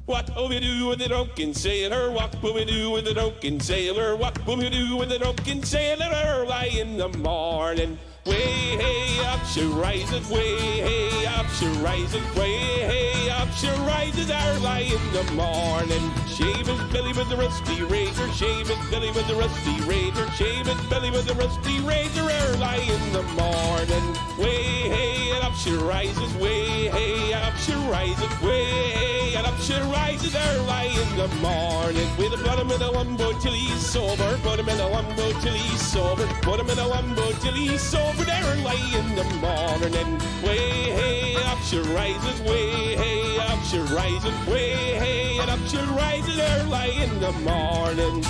What will we do with the drunken sailor? What will we do with the drunken sailor? What will we do with the drunken sailor early in the morning? Way hey up she rises, way hey up she rises, way hey up she rises early in the morning. Shave his belly with the rusty razor, shave his belly with the rusty razor, shave his belly with the rusty razor early in the morning. Way hey up she rises, way hey up she rises, way hey up she rises early in the morning. With a put him in a one boat till he's sober, put him in a one boat till he's sober, put him in a one boat till he's sober. There lay in the morning, way hey up she rises, way hey up she rises, way hey up she rises. There lay in the morning.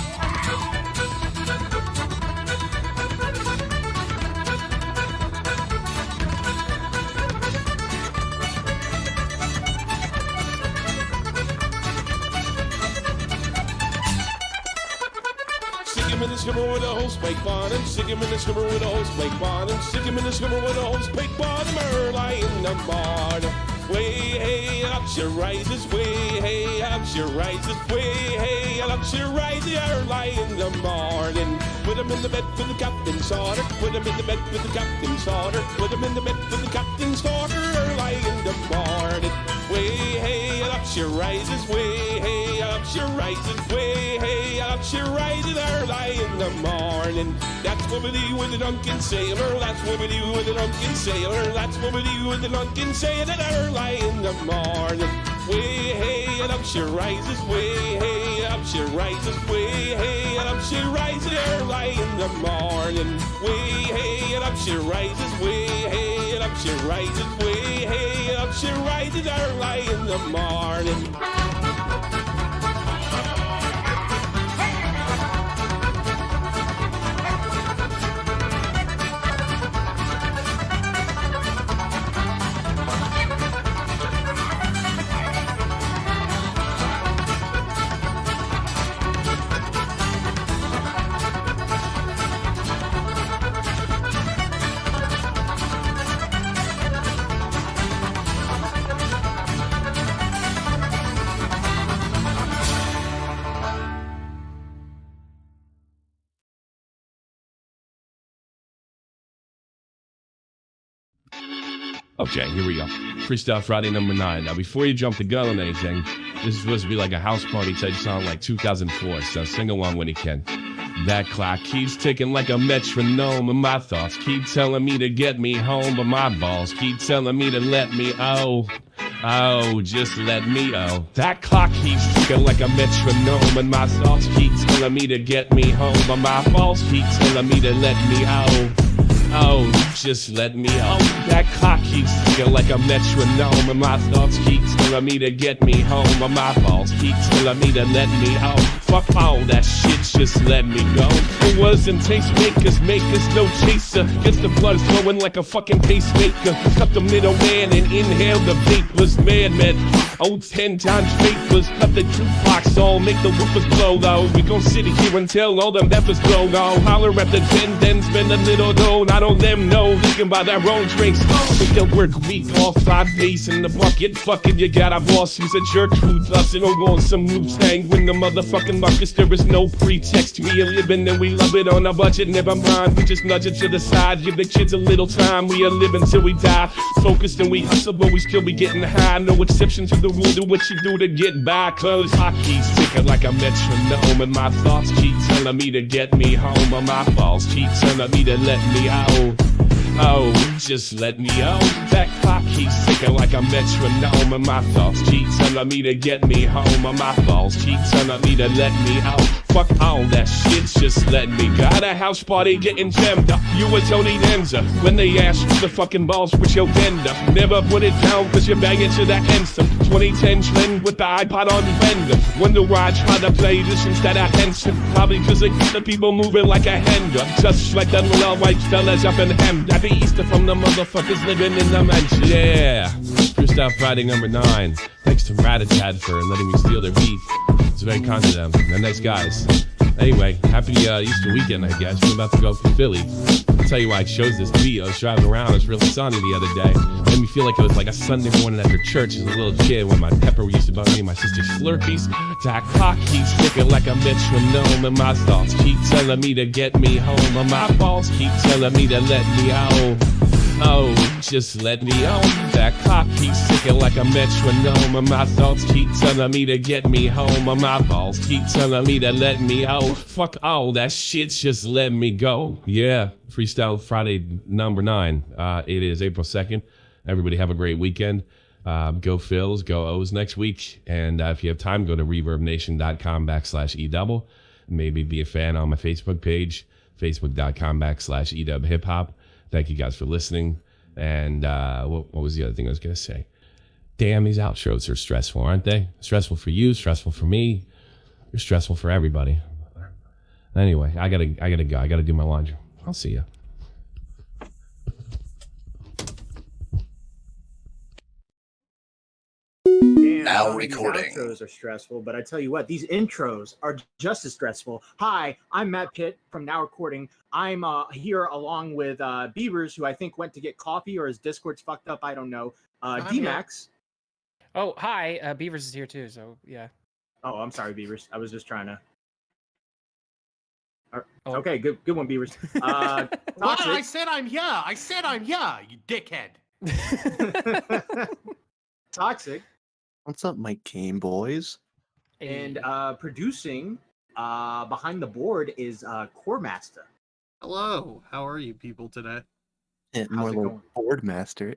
Stick him in the skimmer with a hose pipe on him. Stick him in the skimmer with a hose pipe on him. Stick him in the skimmer with a hose pipe on him. Early in the morning. Way hey up she rises. Way hey up she rises. Way hey up she rises. Early in the morning. Put him in the bed with the captain's order. Put him in the bed with the captain's order. Put him in the bed with the captain's order. Early in the morning. Way hey up she rises. Way hey up she rises. Way hey up she rises early in the morning. That's what we do with the drunken sailor. That's what we do with the drunken sailor. That's what we do with the drunken sailor early in the morning. Way hey up she rises. Way hey up she rises. Way hey up she rises early in the morning. Way hey up she rises. Way hey up she rises. Way hey up she rises early in the morning. Okay, here we go. Freestyle Friday number 9. Now, before you jump the gun on anything, this is supposed to be like a house party type song like 2004, so sing along when you can. That clock keeps ticking like a metronome, and my thoughts keep telling me to get me home, but my balls keep telling me to let me just let me That clock keeps ticking like a metronome, and my thoughts keep telling me to get me home, but my balls keep telling me to let me just let me That clock keeps ticking like a metronome, and my thoughts keep telling me to get me home, but my balls keep telling me to let me Fuck all that shit, just let me go. It wasn't tastemakers, makers, no chaser. Gets the blood flowing like a fucking pacemaker. Cut the middleman and inhale the vapors. Mad, 10 times vapors. Cut the jukebox all, make the woofers blow though. We gon' sit here and tell all them peppers blow though. Holler at the den, then spend a little dough. Not all them know, they can buy their own drinks. Take the work week off, 5 days in the bucket. Fucking you got a boss who's a jerk who doesn't on some loose hang when the motherfucking buckets. There is no pretext. We are living and we love it on a budget. Never mind, we just nudge it to the side. Give the kids a little time. We are living till we die. Focused and we hustle, but we still be getting high. No exception to the rule. Do what you do to get by. Cause hockey's ticking like a metronome, and my thoughts keep telling me to get me home, but my balls keep telling me to let me just let me That clock keeps ticking like a metronome, and my thoughts keep telling me to get me home, and my balls keep telling me to let me Fuck all that shit, just let me go. At a house party getting jammed up, you a Tony Danza. When they ask you the fucking balls with your bender, never put it down cause you're banging to the anthem. 2010 trend with the iPod on bender. Wonder why I try to play this instead of Henson. Probably cause it gets the people moving like a hander. Just like them little white fellas up in Hem. Happy Easter from the motherfuckers living in the mansion. Yeah, Freestyle Friday number 9. Thanks to Ratatad for letting me steal their beat. It's very kind of them. They're nice guys. Anyway, happy Easter weekend, I guess. We're about to go for Philly. tell you why I chose this beat. I was driving around, it was really sunny the other day. It made me feel like it was like a Sunday morning after church as a little kid when my pepper used to bug me and my sister's Slurpees. That clock keeps ticking like a metronome, and my thoughts keep telling me to get me home, and my balls keep telling me to let me out. Oh, just let me on. That clock keeps ticking like a metronome, and my thoughts keep telling me to get me home, and my balls keep telling me to let me out. Fuck all that shit, just let me go. Yeah, Freestyle Friday number 9. It is April 2nd. Everybody have a great weekend. Go Phils, go O's next week. And if you have time, go to reverbnation.com/edouble. Maybe be a fan on my Facebook page, facebook.com/edubhiphop. Thank you guys for listening. And what was the other thing I was going to say? Damn, these outros are stressful, aren't they? Stressful for you, stressful for me. They're stressful for everybody. Anyway, I gotta go. I gotta do my laundry. I'll see ya. Now recording. These outros are stressful, but I tell you what, these intros are just as stressful. Hi, I'm Matt Pitt from Now Recording. I'm here along with Beavers, who I think went to get coffee, or his Discord's fucked up. I don't know. D-Max. Oh, hi. Beavers is here too, so yeah. Oh, I'm sorry, Beavers. I was just trying to. Oh. Okay, good one, Beavers. What? I said I'm here. You dickhead. Toxic. What's up, my Game Boys? And producing behind the board is Core Master. Hello. How are you people today? More it like going? Board Master.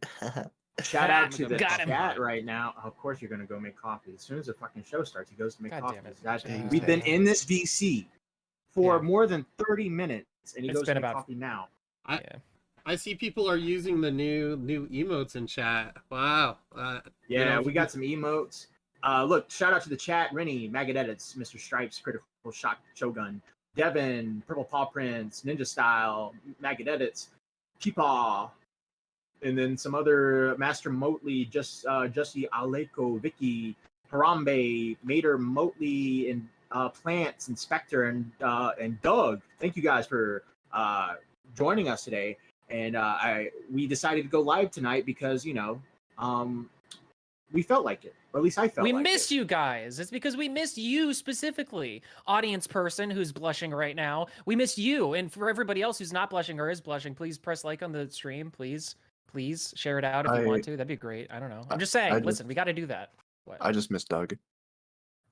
Shout out to the Got him. chat right now. Of course, you're gonna go make coffee as soon as the fucking show starts. He goes to make God coffee. damn it. That- Dang, we've been dang. in this VC for Yeah. more than 30 minutes, and he It's goes been to make about- coffee now. I see people are using the new emotes in chat. Wow. Yeah, we got some emotes. Look, shout out to the chat: Rennie, Maggot Edits, Mr. Stripes, Critical Shock, Shogun, Devin, Purple Paw Prince, Ninja Style, Maggot Edits, Peepaw, and then some other Master Motley, Justy Aleko, Vicky, Harambe, Mater Motley, and Plants, Inspector, and Doug. Thank you guys for joining us today. And we decided to go live tonight because we felt like it, or at least I felt. We like missed it. you guys. It's because we missed you specifically, audience person who's blushing right now. We missed you, and for everybody else who's not blushing or is blushing, please press like on the stream, please share it out if you want to. That'd be great. I don't know. I'm just saying. Listen, we got to do that. What? I just miss Doug.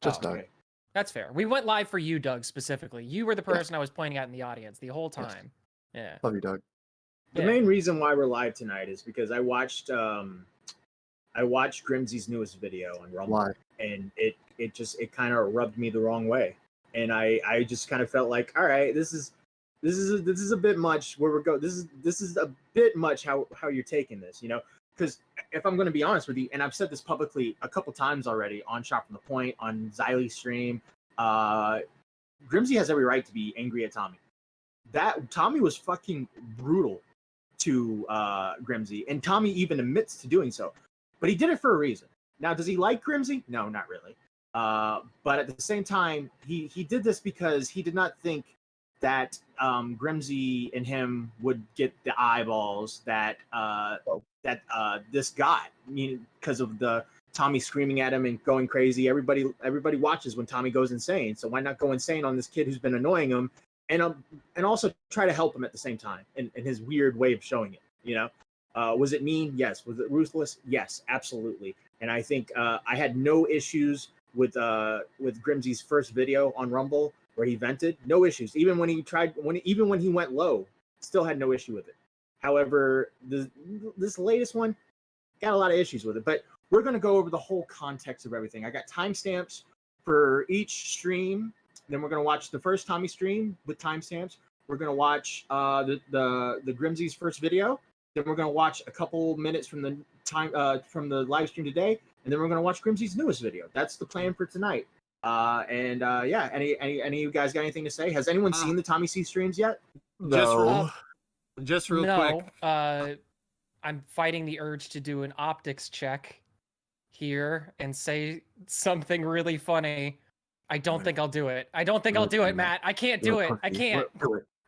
Just Doug. Okay. That's fair. We went live for you, Doug, specifically. You were the person I was pointing at in the audience the whole Yes. time. Yeah. Love you, Doug. The main reason why we're live tonight is because I watched Grimsy's newest video on Rumble, Why? and it kind of rubbed me the wrong way, and I just kind of felt like, all right, this is a bit much where we're going. This is a bit much how you're taking this, because if I'm going to be honest with you, and I've said this publicly a couple times already on Shot from the Point, on Xylee's stream, Grimsy has every right to be angry at Tommy. That Tommy was fucking brutal to Grimsy, and Tommy even admits to doing so. But he did it for a reason. Now, does he like Grimsy? No, not really. But at the same time, he did this because he did not think that Grimsy and him would get the eyeballs that this got. I mean, because of the Tommy screaming at him and going crazy. Everybody watches when Tommy goes insane. So why not go insane on this kid who's been annoying him, and also try to help him at the same time in his weird way of showing it. Was it mean? Yes. Was it ruthless? Yes, absolutely. And I think I had no issues with Grimsy's first video on Rumble where he vented. No issues. Even when he went low, still had no issue with it. However, this latest one got a lot of issues with it. But we're going to go over the whole context of everything. I got timestamps for each stream. Then we're going to watch the first Tommy stream with timestamps. We're going to watch the Grimsy's first video. Then we're going to watch a couple minutes from the live stream today, and then we're going to watch Grimsy's newest video. That's the plan for tonight. Any of you guys got anything to say? Has anyone seen the Tommy C streams yet? No. Just real quick. I'm fighting the urge to do an optics check here and say something really funny. I don't think I'll do it. I don't think I'll do it, Matt. I can't do it. I can't.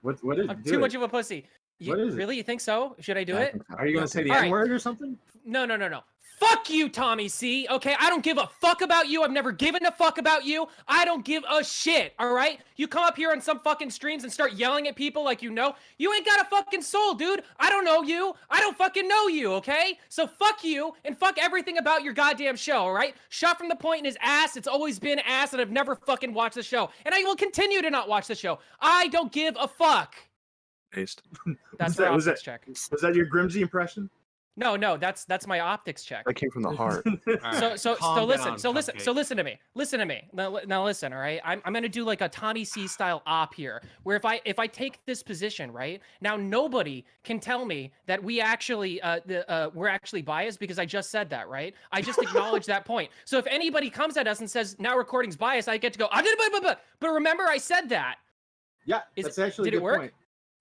What is I'm too much of a pussy. What is it? Really? You think so? Should I do Yeah, I it? think so. Are you gonna say the All right. N-word or something? No. Fuck you, Tommy C. Okay, I don't give a fuck about you. I've never given a fuck about you. I don't give a shit, all right? You come up here on some fucking streams and start yelling at people like you know. You ain't got a fucking soul, dude. I don't know you. I don't fucking know you, okay? So fuck you and fuck everything about your goddamn show, all right? Shot from the point in his ass. It's always been ass, and I've never fucking watched the show. And I will continue to not watch the show. I don't give a fuck. Based. That's that- my was optics that- check. Was that your Grimsy impression? No, that's my optics check. That came from the heart. So listen, Cupcake. so listen to me. Listen to me. Now listen, all right? I'm gonna do like a Tommy C style op here, where if I take this position, right? Now nobody can tell me that we're actually biased because I just said that, right? I just acknowledged that point. So if anybody comes at us and says now recording's biased, I get to go, but remember I said that. Yeah, Is that's it- actually a did it good work? point.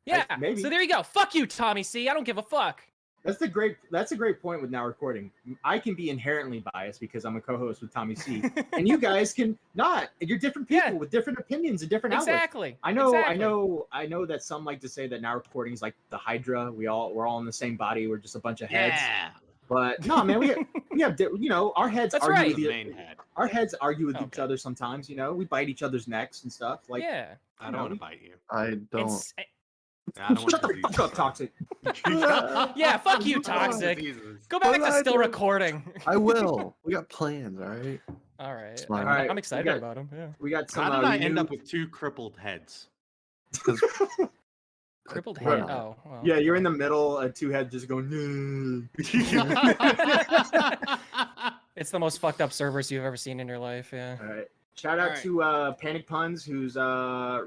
Yeah. maybe. So there you go. Fuck you, Tommy C. I don't give a fuck. That's a great point with now recording. I can be inherently biased because I'm a co-host with Tommy C, and you guys can not. You're different people Yeah. with different opinions and different outlets. Exactly. I know Exactly. that some like to say that now recording is like the Hydra. We're all in the same body. We're just a bunch of heads. Yeah. But no, man, we have our heads That's argue right. with The each- main head. our heads argue with each Okay. other sometimes. We bite each other's necks and stuff. Like, Yeah. I don't want to bite you. I don't. It's, I don't shut want the fuck up, Toxic. yeah, fuck you, Toxic. Go back What did to I still do? recording. I will. We got plans, all right? All right. Smart. I'm, All right, I'm excited we got- about him. Yeah. We got some. How did I end renewed- up with 2 crippled heads? Crippled Why head. not? Oh. Well. Yeah, you're in the middle. Two heads just going. "No." It's the most fucked up servers you've ever seen in your life. Yeah. All right. Shout out Alright. to Panic Puns, who's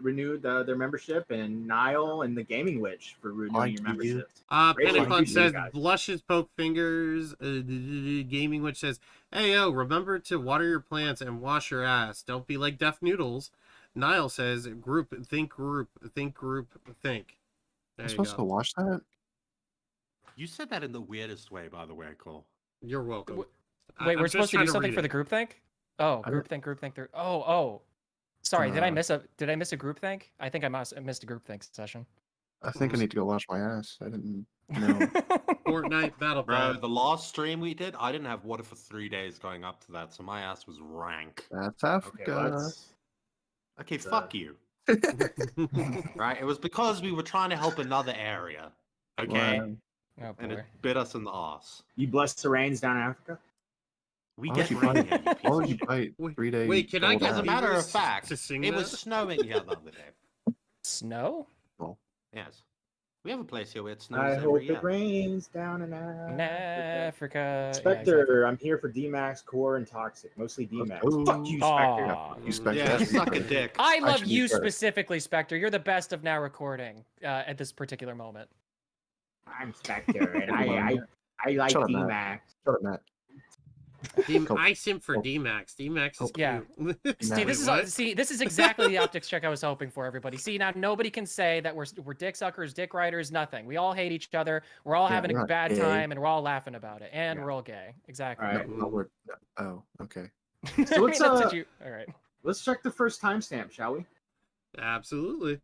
renewed their membership, and Nile and the Gaming Witch for renewing your Thank you. membership. Penny Thank Punch you, says, guys. blushes, poke fingers. Gaming Witch says, hey, yo, remember to water your plants and wash your ass. Don't be like Deaf Noodles. Niall says, group, think. There I'm you supposed to go. watch that? You said that in the weirdest way, by the way, Cole. You're welcome. Wait, I'm we're just supposed to trying do something read for it. the group think? Oh, I group think. Oh. Sorry, did I Uh, miss a group think? I think I missed a group think session. I think I need to go wash my ass. I didn't know. Fortnite Battle Bro, Pass. the last stream we did, I didn't have water for 3 days going up to that, so my ass was rank. That's Okay, Africa. let's. Okay, So- fuck you. Right? It was because we were trying to help another area. Okay? Wow. Oh And boy. it bit us in the ass. You blessed the rains down in Africa. We Why get would you rain bite- here, you piece Why of would you shit. bite Wait, 3 days? wait, can I get As a some matter of Beavers fact, to sing it was that? snowing here the other day. Snow? Yes. We have a place here where it snows I every hope year. it rains down in In Africa. Africa. Yeah, Spectre, exactly. I'm here for D-Max, Core, and Toxic. Mostly D-Max. go. Fuck you, Spectre. Aw. You Spectre. Yeah, That's suck a pretty- dick. I love should be you first. specifically, Spectre. You're the best of now recording at this particular moment. I'm Spectre, and I like Shut up, Matt. D-Max. Shut up, Matt. I simp for Oh. D-Max. D-Max is Yeah. cute. See, Wait, this is exactly the optics check I was hoping for, everybody. See, now nobody can say that we're dick suckers, dick riders, nothing. We all hate each other. We're all Yeah, having we're a not bad gay. time, and we're all laughing about it. And Yeah. we're all gay. Exactly. All right. No, we're, oh, okay. I mean, let's, that's what you. All right. Let's check the first timestamp, shall we? Absolutely.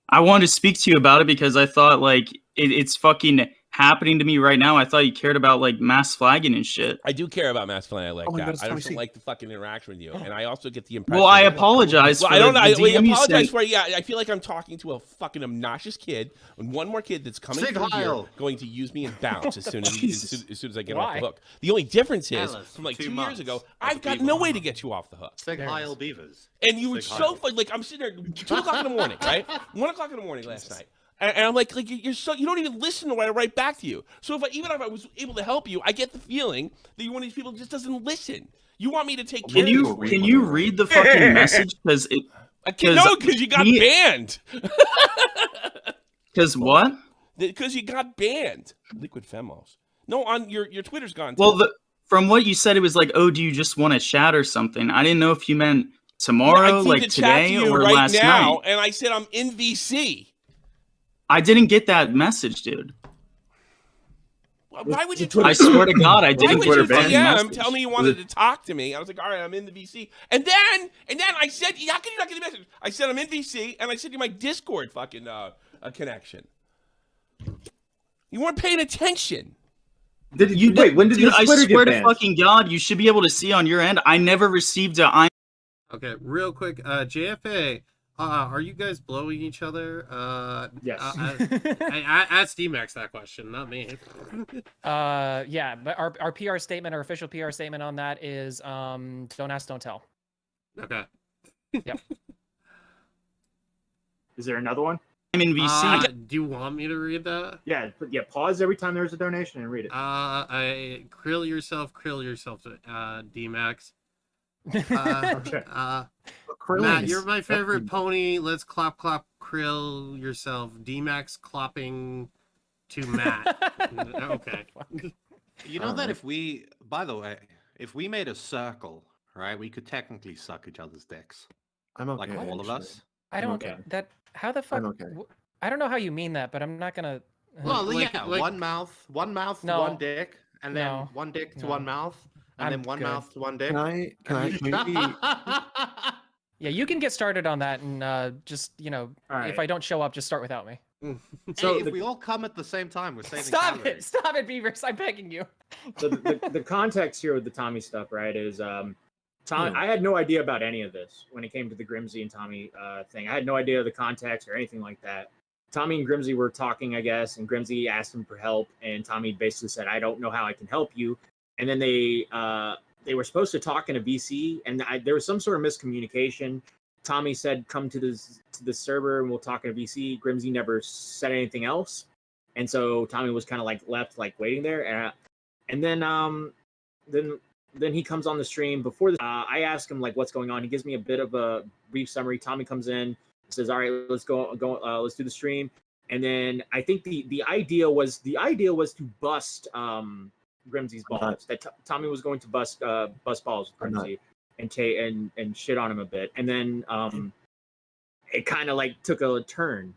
I wanted to speak to you about it because I thought like it's fucking happening to me right now. I thought you cared about like mass flagging and shit. I do care about mass flagging like Oh my that. God, it's I Tommy just C. don't like the fucking interaction with you, and I also get the impression. Well, I apologize. Well, for I don't know. the I DM you apologize sent. for it. Yeah, I feel like I'm talking to a fucking obnoxious kid, and one more kid that's coming Sig through here, Heil. going to use me and bounce as soon as I get off Why? the hook. The only difference is, Alice, from like 2 2 months years ago, as I've a got beaver. no way to get you off the hook. Sig There it Heil is. Beavers. And you were Sig so Heil. funny. Like I'm sitting there, 2 o'clock in the morning, right? 1 o'clock in the morning last night. And I'm like you're so you don't even listen to what I write back to you. So even if I was able to help you, I get the feeling that you're one of these people that just doesn't listen. You want me to take care Can of you you. can you read the fucking message? Because it I can't, no, because you got me- banned. because what? Because you got banned. Liquid Femos. No, on your Twitter's gone. too. Well, from what you said, it was like, oh, do you just want to chat or something? I didn't know if you meant tomorrow, I need like to chat to today, you or right last now, night. and I said I'm in VC. I didn't get that message, dude. Why would you? I swear to God, I Why didn't would get you a fucking DM message. tell me you wanted to talk to me? I was like, all right, I'm in the VC. And then I said, how can you not get the message? I said I'm in VC, and I said to my Discord fucking a connection. You weren't paying attention. Wait, when did Dude, this I Twitter swear get to banned? fucking God, you should be able to see on your end. I never received a. Okay, real quick, JFA, are you guys blowing each other? Yes. I asked D-Max that question, not me. Yeah, but our PR statement, our official PR statement on that is don't ask, don't tell. Okay. Yep. Is there another one? I'm in VC. Do you want me to read that? Yeah, pause every time there's a donation and read it. I krill yourself, D-Max. Okay. Matt, you're my favorite pony. Let's clap, krill yourself. D-Max clopping to Matt. Okay. You know that if we, by the way, if we made a circle, right, we could technically suck each other's dicks. I'm okay. Like all of actually. us. I don't okay. that. How the fuck? I'm okay. I don't know how you mean that, but I'm not gonna. Well, Like- yeah, like- one mouth to No. one dick, and then No. one dick to No. one mouth, and I'm then one good. mouth to one dick. Can I maybe? Yeah, you can get started on that, and just All if right. I don't show up, just start without me. So hey, if the- we all come at the same time, we're saving Stop calories. it, Beavers! I'm begging you. So the context here with the Tommy stuff, right, is Tommy. I had no idea about any of this when it came to the Grimsy and Tommy thing. I had no idea of the context or anything like that. Tommy and Grimsy were talking, I guess, and Grimsy asked him for help, and Tommy basically said, "I don't know how I can help you." And then they were supposed to talk in a VC, and there was some sort of miscommunication. Tommy said, "Come to the server, and we'll talk in a VC." Grimsy never said anything else, and so Tommy was kind of like left, like waiting there. And then he comes on the stream before the, I ask him like what's going on. He gives me a bit of a brief summary. Tommy comes in, says, "All right, let's go. Let's do the stream." And then I think the idea was to bust Grimsy's balls. That Tommy was going to bust balls with Grimsy and shit on him a bit. And then it kind of like took a turn,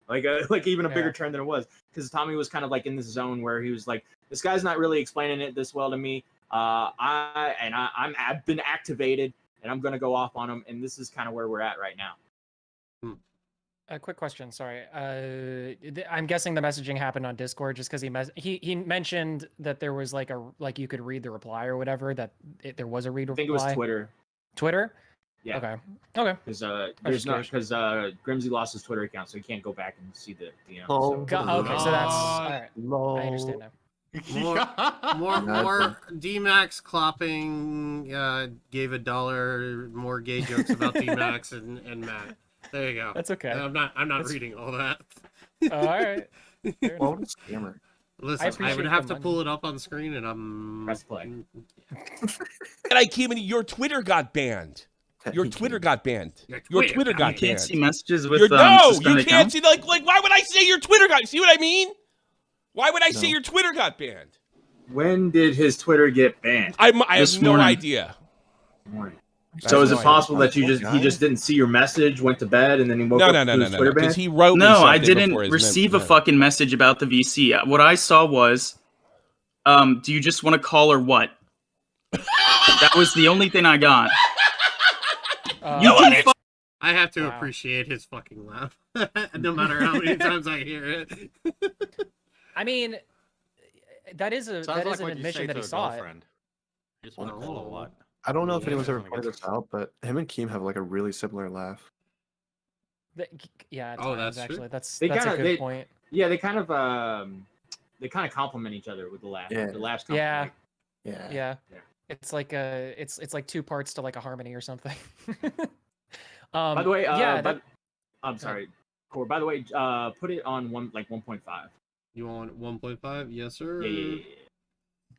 like even a bigger turn than it was, because Tommy was kind of like in this zone where he was like, "This guy's not really explaining it this well to me. I've been activated, and I'm gonna go off on him." And this is kind of where we're at right now. A quick question, sorry. I'm guessing the messaging happened on Discord just because he mentioned that there was like you could read the reply or whatever, that there was a read reply. I think it was Twitter. Twitter? Yeah. Okay. Because Grimsy lost his Twitter account, so he can't go back and see the DM. Oh, Okay, so that's all right. Lol. I understand now. More D-Max clopping gave $1 more gay jokes about D-Max and Matt. There you go. That's okay. I'm not reading all that. All right. Fair Well, enough. what a scammer. Listen, I would appreciate have the to pull it up on screen, and I'm Press play. And I came in. Your Twitter got banned. Your Twitter got banned. Your Twitter You got can't banned. see messages with No, you suspended can't accounts? see. Like, why would I say your Twitter got? See what I mean? Why would I say No. your Twitter got banned? When did his Twitter get banned? I This have no morning. idea. So is no it idea. possible that he just didn't see your message, went to bed, and then he woke up to his Twitter Because ban? he wrote. me No, I something didn't before his receive a mem- fucking message about the VC. What I saw was, do you just want to call or what? That was the only thing I got. You can I have to Wow. appreciate his fucking laugh, no matter how many times I hear it. I mean, that is Sounds an like what you admission say that to he a saw it. girlfriend. You just want to call her what? I don't know if Yeah, anyone's ever definitely pointed this out, but him and Keem have like a really similar laugh. Yeah. At Oh, times, that's true. actually. That's They a kinda- good point. Yeah, they kind of complement each other with the laugh. Yeah. The laughs Yeah. complement. Yeah. Yeah. It's like it's like two parts to like a harmony or something. By the way, yeah. I'm sorry, Core. By the way, put it on 1.5. You want 1.5? Yes, sir. Yeah.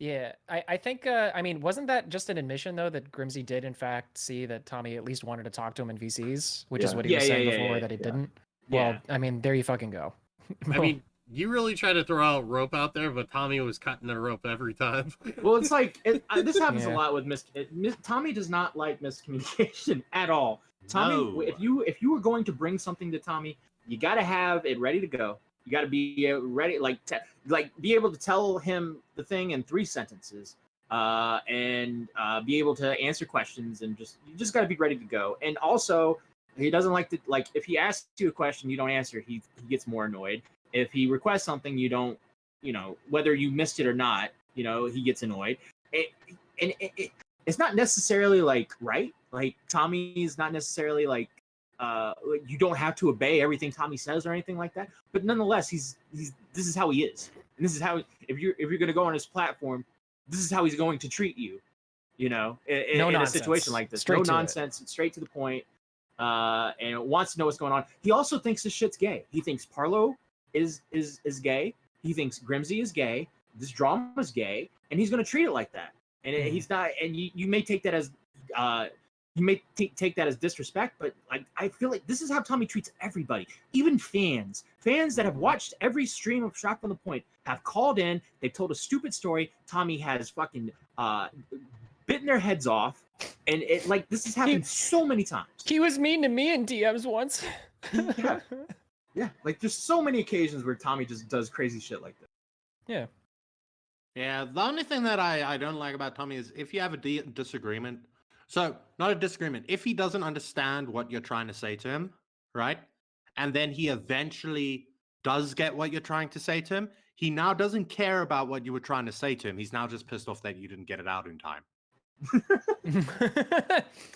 Yeah, I think, I mean, wasn't that just an admission, though, that Grimsy did, in fact, see that Tommy at least wanted to talk to him in VCs, which is Yeah. what he was saying before yeah, that he yeah. didn't? Yeah. Well, I mean, there you fucking go. I mean, you really try to throw out rope out there, but Tommy was cutting the rope every time. Well, it's like this happens a Yeah. lot with Tommy does not like miscommunication at all. Tommy, No. if you were going to bring something to Tommy, you got to have it ready to go. You got to be ready, be able to tell him the thing in 3 sentences, and be able to answer questions, and you just got to be ready to go. And also, He doesn't like to if he asks you a question, you don't answer. He gets more annoyed. If he requests something, you don't, whether you missed it or not, he gets annoyed. It's not necessarily right. Like Tommy is not necessarily you don't have to obey everything Tommy says or anything like that. But nonetheless, he's this is how he is, and this is how if you're going to go on his platform, this is how he's going to treat you. In a situation like this, no nonsense, straight to the point, and wants to know what's going on. He also thinks this shit's gay. He thinks Parlo is gay. He thinks Grimsy is gay. This drama is gay, and he's going to treat it like that. And he's not. And you may take that as take that as disrespect, but I feel like this is how Tommy treats everybody, even fans that have watched every stream of Shock on the Point have called in. They've told a stupid story. Tommy has fucking bitten their heads off, and this has happened so many times. He was mean to me in DMs once. Yeah, there's so many occasions where Tommy just does crazy shit like this. Yeah. Yeah, the only thing that I don't like about Tommy is if you have a disagreement. So, not a disagreement. If he doesn't understand what you're trying to say to him, right? And then he eventually does get what you're trying to say to him, he now doesn't care about what you were trying to say to him. He's now just pissed off that you didn't get it out in time.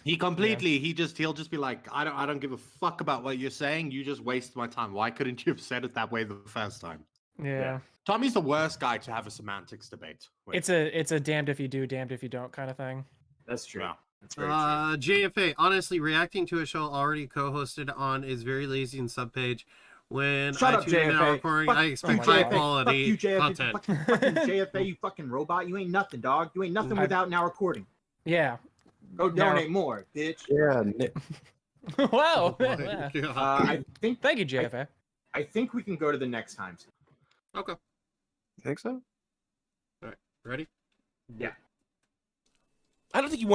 He'll just be like, I don't give a fuck about what you're saying. You just wasted my time. Why couldn't you have said it that way the first time? Yeah. Tommy's the worst guy to have a semantics debate with. It's a damned if you do, damned if you don't kind of thing. That's true. Yeah. That's very true. JFA, honestly, reacting to a show already co-hosted on is very lazy and subpage. When Shut I up, tune in JFA. now recording, I expect Fuck high JFA. quality Fuck you, JFA. content. Fucking JFA, you fucking robot. You ain't nothing, dog. You ain't nothing without now recording. Yeah. Go donate more, bitch. Yeah. Wow. Oh, Yeah. I think. Thank you, JFA. I think we can go to the next time. Okay. You think so? All right. Ready? Yeah. I don't think you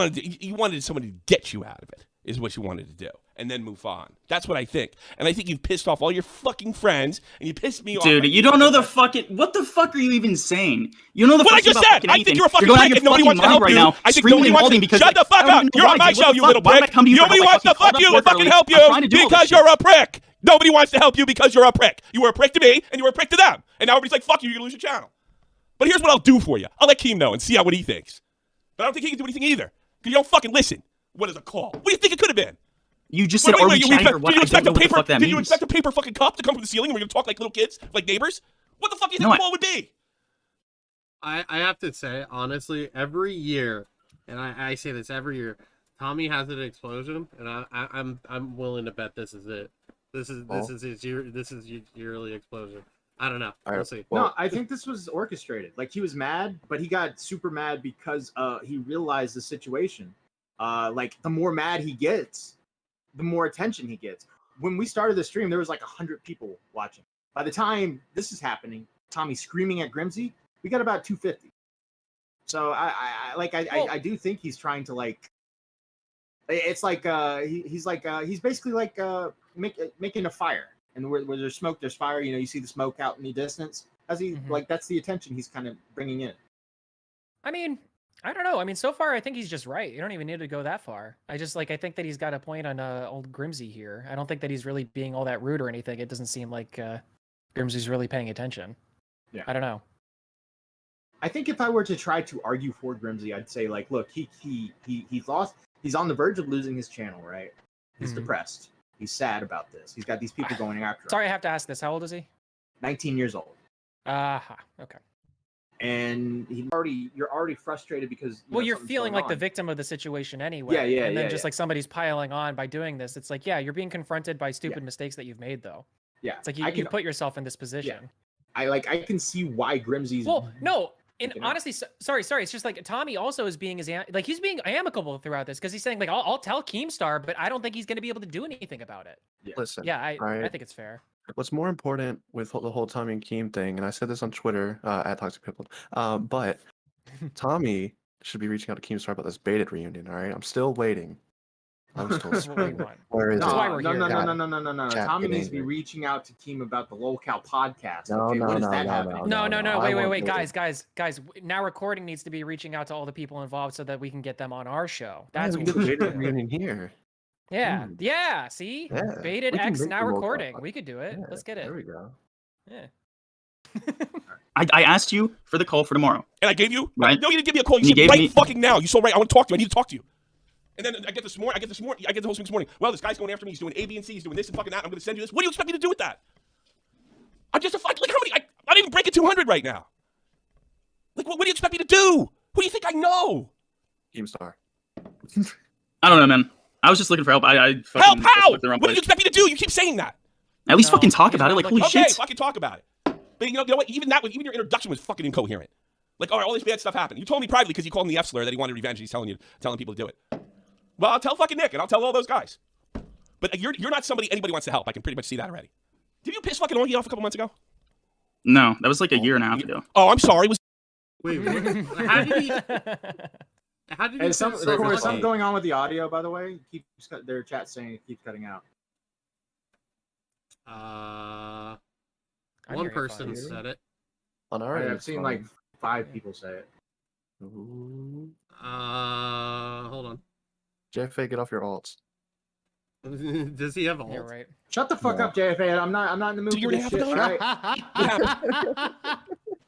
wanted somebody to get you out of it, is what you wanted to do, and then move on. That's what I think. And I think you've pissed off all your fucking friends, and you pissed me off. Dude, you don't know the fucking... What the fuck are you even saying? You know the What I just said! I think you're a fucking prick, and nobody wants to help you. I think nobody wants to... Shut the fuck up! You're on my show, you little prick! Nobody wants to fuck you and fucking help you because you're a prick! Nobody wants to help you because you're a prick. You were a prick to me, and you were a prick to them. And now everybody's like, fuck you, you're gonna lose your channel. But here's what I'll do for you. I'll let Keem know and see what he thinks. But I don't think he can do anything either. Because you don't fucking listen. What is a call? What do you think it could have been? You just said, are we chatting or what? I don't know what the fuck that means. Did you expect a paper fucking cup to come from the ceiling and we're going to talk like little kids, like neighbors? What the fuck do you think the call would be? I have to say, honestly, every year, and I say this every year, Tommy has an explosion, and I'm willing to bet this is it. This is his yearly explosion. I don't know. We'll see. No, I think this was orchestrated. He was mad, but he got super mad because he realized the situation. The more mad he gets, the more attention he gets. When we started the stream, there was 100 people watching. By the time this is happening, Tommy screaming at Grimsy, we got about 250. So I do think he's trying to it's he's basically making a fire. And where there's smoke, there's fire. You see the smoke out in the distance. As he that's the attention he's kind of bringing in. I mean, I don't know. I mean, so far I think he's just right. You don't even need to go that far. I just I think that he's got a point on old Grimsy here. I don't think that he's really being all that rude or anything. It doesn't seem like Grimsy's really paying attention. Yeah. I don't know. I think if I were to try to argue for Grimsy, I'd say look, he lost. He's on the verge of losing his channel, right? He's depressed. He's sad about this. He's got these people going after him. Sorry, I have to ask this. How old is he? 19 years old. Okay. And you're already frustrated because you're feeling like the victim of the situation anyway. Yeah. And then just somebody's piling on by doing this. It's you're being confronted by stupid mistakes that you've made, though. Yeah. It's you put yourself in this position. Yeah. I can see why Grimsy's. Well, no. And honestly, sorry. It's just Tommy also is being he's being amicable throughout this because he's saying I'll tell Keemstar, but I don't think he's going to be able to do anything about it. Yeah. Listen. Yeah, I think it's fair. What's more important with the whole Tommy and Keem thing, and I said this on Twitter at Toxic People, but Tommy should be reaching out to Keemstar about this baited reunion. All right, I'm still waiting. I'm still waiting. Where is it? No. Tommy needs to be reaching out to Keem about the locale podcast. No. Wait, guys. Now recording needs to be reaching out to all the people involved so that we can get them on our show. That's what we do. Reunion here. Yeah, Hmm. yeah. See, Yeah, baited we can X make now the World Cup. recording. We could do it. Yeah, Let's get it. There we go. Yeah. I asked you for the call for tomorrow. And I gave you? Right. No, you didn't give me a call. You You said gave right me- fucking now. You so right. I want to talk to you. I need to talk to you. And then I get the whole thing this morning. Well, this guy's going after me. He's doing A, B, and C. He's doing this and fucking that. I'm going to send you this. What do you expect me to do with that? I'm just a fuck. Like, how many? I don't even break at 200 right now. Like, what do you expect me to do? Who do you think I know? Keemstar. I don't know, man. I was just looking for help. I fucking Help? just How? looked the wrong What do you place. expect me to do? You keep saying that. At least No, fucking talk he's about it. not Like, holy Okay, shit. fucking talk about it. But you know what? Even your introduction was fucking incoherent. Like, all right, all this bad stuff happened. You told me privately because you called him the F slur that he wanted revenge. He's telling people to do it. Well, I'll tell fucking Nick and I'll tell all those guys. But you're not somebody anybody wants to help. I can pretty much see that already. Did you piss fucking Augie off a couple months ago? No, that was like a year and a half ago. Oh, I'm sorry. Wait, what? How did he? How did he? Hey, say there's so something going on with the audio, by the way. Their chat saying it keeps cutting out. I One hear you person fine. said it. On our end, I've it's seen fine. like 5 people say it. Ooh. Hold on. JFA, get off your alts. Does he have a You're hold? right. Shut the fuck No. up, JFA. I'm not in the mood So you're for gonna this have shit. to All right.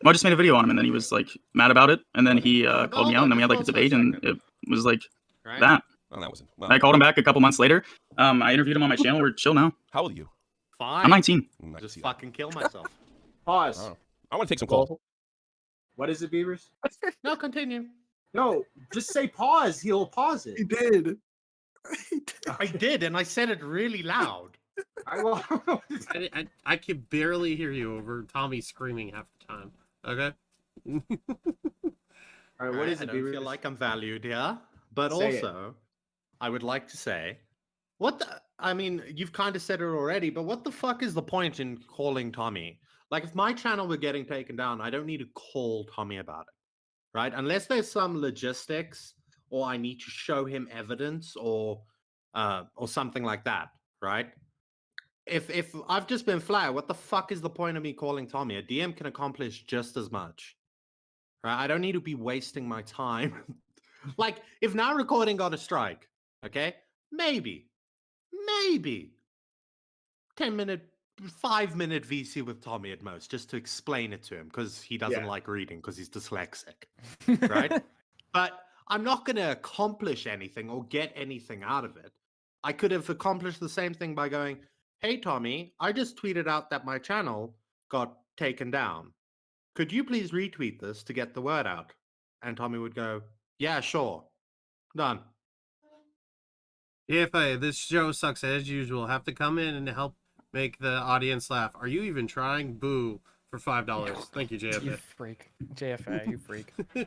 Well, I just made a video on him, and then he was like mad about it, and then he called me out, and then we had like a debate, and it was like Right? that. Oh, that wasn't. Well, I called him back a couple months later. I interviewed him on my channel. We're chill now. how old are you? Fine. I'm 19. I'm not Just see that. fucking kill myself. Pause. Oh. I want to take some calls. What is it, Beavers? No, continue. No, just say pause. He'll pause it. He did. He did. I did, and I said it really loud. I could barely hear you over Tommy screaming half the time. Okay. All right, what is I it, don't Beavers? feel like I'm valued here, but Say it. also, I would like to say, what the? I mean, you've kind of said it already, but what the fuck is the point in calling Tommy? Like, if my channel were getting taken down, I don't need to call Tommy about it, right? Unless there's some logistics, or I need to show him evidence, or something like that, right? If I've just been flat, what the fuck is the point of me calling Tommy? A DM can accomplish just as much. Right? I don't need to be wasting my time. Like, if now recording got a strike, okay? Maybe 10-minute, 5-minute VC with Tommy at most, just to explain it to him, because he doesn't Yeah. like reading because he's dyslexic. Right? But I'm not going to accomplish anything or get anything out of it. I could have accomplished the same thing by going, hey, Tommy, I just tweeted out that my channel got taken down. Could you please retweet this to get the word out? And Tommy would go, yeah, sure. Done. If this show sucks as usual, have to come in and help make the audience laugh. Are you even trying? Boo for $5. Thank you, You JFA. freak. JFA, you freak. Never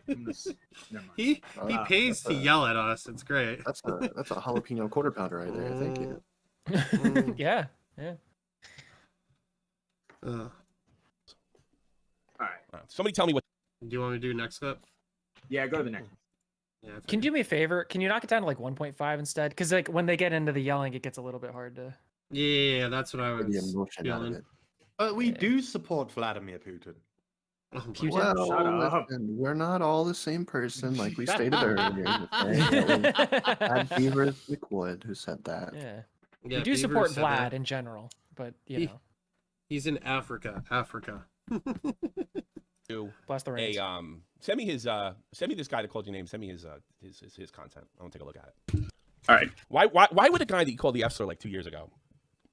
mind. He Wow, pays to that's a- yell at us. It's great. That's a jalapeno quarter pounder right there. Thank you. Yeah, yeah. Uh, All right. Somebody tell me what. do you want me to do next clip? Yeah, go to the next. Yeah. I Can you do me a favor? Can you knock it down to like 1.5 instead? Because like when they get into the yelling, it gets a little bit hard to. Yeah, that's what I The was emotion out of feeling. it. But we Yeah. do support Vladimir Putin. Oh my Putin? God. Well, Shut up. listen, we're not all the same person, like we stated earlier. Had Beaver McWood who said that. Yeah. Yeah, We do Beaver support said Vlad that. in general, but you He- know, He's in Africa. Do bless the rains. send me this guy that called your name. Send me his content. I want to take a look at it. All right. Why would a guy that you called the F slur like 2 years ago,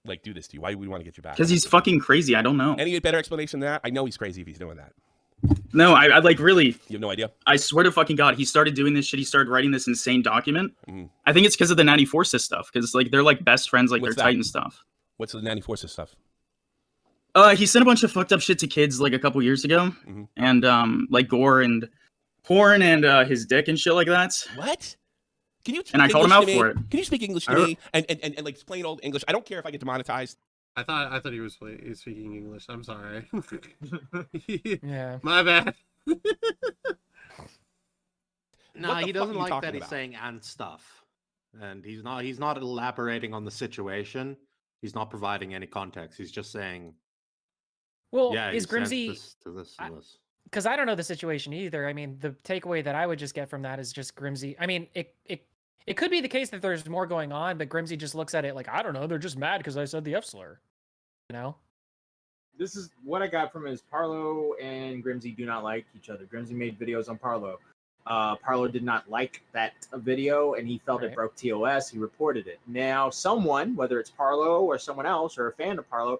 like do this to you? Why would we want to get you back? Because he's fucking crazy. I don't know. Any better explanation than that? I know he's crazy if he's doing that. No, I like really. You have no idea. I swear to fucking God, he started doing this shit. He started writing this insane document. Mhm. I think it's because of the 94 sis stuff. Because like they're like best friends, like What's they're that? tight and stuff. What's the 94 stuff? He sent a bunch of fucked up shit to kids like a couple years ago, Mhm. and like gore and porn and his dick and shit like that. What? Can you? And I speak called him English out to me? for it. Can you speak English to I don't- me and like plain old English? I don't care if I get demonetized. I thought he was speaking English. I'm sorry. Yeah. My bad. No, What the he fuck doesn't are you like talking that he's about? saying and stuff. And he's not elaborating on the situation. He's not providing any context. He's just saying, Well, yeah, he is sent Grimsy? this to this and this. Because I don't know the situation either. I mean, the takeaway that I would just get from that is just Grimsy. I mean, it It could be the case that there's more going on, but Grimsy just looks at it like, I don't know, they're just mad because I said the F slur. You know? This is what I got from is Parlo and Grimsy do not like each other. Grimsy made videos on Parlo. Parlo did not like that video, and he felt it Right. broke TOS. He reported it. Now, someone, whether it's Parlo or someone else or a fan of Parlo,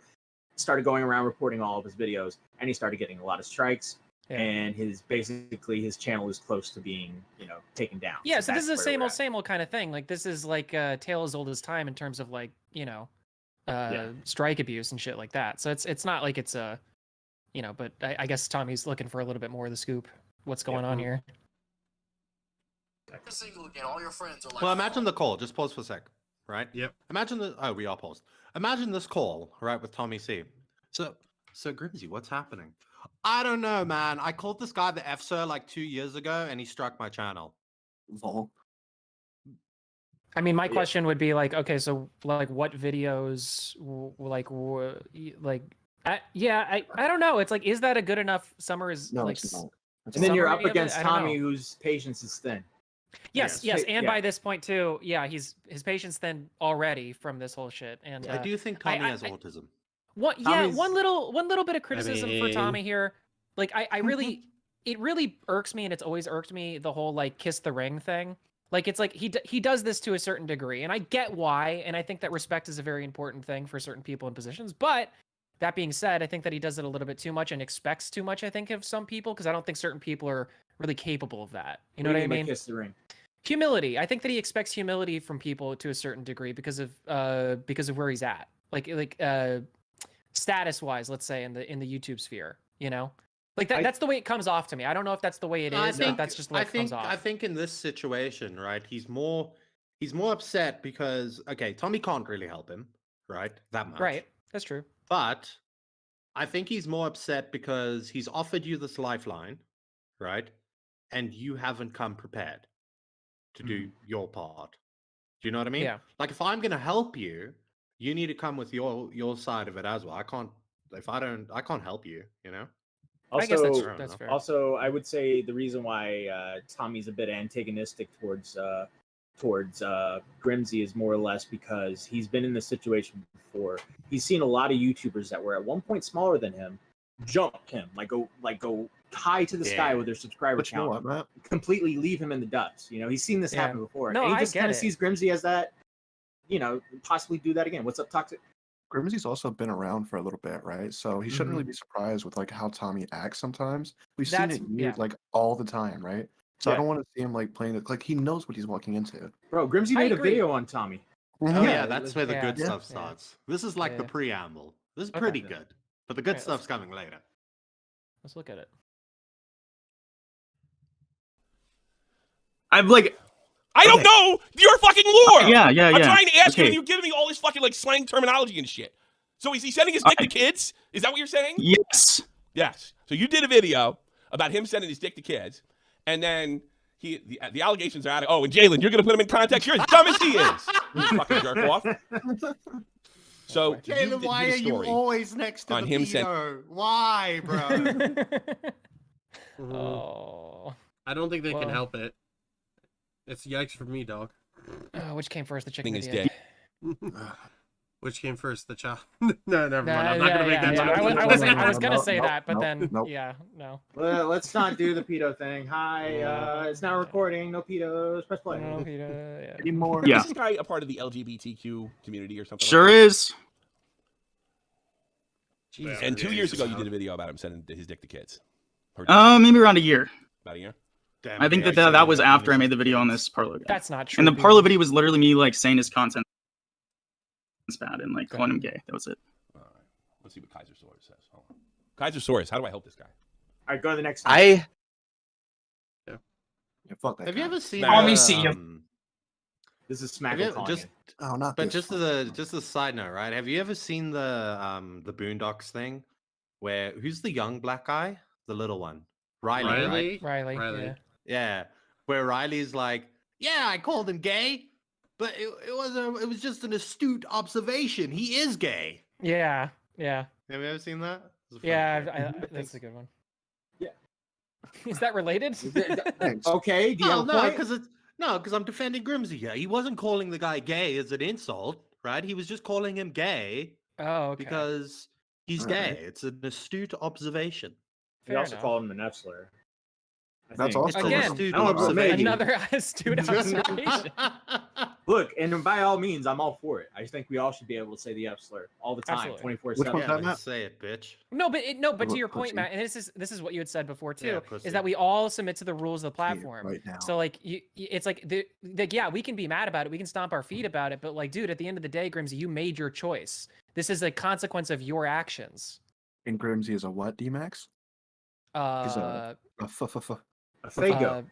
started going around reporting all of his videos, and he started getting a lot of strikes. Yeah. And his channel is close to being taken down. Yeah, so this is the that's where we're same old kind of thing. Like this is like tale as old as time in terms of like, strike abuse and shit like that. So it's not like it's a but I guess Tommy's looking for a little bit more of the scoop. What's going on here? Single again. All your friends are like. Well, imagine the call. Just pause for a sec, right? Yep. Imagine the. Oh, we are paused. Imagine this call, right, with Tommy C. So Grimsy, what's happening? I don't know, man. I called this guy the F Sir like 2 years ago, and he struck my channel. Lol. I mean, my question would be like, okay, so like, what videos, I don't know. It's like, is that a good enough summary? No, Like, it's not. It's And then you're summary up of it? against I don't Tommy, know. whose patience is thin. Yes, Yes. and Yeah. by this point too, yeah, his patience then already from this whole shit. And I do think Tommy I- has I- autism. What? Yeah, Tommy's- one little bit of criticism for mean- Tommy here. Like, I really, it really irks me, and it's always irked me, the whole like kiss the ring thing. Like, it's like he does this to a certain degree, and I get why, and I think that respect is a very important thing for certain people in positions. But that being said, I think that he does it a little bit too much and expects too much. I think of some people, because I don't think certain people are really capable of that. You know what I mean? Kiss the ring. Humility. I think that he expects humility from people to a certain degree because of where he's at. Like status wise, let's say in the YouTube sphere, like that's the way it comes off to me. I don't know if that's the way it is, but that's just the way it comes off. I think in this situation, right, he's more upset because Tommy can't really help him, right? That much. Right. That's true. But I think he's more upset because he's offered you this lifeline, right? And you haven't come prepared to do your part. Do you know what I mean? Yeah. Like if I'm gonna help you, you need to come with your side of it as well. I can't help you, Also, I guess I don't that's know. fair. Also, I would say the reason why Tommy's a bit antagonistic towards Grimsy is more or less because he's been in this situation before. He's seen a lot of YouTubers that were at one point smaller than him jump him, go high to the sky Yeah. with their subscriber But you know count, what, Matt? completely leave him in the dust. He's seen this Yeah. happen before, No, and he I just get kind of it. sees Grimsy as that, possibly do that again. What's up, Toxic? Grimsy's also been around for a little bit, right? So he shouldn't really be surprised with like how Tommy acts sometimes. We've seen That's- it yeah. like all the time, right? So I Yeah. don't want to see him like playing it like he knows what he's walking into. Bro, Grimsy I made a agree. video on Tommy. Oh Mhm. yeah, that's where the Yeah. good Yeah. stuff Yeah. starts. This is like the Yeah. preamble. This is Okay. pretty good, but the good Right, stuff's coming later. Let's look at it. I'm like, I don't know your fucking lore. yeah. I'm trying to ask you, Okay. and you're giving me all this fucking like slang terminology and shit. So is he sending his dick to kids? Is that what you're saying? Yes. Yes. So you did a video about him sending his dick to kids, and then the allegations are out of. Oh, and Jalen, you're gonna put him in context. You're as dumb as he is. You fucking jerk off. So Jalen, why are you always next to on the him pedo? Why, bro? Oh. I don't think they can Well. help it. It's yikes for me, dog. Which came first, the chicken Thing or is the egg? dead. Which came first, the child? No, never mind. I'm not yeah, gonna make yeah, that yeah. joke. I was gonna say Nope, that, but nope, then nope. yeah, no. Well, let's not do the pedo thing. Hi, it's now recording. No pedos. Press play. No, yeah. Anymore. Yeah. Is this guy a part of the LGBTQ community or something? Sure like is. Jesus. that? And 2 years ago, you did a video about him sending his dick to kids. Or Maybe around a year. about a year. Damn, I think yeah, that was see after I this made is the video on kids. this Parlo guy. That's not true. And the dude. Parlo video was literally me like saying his content is bad and like calling him gay. That was it. All right. Let's see what Kaiser Soros says. Hold on. Kaiser Soros, how do I help this guy? All right, go to the next. Yeah, fuck that. Have you guy. ever seen? Let me see This is Have Smackle you, calling just, it. Oh, not but this. just a side note, right? Have you ever seen the Boondocks thing, where who's the young black guy, the little one, Riley, right? Riley. Riley. Yeah. Yeah, where Riley's like, yeah, I called him gay, but it was just an astute observation. He is gay. Yeah. Have you ever seen that? It's a fun Yeah. thing. That's a good one. Yeah. Is that related? Thanks. Okay, do you Oh have a no, point? because No, because I'm defending Grimsy here. He wasn't calling the guy gay as an insult, right? He was just calling him gay Oh, okay. because he's All gay. right. It's an astute observation. We Fair also enough. called him an F slur. That's also It's an Again, astute I don't know, maybe. observation. Another astute observation. Look, and by all means, I'm all for it. I just think we all should be able to say the F slur all the time, Absolutely. 24/7. Which one's Yeah, that, then Matt? say it, bitch. No, but to Look, your point, pussy. Matt, and this is what you had said before too, Yeah, is pussy. that we all submit to the rules of the platform. Right now. So like it's like yeah, we can be mad about it, we can stomp our feet about it, but like, dude, at the end of the day, Grimsy, you made your choice. This is a consequence of your actions. And Grimsy is a what, D-Max? He's a A uh, fago. Fago.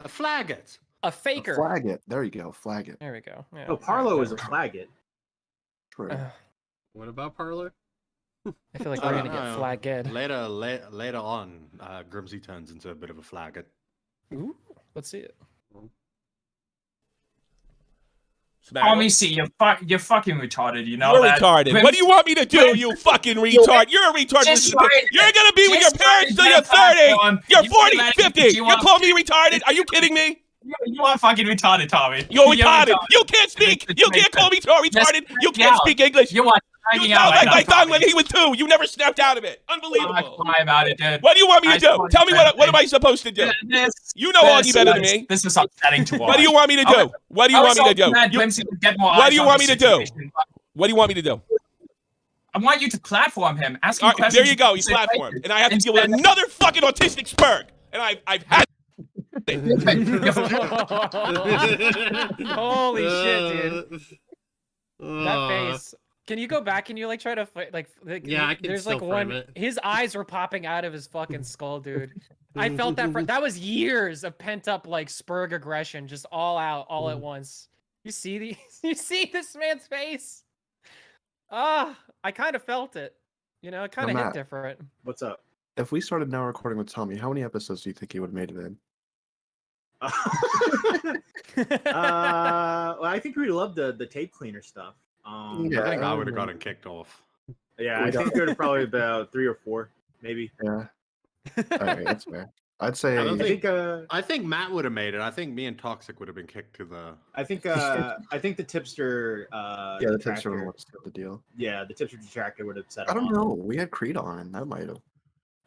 A faggot. a a faker. flag it. There you go. Flag it. There we go. Yeah, Oh, Parlo is a flaggot. True. What about Parlor? I feel like we're gonna get flagged. Later on, Grimsy turns into a bit of a faggot. Ooh, let's see it. Tommy, see, you're fucking retarded, you know You're that? retarded. What do you want me to do, you fucking retard? You're a retard. Just You're going to be with your just parents till write you're the platform. 30. You're You 40, can 50. imagine You you call me retarded? Are you kidding me? You are fucking retarded, Tommy. You're retarded. You can't speak. You can't call me retarded. You can't speak English. You are You hanging sound out like right my now, son when Tommy. he was 2. You never snapped out of it. I'm Unbelievable. not crying about it, dude. What do you want me to do? Tell me what am I supposed to do? You know Augie better than me. This is upsetting to watch. What do you want me to do? What do you want me to do? What do you want me to do? What do you want me to do? I want you to platform him. Ask him All right, questions. there you go. He's platformed. And I have to deal with another fucking autistic spurg. And I've had Holy shit, dude. That face. Can you go back and you like try to fight like Yeah, I can there's still like frame one it. his eyes were popping out of his fucking skull, dude. I felt that that was years of pent up like spurg aggression just all out all at once. You see the you see this man's face? Ah, I kind of felt it. You know, it kind of hit Matt. different. What's up? If we started now recording with Tommy, how many episodes do you think he would have made it in? Well, I think we love the tape cleaner stuff. I think I would have gotten kicked off. Yeah, I think there would probably about 3 or 4, maybe. Yeah. All right, that's fair. I'd say. I don't think- I think Matt would have made it. I think me and Toxic would have been kicked to the. I think the tipster. yeah, the tipster detractor- was the deal. Yeah, the tipster detractor would have set. I him don't off. know. We had Creed on. That might have.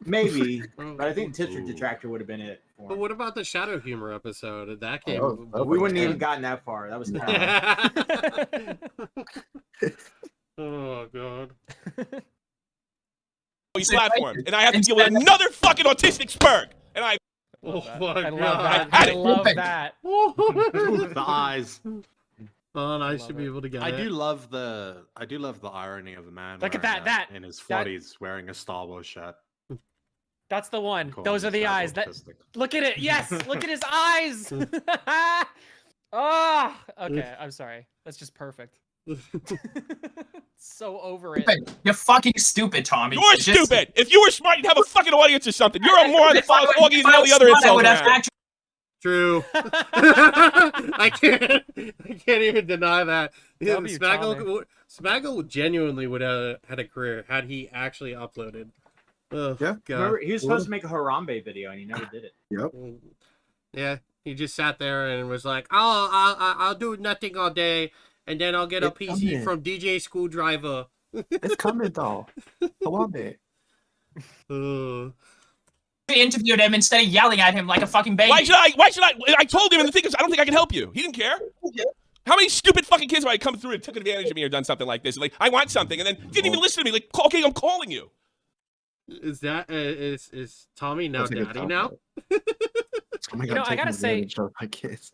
Maybe, but I think tipster detractor would have been it. For But him. what about the Shadow Humor episode? That came. We wouldn't even gotten that far. That was. Oh god. he's platformed. And I have to deal with another fucking autistic spurg. And I Oh that. my I love god. that. I love that. The eyes. Oh, I should be able to get I it. do love the irony of the man. Look at wearing that, in his that- 40s wearing a Star Wars shirt. That's the one. Calling Those are the himself eyes. That autistic. look at it. Yes, look at his eyes. Oh, okay. I'm sorry. That's just perfect. So over it. You're fucking stupid, Tommy. You're It's just- stupid. If you were smart, you'd have a fucking audience or something. You're a moron that If I follows was- Augie if and I all was the other smart, I insults would have around. actually- True. I can't even deny that. W, Smaggle genuinely would have had a career had he actually uploaded. Oh, Yeah. God. Remember, he was supposed to make a Harambe video and he never did it. Yeah, he just sat there and was like, I'll do nothing all day, and then I'll get a It's PC coming. from DJ Screwdriver. It's coming though. Harambe. interviewed him instead of yelling at him like a fucking baby. Why should I? I told him, and the thing is, I don't think I can help you. He didn't care. How many stupid fucking kids have I come through and took advantage of me or done something like this? Like, I want something, and then didn't even listen to me. Like, okay, I'm calling you. Is that is Tommy now That's a good daddy thought. now? Oh my You know, I taking gotta say- advantage of my kids.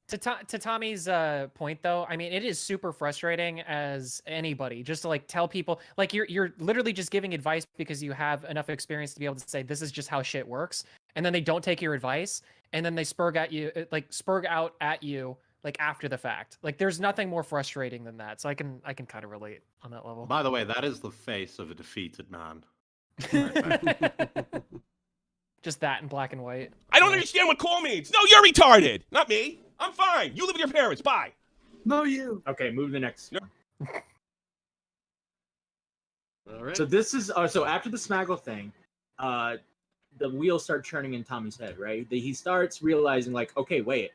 To Tommy's point though, I mean, it is super frustrating as anybody just to like tell people like you're literally just giving advice because you have enough experience to be able to say this is just how shit works, and then they don't take your advice, and then they spurg out at you like after the fact. Like there's nothing more frustrating than that. So I can kind of relate on that level. By the way, that is the face of a defeated man. Just that in black and white. I don't understand what call means. No, you're retarded. Not me. I'm fine. You live with your parents. Bye. No, you. Okay, move to the next. Yep. All right. So this is so after the Smaggle thing, the wheels start churning in Tommy's head, right? He starts realizing like, okay, wait,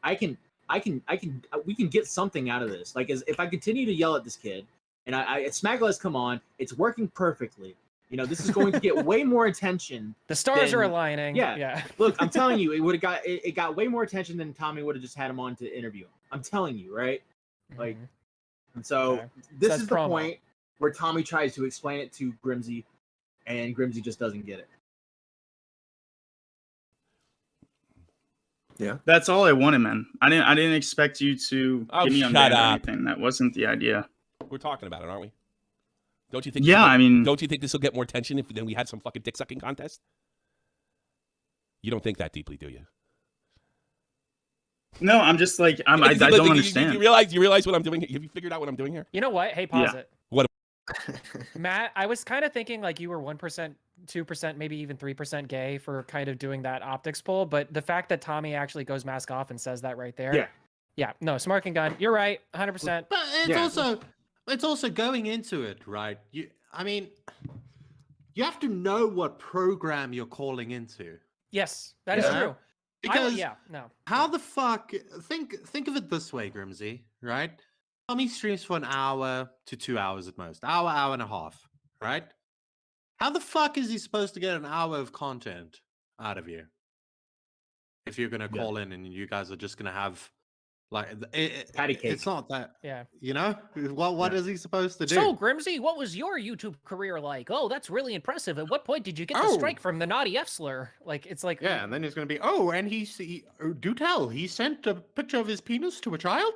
we can get something out of this. Like, if I continue to yell at this kid, and Smagless, come on, it's working perfectly. You know, this is going to get way more attention. The stars are than- aligning. Yeah. Look, I'm telling you, it got way more attention than Tommy would have just had him on to interview him. I'm telling you, right? Like, and so Okay. this Says is the promo. point where Tommy tries to explain it to Grimsy, and Grimsy just doesn't get it. Yeah. That's all I wanted, man. I didn't expect you to Oh, give me on shut band or up. anything. That wasn't the idea. We're talking about it, aren't we? Don't you think? Yeah, I mean, don't you think this will get more attention if then we had some fucking dick sucking contest? You don't think that deeply, do you? no, I'm just like I Like, don't you understand. realize what I'm doing here? Have you figured out what I'm doing here? You know what? Hey, pause Yeah. it. What? Matt, I was kind of thinking like you were 1%, 2%, maybe even 3% gay for kind of doing that optics poll, but the fact that Tommy actually goes mask off and says that right there. Yeah. Yeah, no, smart and gun. You're right, 100%. But Yeah. it's also going into it, right? I mean, you have to know what program you're calling into. Yes, that is Yeah. true. Because no. how the fuck think of it this way, Grimsy, right? Tommy streams for an hour to 2 hours at most. Hour and a half, right? How the fuck is he supposed to get an hour of content out of you? If you're gonna call in and you guys are just gonna have like Patty cake. It's not that, Yeah. you know? What is he supposed to do? So, Grimsy, what was your YouTube career like? Oh, that's really impressive. At what point did you get the Oh. strike from the naughty F slur? Like, it's like, Yeah, and then he's gonna be, and do tell, he sent a picture of his penis to a child?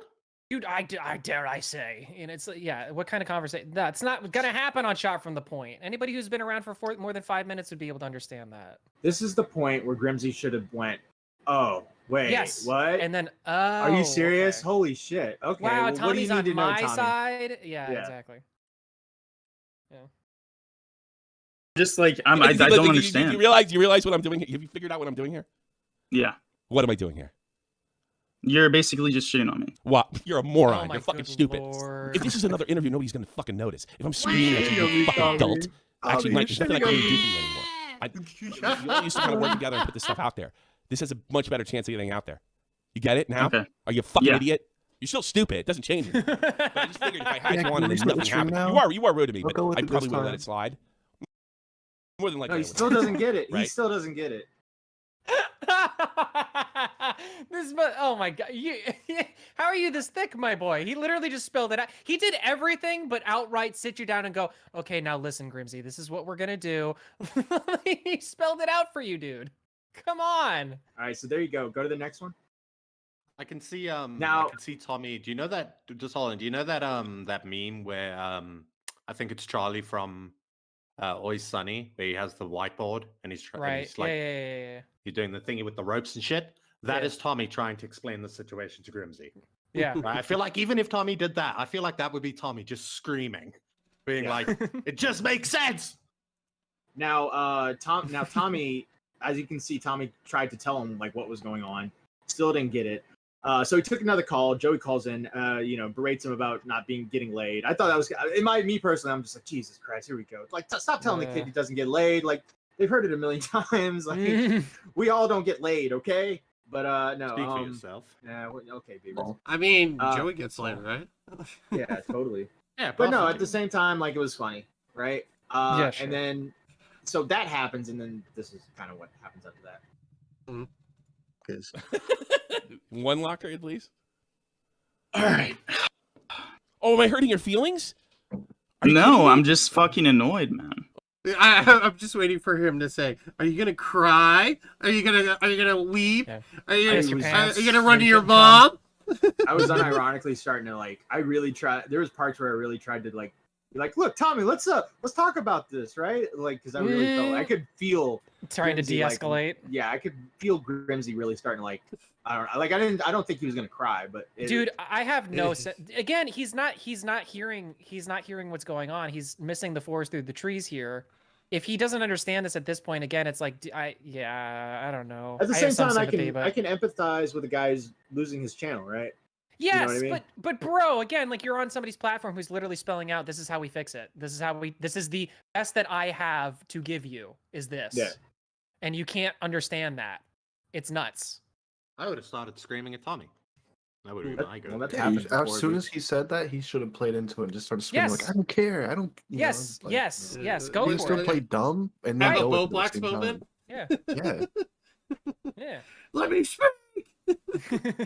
dude, I dare I say. And it's like, yeah, what kind of conversation? That's not gonna happen on Shot from the Point. Anybody who's been around for more than 5 minutes would be able to understand that. This is the point where Grimsy should have went, oh, wait, Yes. what? And then, Are you serious? okay. Holy shit. Okay, Wow, well, what do Tommy's you need on to know, my Tommy? side. Yeah, Yeah. exactly. Just like I Like, don't you understand. realize what I'm doing here? Have you figured out what I'm doing here? Yeah, What am I doing here? you're basically just shitting on me. What? You're a moron. Oh my You're fucking good stupid. Lord. If this is another interview, nobody's gonna fucking notice. If I'm screaming at you, you fucking adult. Actually, Mike, there's nothing I can really do for you anymore. You all used to kind of work together and put this stuff out there. This has a much better chance of getting out there. You get it now? Okay. Are you a fucking Yeah. idiot? You're still stupid. It doesn't change it. But I just figured if I had Yeah, you can on we and then restart the nothing stream happened. now? You are rude to me, I'll but go with I it probably this would have let time. it slide. More than likely. No, he I would. still doesn't get it. He Right? still doesn't get it. Oh my god, how are you this thick, my boy? He literally just spelled it out. He did everything but outright sit you down and go, okay, now listen, Grimsy, this is what we're gonna do. He spelled it out for you, dude. Come on. All right, so there you go. Go to the next one. I can see Now- I can see Tommy. Do you know that just hold on, do you know that that meme where I think it's Charlie from Always Sunny, where he has the whiteboard and he's and Right. he's like Yeah. he's doing the thingy with the ropes and shit? That Yeah. is Tommy trying to explain the situation to Grimsy. Yeah. Right? I feel like even if Tommy did that, I feel like that would be Tommy just screaming, being Yeah. like, "It just makes sense." Now, Tommy, as you can see, Tommy tried to tell him like what was going on. Still didn't get it. So he took another call. Joey calls in, berates him about not getting laid. I thought that was me personally. I'm just like, Jesus Christ, here we go. Like, stop telling the kid he doesn't get laid. Like, they've heard it a million times. Like, we all don't get laid, okay? But no. Speak for yourself. Yeah. Okay, baby. I mean, Uh, Joey gets laid, right? Yeah, totally. Yeah, But no, at the prostitute. same time, like, it was funny, right? Yeah, sure. And then, so that happens, and then this is kind of what happens after that. Because One locker, please. All right. Oh, am I hurting your feelings? Are you kidding No, me? I'm just fucking annoyed, man. I'm just waiting for him to say, "Are you gonna cry? Are you gonna weep? Yeah. Are you Piss your pants, gonna run to maybe your get mom?" I was unironically starting to like. I really tried. There was parts where I really tried to like, be like, look, Tommy, let's talk about this, right? Like, because I really felt I could feel Trying to Grimsy, like, de-escalate. yeah, I could feel Grimsy really starting to like. I don't know. Like, I don't think he was gonna cry, but Dude, I have no again, he's not hearing what's going on. He's missing the forest through the trees here. If he doesn't understand this at this point, again, it's like I don't know. At the I same have some time, sympathy, I can empathize with the guy who's losing his channel, right? Yes, what I mean? but bro, again, like you're on somebody's platform who's literally spelling out, this is how we fix it. This is the best that I have to give you is this. Yeah. And you can't understand that. It's nuts. I would have started screaming at Tommy. That would be That- my well, go. that's Yeah, happened as before, soon dude. as he said that, he should have played into it and just started screaming like, Yes. "I don't care, I don't." You know, Yes, like, yes, yes. uh, Go You you can for still it. play dumb and then Have a go with it at the Bowflex same moment. time. Yeah, Yeah. yeah. Let me speak.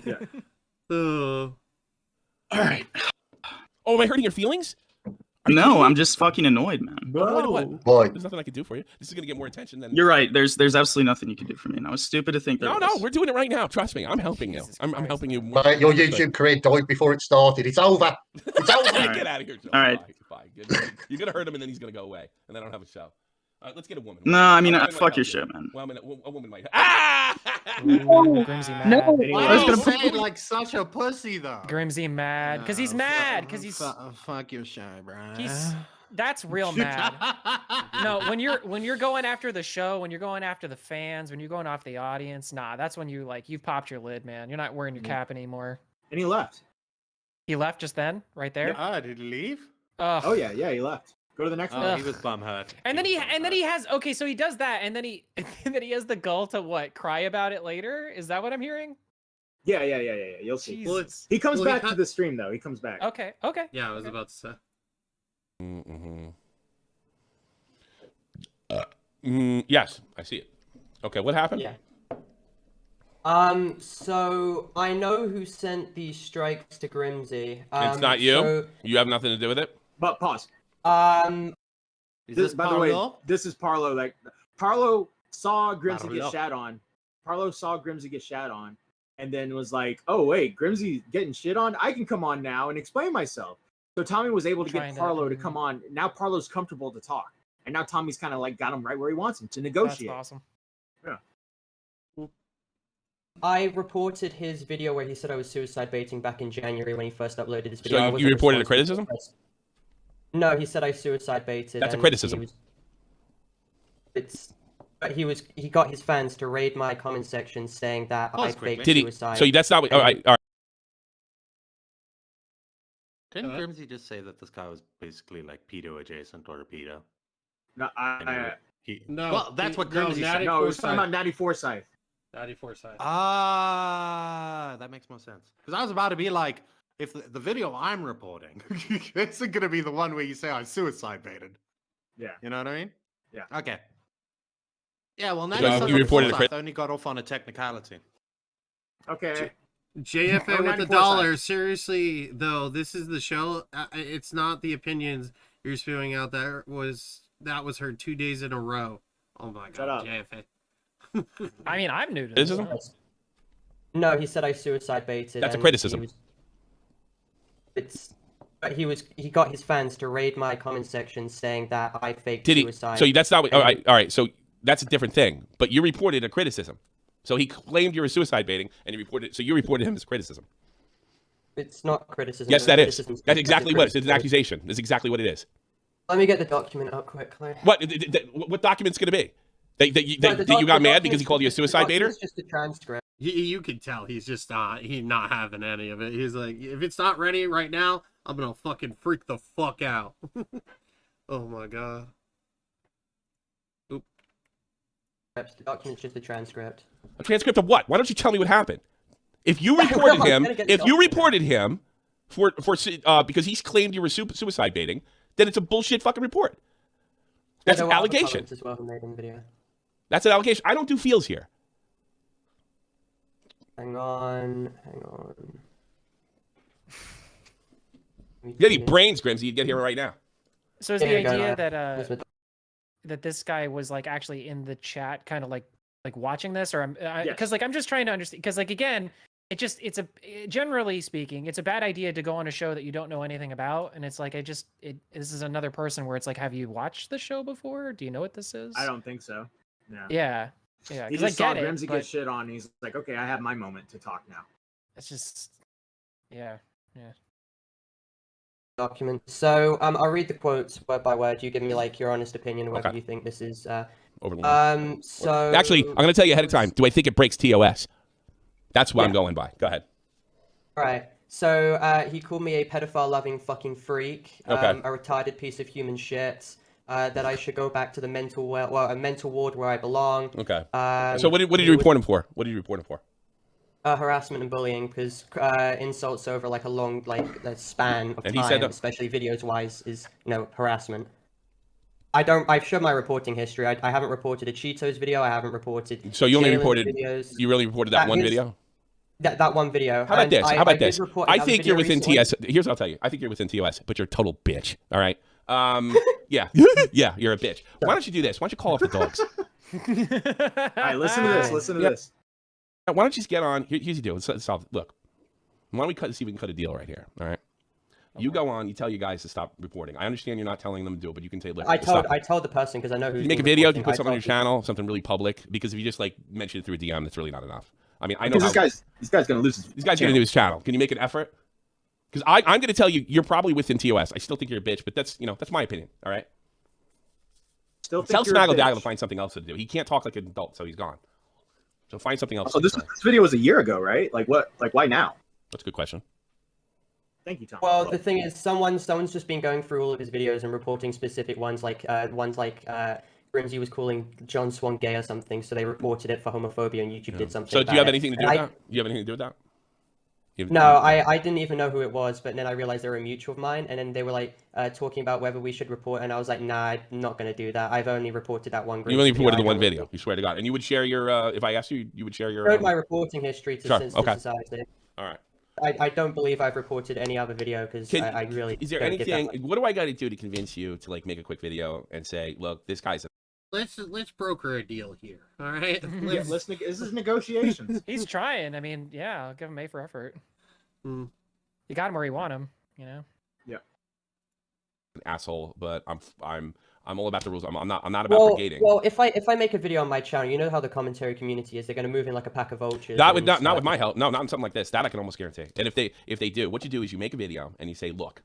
Yeah. Oh. All right. Oh, am I hurting your feelings? No, I'm just fucking annoyed, man. Annoyed at what? Boy. There's nothing I can do for you. This is gonna get more attention than. You're right. There's absolutely nothing you can do for me. And I was stupid to think that. No, it no, was. we're doing it right now. Trust me, I'm helping you. Jesus I'm Christ, helping you. man. more Mate, your than I could. YouTube career died before it started. It's over. It's over. Alright. Get out of here, Joe. All right. Fine. Good. You're gonna hurt him, and then he's gonna go away, and then I don't have a show. All right, let's get a woman. No, I mean, A woman might fuck help your you. shit, man. Well, a woman might. Ah! Ooh, Grimsy mad. Anyway, Why I was do you gonna say it like such a pussy though? Grimsy mad because he's mad because he's fuck your show, bro. that's real mad. No, when you're going after the show, when you're going after the fans, when you're going off the audience, nah, that's when you've popped your lid, man. You're not wearing your cap anymore. And he left. He left just then, right there. Ah, did he leave? Ugh. Oh yeah, he left. Go to the next Oh, one. he was bum hurt. And then he has okay, so he does that, and then he has the gall to what? Cry about it later? Is that what I'm hearing? Yeah. You'll see. Well, it's He comes well, back to the stream though. He comes back. Okay. yeah. I was Okay. about to say. Yes, I see it. Okay, what happened? Yeah. So I know who sent these strikes to Grimsy. It's not you. So, You have nothing to do with it. But pause. Is This, by the way, Parlo? this is Parlo. Like Parlo saw Grimsy Parlo. get shat on. Parlo saw Grimsy get shat on, and then was like, "Oh wait, Grimsy's getting shit on. I can come on now and explain myself." So Tommy was able to Trying get to- Parlo to come on. Now Parlo's comfortable to talk, and now Tommy's kind of like got him right where he wants him to That's negotiate. awesome. I reported his video where he said I was suicide baiting back in January when he first uploaded this video. So I you wasn't reported a responsible criticism? for- No, he said I suicide baited. That's a and criticism. But he got his fans to raid my comment section saying that I Pause quickly. faked Did he? suicide. So that's not what. All right. All right. Didn't Huh? Grimsy just say that this guy was basically like pedo adjacent or a pedo? No, No, Well, that's what no, Grimsy said. Natty no, it was Forsyth. talking about Natty Forsyth. 94 side. Ah, that makes more sense. Because I was about to be like, if the video I'm reporting isn't going to be the one where you say I suicide baited. Yeah. You know what I mean? Yeah. Okay. Yeah, well, now So you reported a crit- only got off on a technicality. Okay. JFA Or with 94 the dollar. sides. Seriously, though, this is the show. It's not the opinions you're spewing out. That was heard 2 days in a row. Oh my Shut god, up. JFA. I mean, I'm new to this. Criticism? so- No, he said I suicide baited. That's a and criticism. But he got his fans to raid my comment section saying that I faked Did he? suicide. So that's not what. All right. All right. So that's a different thing. But you reported a criticism. So he claimed you were suicide baiting, and you reported. So you reported him as criticism. It's not criticism. Yes, it's that is. criticism. That's exactly what it is. It's an criticism. accusation. That's exactly what it is. Let me get the document up quickly. What document's going to be? That you No, the got doc- mad the because he called you a document's- suicide baiter? It's just a transcript. You could tell he's just not having any of it. He's like, if it's not ready right now, I'm gonna fucking freak the fuck out. Oh my god. The document's just a transcript. A transcript of what? Why don't you tell me what happened? If you reported I'm him, gonna get the if you document. reported him for because he's claimed you were suicide baiting, then it's a bullshit fucking report. That's There an were other allegation. comments as well made in the video. That's an allegation. I don't do feels here. Hang on. You got any brains, Grimsy? You'd get here right now. So is There the you go, idea now. that Here's my that this guy was like actually in the chat, kind of like watching this, or Yes. because like I'm just trying to understand, because like again, generally speaking, it's a bad idea to go on a show that you don't know anything about, and it's like this is another person where it's like, have you watched the show before? Do you know what this is? I don't think so. Yeah. Yeah, He because I just saw get it, Grimsy but get shit on. He's like, okay, I have my moment to talk now. it's just, yeah. document. So I'll read the quotes word by word. You give me like your honest opinion whether Okay. you think this is Over the line. so Actually, I'm going to tell you ahead of time. Do I think it breaks TOS? That's what I'm Yeah. going by. Go ahead. Right. So he called me a pedophile loving fucking freak, Okay. a retarded piece of human shit, that I should go back to the a mental ward where I belong. Okay. Um, So what did he you was- report him for? What did you report him for? harassment and bullying because insults over like a long span of And time, he said that- especially videos wise, is harassment. I've shown my reporting history. I haven't reported a Cheetos video. I haven't reported. So you only Jalen's reported. videos. You really reported that one video. That one video. How about And this? How about did this? report I another think you're video within recently. TS. Here's what I'll tell you. I think you're within TOS, but you're a total bitch. All right. Yeah. Yeah. You're a bitch. Why don't you do this? Why don't you call off the dogs? All right, listen to this. Listen to this. Why don't you just get on? Here's the deal. Look. Why don't we see if we can cut a deal right here? All right. You go on. You tell you guys to stop reporting. I understand you're not telling them to do it, but you can say, "Look, I told the person because I know who's. You make a been video. reporting. You put I something on your told people. channel, something really public. Because if you just like mention it through a DM, that's really not enough. I mean, I know Because this guy's gonna lose. This guy's gonna do his channel. Can you make an effort? Because I'm gonna tell you, you're probably within TOS. I still think you're a bitch, but that's that's my opinion. All right. Still think Tell you're a Smaggle Daggle bitch. to find something else to do. He can't talk like an adult, so he's gone. So find something else. So to this do. video was a year ago, right? Like what? Like why now? That's a good question. Thank you, Tom. Well, the thing is, someone's just been going through all of his videos and reporting specific ones, like Grimsy was calling John Swan gay or something, so they reported it for homophobia, and YouTube did something. So do you have about it. anything to do And with I- that? Do you have anything to do with that? No, I didn't even know who it was, but then I realized they were a mutual of mine, and then they were like talking about whether we should report, and I was like, nah, I'm not going to do that. I've only reported that one. You only Grimsy reported the I one don't video. You swear to God. And you would share your. If I asked you, you would share your. showed my reporting history to, Sure, to okay. society. All right. I don't believe I've reported any other video because I really. Is there don't get that anything? What do I got to do to convince you to like make a quick video and say, look, this guy's. Let's broker a deal here. All right. Yeah, this is negotiations. He's trying. I mean, yeah, I'll give him A for effort. Mm. You got him where you want him, you know. Yeah. An asshole, but I'm all about the rules. I'm not about brigading. Well, if I make a video on my channel, you know how the commentary community is. They're going to move in like a pack of vultures. Not with and not with start- my help. No, not in something like this. That I can almost guarantee. And if they do, what you do is you make a video and you say, look,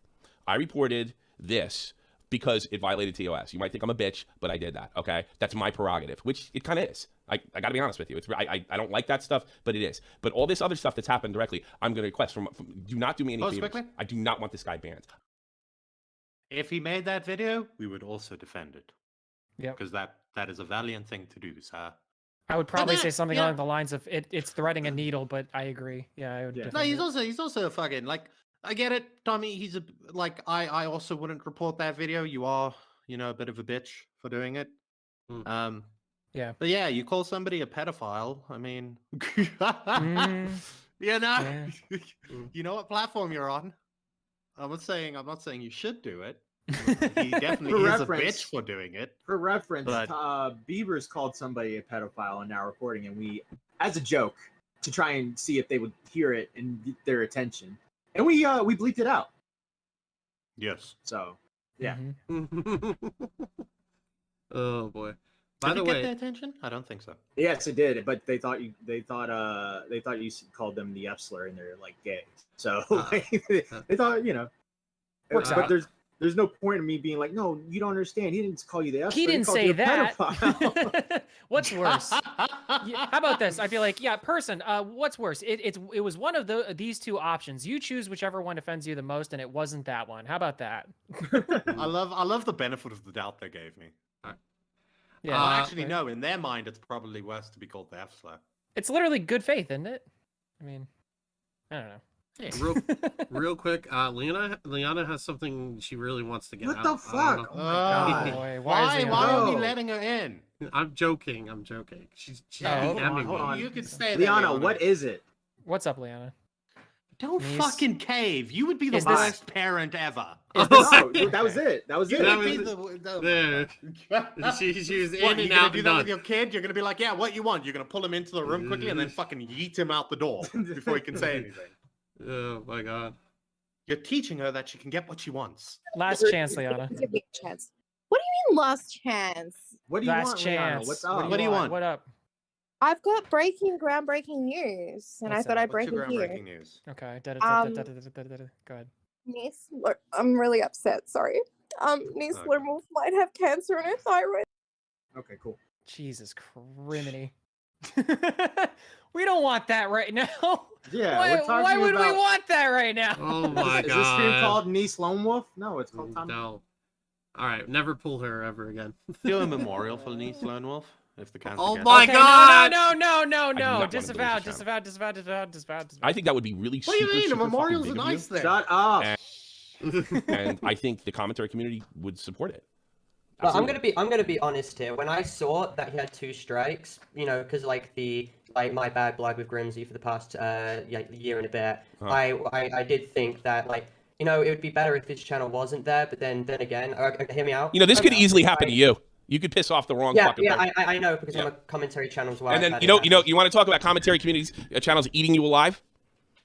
I reported this because it violated TOS. You might think I'm a bitch, but I did that. Okay, that's my prerogative, which it kind of is. I got to be honest with you. I don't like that stuff, but it is. But all this other stuff that's happened directly, I'm going to request from do not do me any favors. Quickly? I do not want this guy banned. If he made that video, we would also defend it. Yeah. Because that is a valiant thing to do, sir. I would probably that- say something yeah. along the lines of it's threading a needle, but I agree. Yeah, I would. Yeah. No, defend it. he's also a fucking like. I get it, Tommy. He's a like. I also wouldn't report that video. You are, a bit of a bitch for doing it. Mm. Yeah. But yeah, you call somebody a pedophile. I mean, Mm, yeah. you know what platform you're on. I'm not saying you should do it. He definitely For is a reference- bitch for doing it. For reference, But- Beavers called somebody a pedophile and now recording, and we, as a joke, to try and see if they would hear it and get their attention, and we bleeped it out. Yes. So yeah, mhm. Oh boy. By Did the it get way, their attention? I don't think so. yes, it did. But they thought you called them the F slur, and they're like gay. So they thought Works but out. there's no point in me being like, no, you don't understand. He didn't call you the F slur. He didn't called say you a that. pedophile. What's worse? Yeah, how about this? I feel like, yeah, person. What's worse? It was one of these two options. You choose whichever one offends you the most, and it wasn't that one. How about that? I love the benefit of the doubt they gave me. Yeah. Well, actually, right. no. In their mind, it's probably worse to be called the F slur. It's literally good faith, isn't it? I mean, I don't know. real quick, Liana has something she really wants to get What out. the I don't fuck? know. Oh my boy, why is he Why are we No. letting her in? I'm joking. She's Oh, DMing hold me. on. You could stay there. Liana, what is it? What's up, Liana? Don't Niece? fucking cave. You would be the Is this- worst parent ever. No, that was it. That was You it. That would be was- the. She was in What, and you're gonna out do and that done. with your kid? You're gonna be like, yeah, what you want? You're gonna pull him into the room quickly and then fucking yeet him out the door before he can say anything. Oh my god. You're teaching her that she can get what she wants. Last chance, Liana. It's a big chance. What do you mean last chance? What do you Last want, Liana? chance. What's What up? What do you want? What up? I've got groundbreaking news, and What's I thought up? I'd break What's it your here. groundbreaking news? Okay. Go ahead. Niece, look, I'm really upset. Sorry. Niece Okay. Lermolf might have cancer in her thyroid. Okay, cool. Jesus criminy. We don't want that right now. Yeah, why we're talking why would we about- want that right now? Oh my Is this stream god. called Niece Lone Wolf? No, it's called Tommy. No. All right, never pull her ever again. Do a memorial for niece Lone Wolf. if the cancer. Oh gets my it. God! No, not wanna disavow, believe this disavow. I think that would be really What do you super, mean? A super memorial's fucking a big of nice you. thing. Shut up. And I think the commentary community would support it. But Absolutely. I'm gonna be honest here. When I saw that he had 2 strikes, you know, because like my bad blood with Grimsy for the past year and a bit, I did think that like, you know, it would be better if his channel wasn't there. But then again, hear me out. You know, this could easily happen to you. You could piss off the wrong fucking person. I know because I'm a commentary channel as well. And then you want to talk about commentary communities channels eating you alive?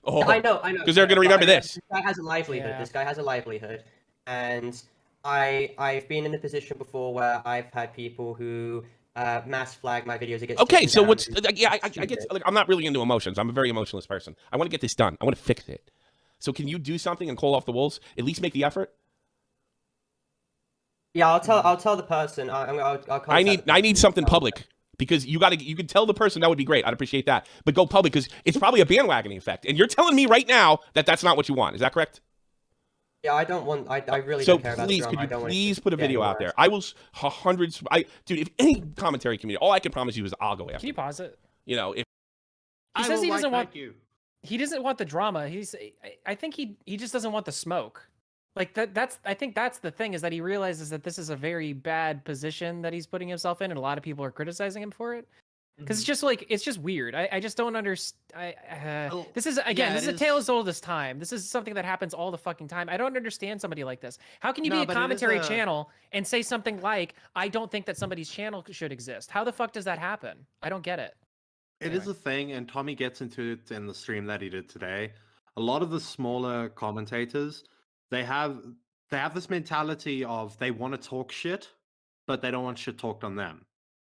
Oh, I know. Because they're going to remember this. This guy has a livelihood. Yeah. This guy has a livelihood, and I've been in a position before where I've had people who mass flag my videos against. Okay, so what's I get like, I'm not really into emotions. I'm a very emotionless person. I want to get this done. I want to fix it. So can you do something and call off the wolves? At least make the effort. Yeah, I'll tell the person. I need something public because you can tell the person. That would be great. I'd appreciate that. But go public because it's probably a bandwagoning effect. And you're telling me right now that that's not what you want. Is that correct? Yeah, I don't want. I really So don't care about the please, drama. could I you don't want please to put a get video out anywhere. there? I will hundreds. Dude, if any commentary community, all I can promise you is I'll go after. Can you pause it? You know, if He says he doesn't want. you. He doesn't want the drama. I think he just doesn't want the smoke. Like I think that's the thing, is that he realizes that this is a very bad position that he's putting himself in, and a lot of people are criticizing him for it. Because it's just like, it's just weird. I just don't understand. This is, again, this is a tale as old as time. This is something that happens all the fucking time. I don't understand somebody like this. How can you be a commentary channel and say something like, I don't think that somebody's channel should exist? How the fuck does that happen? I don't get it. It is a thing, and Tommy gets into it in the stream that he did today. A lot of the smaller commentators, they have this mentality of they want to talk shit, but they don't want shit talked on them.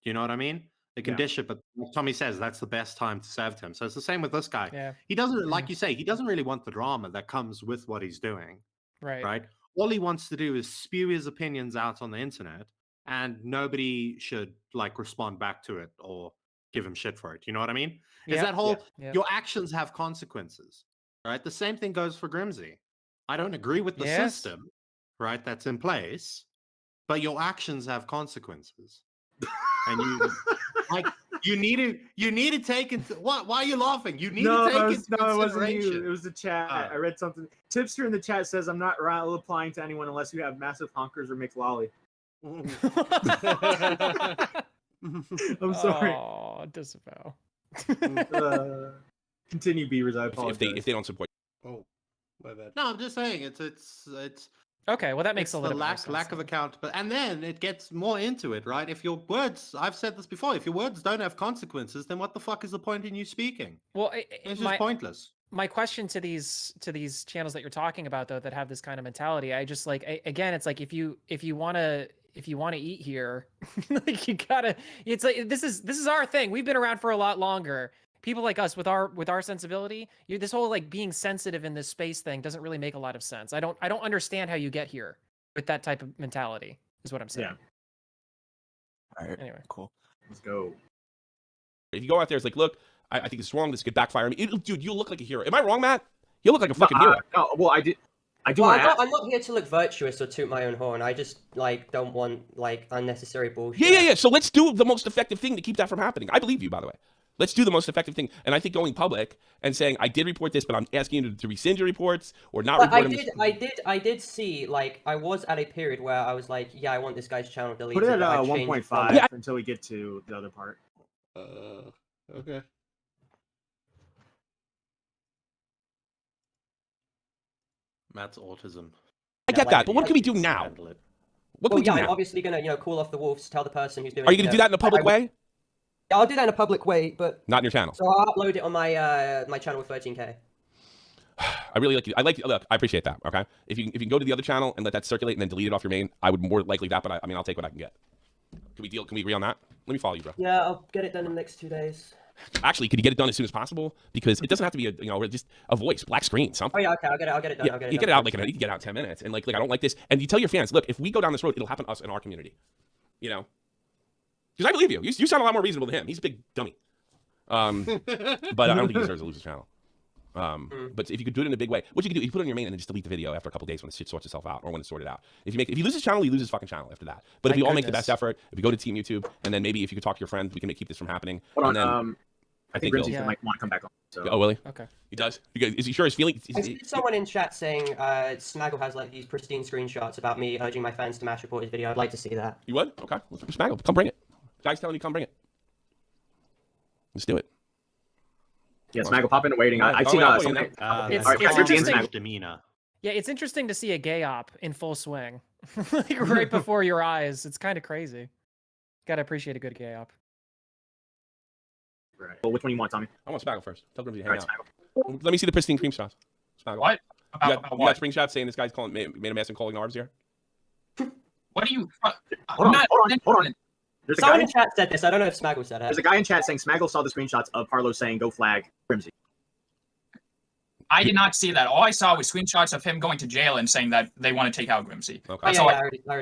Do you know what I mean? They can dish it, but like Tommy says, that's the best time to serve to him. So it's the same with this guy. Yeah. He doesn't, like you say, he doesn't really want the drama that comes with what he's doing. Right. Right? All he wants to do is spew his opinions out on the internet, and nobody should like respond back to it or give him shit for it. You know what I mean? Is that whole your actions have consequences, right? The same thing goes for Grimsy. I don't agree with the system, right, that's in place, but your actions have consequences. And you like you need to take into why are you laughing? You need to take into it wasn't consideration. you. It was the chat. I read something. Tipster in the chat says, I'm not applying to anyone unless you have massive honkers or mixed lolly. I'm sorry. Oh, disavow. Continue, Beavers. I apologize. If they don't support. Oh, my bad. No, I'm just saying it's okay. Well, that makes a the little more sense. lack of account, and then it gets more into it, right? If your words, I've said this before, if your words don't have consequences, then what the fuck is the point in you speaking? Well, it's just pointless. My question to these channels that you're talking about, though, that have this kind of mentality, I just like, again, it's like if you want to eat here, like you gotta. It's like this is our thing. We've been around for a lot longer. People like us with our sensibility, this whole like being sensitive in this space thing doesn't really make a lot of sense. I don't understand how you get here with that type of mentality. Is what I'm saying. Yeah. All right. Anyway, cool. Let's go. If you go out there, it's like, look, I think it's wrong. This could backfire on me. Dude, you look like a hero. Am I wrong, Matt? You look like a fucking hero. No, well, I do. Well, I'm not here to look virtuous or toot my own horn. I just like don't want like unnecessary bullshit. Yeah. So let's do the most effective thing to keep that from happening. I believe you, by the way. Let's do the most effective thing. And I think going public and saying, I did report this, but I'm asking you to rescind your reports or not report them. I did see, like, I was at a period where I was like, yeah, I want this guy's channel deleted. Put it at but I changed 1.5 until we get to the other part. Okay. Matt's autism. I get that, but what can we do now? What can we do now? I'm obviously gonna, call off the wolves, tell the person who's doing. Are you gonna do that in a public way? Yeah, I'll do that in a public way, but not in your channel. So I'll upload it on my my channel with 13K. I really like you. Look, I appreciate that. Okay, if you can go to the other channel and let that circulate and then delete it off your main, I would more likely that. But I mean, I'll take what I can get. Can we deal? Can we agree on that? Let me follow you, bro. Yeah, I'll get it done in the next 2 days. Actually, could you get it done as soon as possible? Because it doesn't have to be just a voice, black screen, something. Oh yeah, okay, I'll get it done. Yeah, I'll get it you done. get it out you can get it out in 10 minutes, and like I don't like this. And you tell your fans, look, if we go down this road, it'll happen to us in our community. You know, because I believe you. You sound a lot more reasonable than him. He's a big dummy. But I don't think he deserves to lose his channel. But if you could do it in a big way, what you can do, you put it on your main and then just delete the video after a couple days when the shit sorts itself out or when it's sorted out. If you lose his channel, you lose his fucking channel after that. But if we all make the best effort, if we go to Team YouTube, and then maybe if you could talk to your friends, we can keep this from happening. Hold and on, then, I think Grimsy might want to come back on. So. Oh, really? Okay. He does? Is he sure his feeling? I see someone in chat saying Smaggle has like these pristine screenshots about me urging my fans to match report his video. I'd like to see that. You would? Okay. Let's Smaggle. Come bring it. Guy's telling you come bring it. Let's do it. Yeah, Smaggle, pop in waiting. I've seen something. It's demeanor. Yeah, it's interesting to see a gay op in full swing, like right before your eyes. It's kind of crazy. Gotta appreciate a good gay op. Right. Well, which one you want, Tommy? I want Smaggle first. Tell Grimsy to hang out. Let me see the pristine screenshots. Smaggle. What? You got screenshots saying this guy's made a mess and calling Arbs here? What do you... Hold on. There's Someone in chat said this. I don't know if Smaggle said it. There's a guy in chat saying Smaggle saw the screenshots of Parlo saying "Go flag Grimsy." I did not see that. All I saw was screenshots of him going to jail and saying that they want to take out Grimsy. Okay.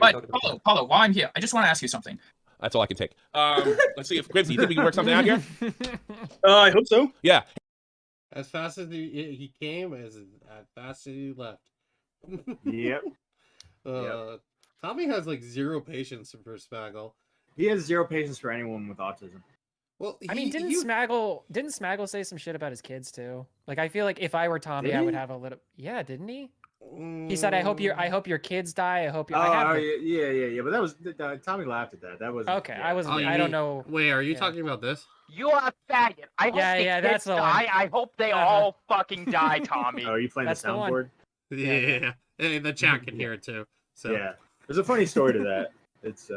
But Paulo, while I'm here, I just want to ask you something. That's all I can take. Let's see if Grimsy, you think we can work something out here? I hope so. Yeah. As fast as he came, as fast as he left. Yep. Tommy has like zero patience for Smaggle. He has zero patience for anyone with autism. Well, I mean, didn't Smaggle say some shit about his kids too? Like, I feel like if I were Tommy, Did I would he? have a little. Yeah, didn't he? He said, "I hope your kids die. I hope you." Yeah. But that was Tommy laughed at that. That was okay. Yeah. I was. I don't know. Wait, are you talking about this? You are a faggot. I hope the that's kids the one. die. I hope they all fucking die, Tommy. Oh, are you playing That's the the one. soundboard? Yeah. Hey, the chat can hear it too. So Yeah. There's a funny story to that. It's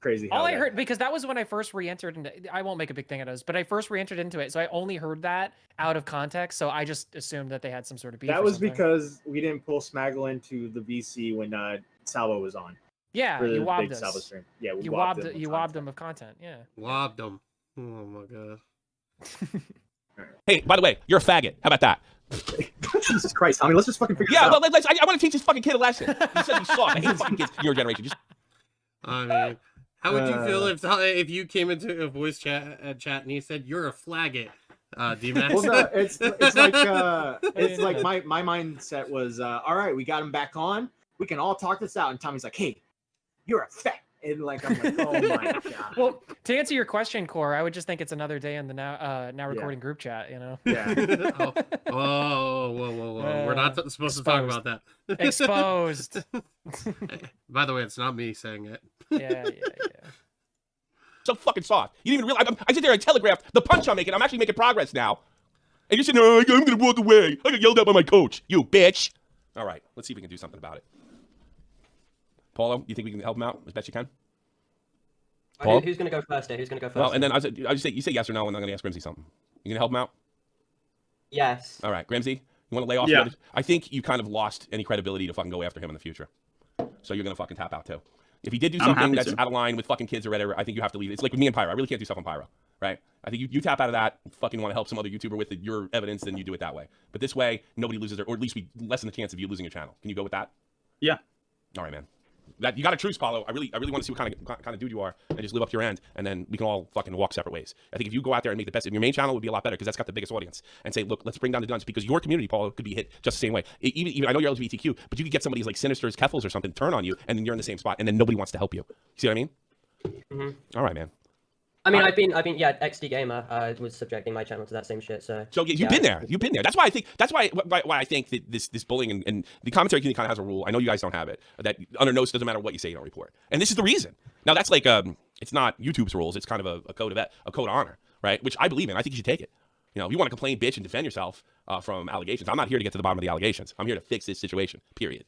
crazy. All I heard, because that was when I first re-entered into. I won't make a big thing out of this, but I first re-entered into it, so I only heard that out of context. So I just assumed that they had some sort of beef. That or was something. because we didn't pull Smaggle into the VC when Salvo was on. Yeah, for the you big wobbed Salvo us. stream. Yeah, we you wobbed wobbed him. you wobbed them of content. Yeah. Wobbed him. Oh my god. Hey, by the way, you're a faggot. How about that? Jesus Christ, Tommy, let's just fucking figure Yeah, this out. well, I want to teach this fucking kid a lesson. He said he saw it. I hate fucking kids your generation. Just I mean, how would you feel if you came into a voice chat and he said you're a flaggot? D-Max? Well, no, it's like my mindset was all right, we got him back on. We can all talk this out. And Tommy's like, hey, you're a fat. And like I'm like, oh my god. Well, to answer your question, Core, I would just think it's another day in the now recording group chat. You know. Yeah. Whoa. We're not supposed to talk about that. Exposed. By the way, it's not me saying it. Yeah. so fucking soft. You didn't even realize. I sit there and telegraphed the punch I'm making. I'm actually making progress now. And you said, no, I'm gonna walk away. I got yelled at by my coach. You bitch. All right, let's see if we can do something about it. Paulo, you think we can help him out as best you can? Paul? Who's going to go first? Who's going to go first? Well, and then I just say you say yes or no, and I'm going to ask Grimsy something. You going to help him out? Yes. All right, Grimsy, you want to lay off? Yeah. I think you kind of lost any credibility to fucking go after him in the future. So you're going to fucking tap out too. If he did do something that's out of line with fucking kids or whatever, I think you have to leave. It's like with me and Pyro. I really can't do stuff on Pyro, right? I think you tap out of that. Fucking want to help some other YouTuber with your evidence, then you do it that way. But this way, nobody loses or at least we lessen the chance of you losing your channel. Can you go with that? Yeah. All right, man. That you got a truce, Paulo. I really want to see what kind of dude you are, and just live up to your end, and then we can all fucking walk separate ways. I think if you go out there and make the best, and your main channel would be a lot better because that's got the biggest audience. And say, look, let's bring down the dunce because your community, Paulo, could be hit just the same way. Even I know you're LGBTQ, but you could get somebody like Sinisters, Keffels, or something turn on you, and then you're in the same spot, and then nobody wants to help you. See what I mean? Mm-hmm. All right, man. I mean, I've been, XD Gamer was subjecting my channel to that same shit. So you've been there. You've been there. That's why I think that this bullying and the commentary community kind of has a rule. I know you guys don't have it. That under notes doesn't matter what you say, you don't report. And this is the reason. Now that's like it's not YouTube's rules. It's kind of a code of honor, right? Which I believe in. I think you should take it. You know, if you want to complain, bitch, and defend yourself from allegations, I'm not here to get to the bottom of the allegations. I'm here to fix this situation. Period.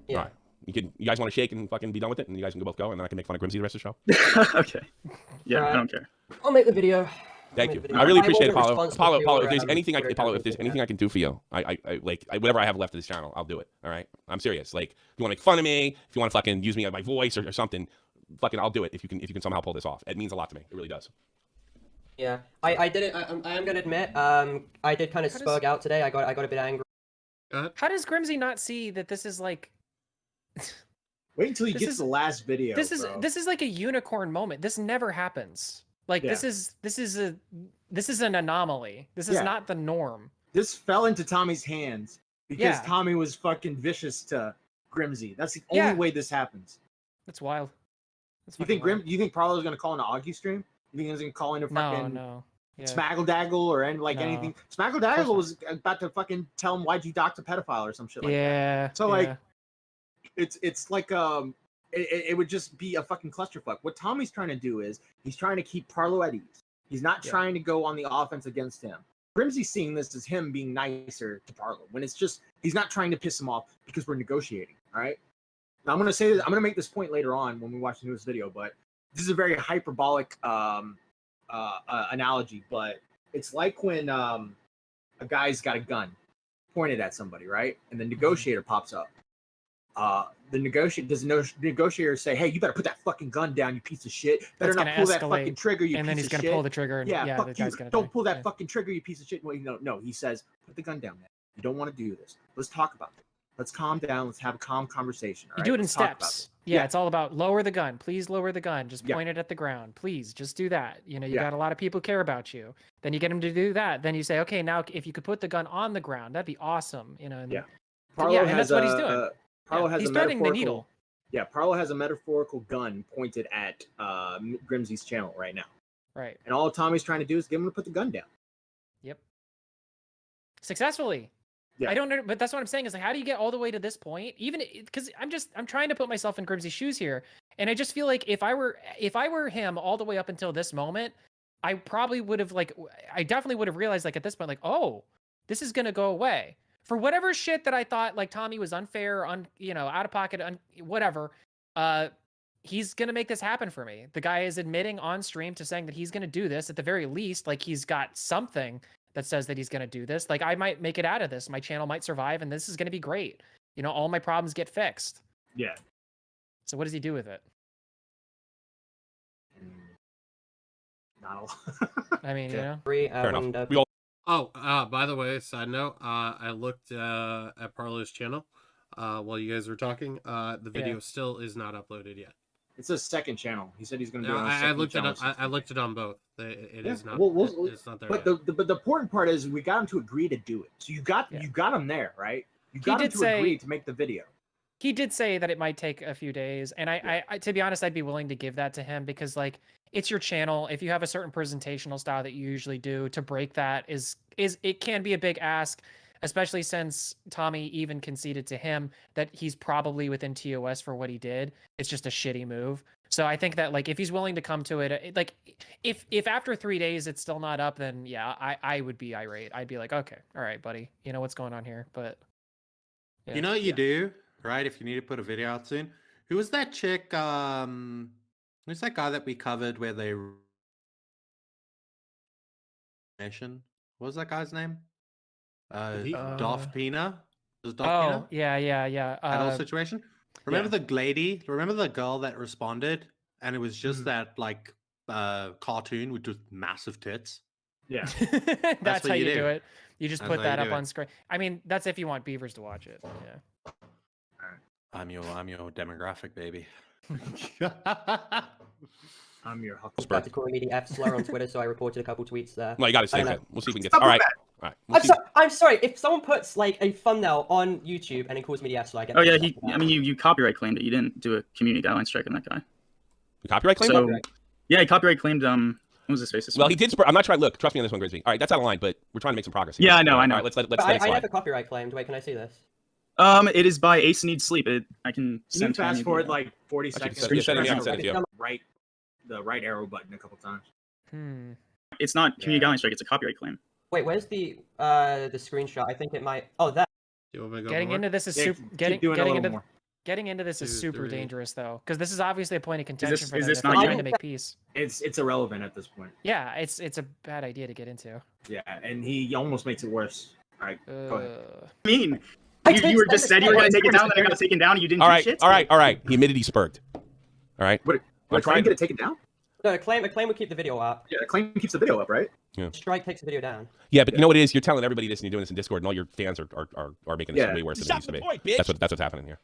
Yeah. All right. You guys want to shake and fucking be done with it, and you guys can both go, and then I can make fun of Grimsy the rest of the show. Okay. Yeah, I don't care. I'll make the video. Thank you. I really appreciate it, Paulo. Paulo, if there's anything I can do for you, whatever I have left of this channel, I'll do it. All right, I'm serious. Like, if you want to make fun of me, if you want to fucking use me as my voice or something, fucking, I'll do it. If you can somehow pull this off, it means a lot to me. It really does. Yeah, I did it. I am gonna admit, I did kind of spug out today. I got a bit angry. How does Grimsy not see that this is like? Wait until you get to the last video. This is like a unicorn moment. This never happens. Like this is an anomaly. This is not the norm. This fell into Tommy's hands because Yeah. Tommy was fucking vicious to Grimsy. That's the only way this happens. That's wild. You think Parlo's gonna call in an Augie stream? You think he's gonna call in a fucking Smaggle Daggle or anything? Smaggle Daggle was about to fucking tell him why'd you dox a pedophile or some shit like that. So like, it's like it would just be a fucking clusterfuck. What Tommy's trying to do is he's trying to keep Parlo at ease. He's not trying to go on the offense against him. Grimsy's seeing this as him being nicer to Parlo when it's just he's not trying to piss him off because we're negotiating. All right. Now I'm gonna say this. I'm gonna make this point later on when we watch the newest video, but this is a very hyperbolic analogy. But it's like when a guy's got a gun pointed at somebody, right? And the negotiator pops up. The negotiator say, "Hey, you better put that fucking gun down, you piece of shit. Better not pull that fucking trigger, you piece of shit." And then he's gonna pull the trigger. And, fuck the you. guy's gonna Don't pull that fucking trigger, you piece of shit. Well, no. He says, "Put the gun down, man. You don't want to do this. Let's talk about it. Let's calm down. Let's have a calm conversation." You do it in steps. Yeah, it's all about lower the gun. Please lower the gun. Just point it at the ground. Please, just do that. You got a lot of people care about you. Then you get them to do that. Then you say, okay, now if you could put the gun on the ground, that'd be awesome. And and that's what he's doing. He's threading the needle. Yeah, Parlo has a metaphorical gun pointed at Grimsy's channel right now. Right. And all Tommy's trying to do is get him to put the gun down. Yep. Successfully. Yeah. I don't know, but that's what I'm saying is like, how do you get all the way to this point? Even because I'm trying to put myself in Grimsy's shoes here, and I just feel like if I were him all the way up until this moment, I probably would have I definitely would have realized at this point oh, this is gonna go away. For whatever shit that I thought Tommy was unfair, out of pocket, whatever, he's gonna make this happen for me. The guy is admitting on stream to saying that he's gonna do this at the very least. He's got something that says that he's gonna do this. I might make it out of this. My channel might survive, and this is gonna be great. All my problems get fixed. Yeah. So what does he do with it? Not a lot. I mean, Fair enough. By the way, side note, I looked at Parlo's channel while you guys were talking. The video still is not uploaded yet. It's a second channel. He said he's going to do it on I looked it up. I looked it on both. It is not. It's not there but yet. the important part is we got him to agree to do it. So you got him there, right? You got him to agree to make the video. He did say that it might take a few days, and I to be honest, I'd be willing to give that to him because it's your channel. If you have a certain presentational style that you usually do, to break that is it can be a big ask, especially since Tommy even conceded to him that he's probably within TOS for what he did. It's just a shitty move. So I think that if he's willing to come to it, if after 3 days it's still not up, then I would be irate. I'd be like, okay, all right, buddy, you know what's going on here, but you know what you do, right? If you need to put a video out soon, who was that chick? Who's that guy that we covered where they nation? What was that guy's name? Dolph Pina. Was it Dolph Pina? Yeah. That whole situation. Remember the lady? Remember the girl that responded, and it was just that cartoon with just massive tits. Yeah, that's how you do it. You just put that up on screen. I mean, that's if you want beavers to watch it. Yeah. I'm your demographic, baby. I'm your Huckleberry. Started calling me the F slur on Twitter, so I reported a couple tweets there. No, you got to say that. We'll see if we can get. All right. I'm sorry. If someone puts a thumbnail on YouTube and it calls me the F slur, I get. Oh yeah, you copyright claimed it. You didn't do a community guideline strike on that guy. You copyright claimed? So, yeah, he copyright claimed. What was his face? Well, he did. I'm not trying. Look, trust me on this one, Grimsy. All right, that's out of line, but we're trying to make some progress here. Yeah, I know. All right, let's let it slide. I never copyright claimed. Wait, can I see this? It is by Ace Needs Sleep. I can send. Can you fast forward 40 seconds? The right arrow button a couple times. It's not community guideline strike. It's a copyright claim. Wait, where's the screenshot? I think it might. Oh, that. Getting into this is super. Getting into this is super dangerous though, because this is obviously a point of contention for them if they're trying to make peace. It's irrelevant at this point. Yeah, it's a bad idea to get into. Yeah, and he almost makes it worse. All right, go ahead. I mean, you were just said you were going to take it down, then you're going to take it down, and you didn't do shit. All right. He admitted he spurred. All right. What, trying to get it taken down? No, a claim would keep the video up. Yeah, a claim keeps the video up, right? Yeah. Strike takes the video down. Yeah, but you know what it is? You're telling everybody this, and you're doing this in Discord, and all your fans are making this way worse than it used to be. Point, that's what's happening here.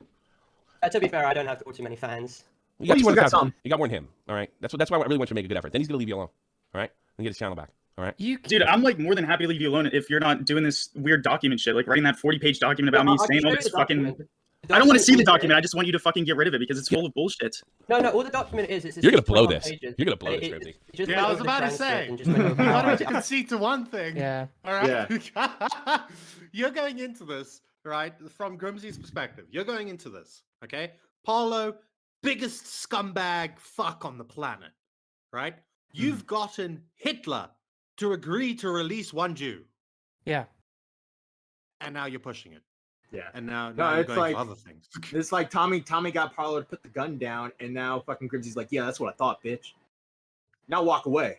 To be fair, I don't have too many fans. You got more than him. All right. That's why I really want you to make a good effort. Then he's gonna leave you alone. All right, and get his channel back. All right. Dude, I'm like more than happy to leave you alone if you're not doing this weird document shit, like writing that 40-page document about me saying all this fucking. I don't want to see the document. I just want you to fucking get rid of it because it's full of bullshit. No, all the document is You're gonna just blow 21 this. pages. You're gonna blow And this, it- Grimsy. it just Yeah, went I was over the about to transcript say. and just went over Why how don't you I- concede to one thing? Yeah. All right. You're going into this, right, from Grimsy's perspective. You're going into this, okay? Paulo, biggest scumbag fuck on the planet, right? You've gotten Hitler to agree to release one Jew, Yeah. and now you're pushing it. Yeah. And now No, you're it's going like for other things. it's like Tommy got Parlo to put the gun down, and now fucking Grimsy's like, yeah, that's what I thought, bitch. Now walk away.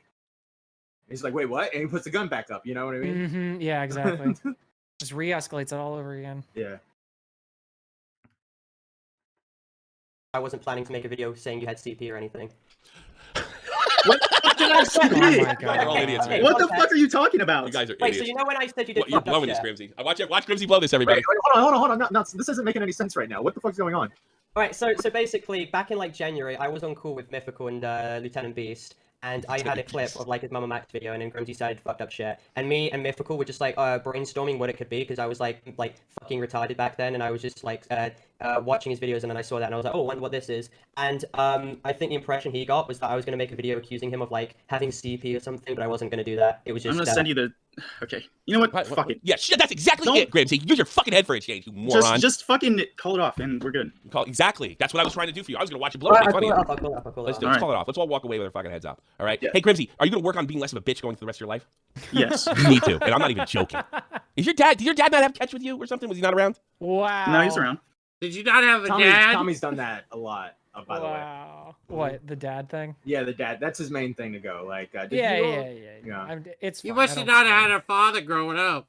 He's like, wait, what? And he puts the gun back up. You know what I mean? Mm-hmm. Yeah, exactly. Just re-escalates it all over again. Yeah. I wasn't planning to make a video saying you had CP or anything. What the fuck did I say? Oh my God. They're all idiots, man. What the fuck are you talking about? You guys are Wait, idiots. so you know when I said you did You're fucked up blowing this, shit? Grimsy. Watch Grimsy blow this, everybody. Wait, hold on. No, this isn't making any sense right now. What the fuck's going on? All right, so basically, back in like January, I was on call with Mythical and Lieutenant Beast, and I had a clip of like his Mama Max video, and then Grimsy started fucked up shit, and me and Mythical were just like brainstorming what it could be, because I was like fucking retarded back then, and I was just like watching his videos, and then I saw that, and I was like, oh, I wonder what this is, and I think the impression he got was that I was gonna make a video accusing him of like having CP or something, but I wasn't gonna do that. It was just. I'm gonna send you the. Okay. You know what? Fuck it. Yeah, shit, that's exactly it, Grimsy. Use your fucking head for a change, you moron. Just fucking call it off, and we're good. Exactly. That's what I was trying to do for you. I was gonna watch you blow. All It's right, funny. I'll call it off. Let's call it off. Let's all walk away with our fucking heads up. All right. Yeah. Hey, Grimsy, are you gonna work on being less of a bitch going through the rest of your life? Yes. Me too. And I'm not even joking. Did your dad not have catch with you or something? Was he not around? Wow. No, he's around. Did you not have a dad? Tommy's done that a lot, by the way. Wow. What, the dad thing? Yeah, the dad. That's his main thing to go. Like, did Yeah, you, yeah. It's You fine, must I have don't not care. had a father growing up.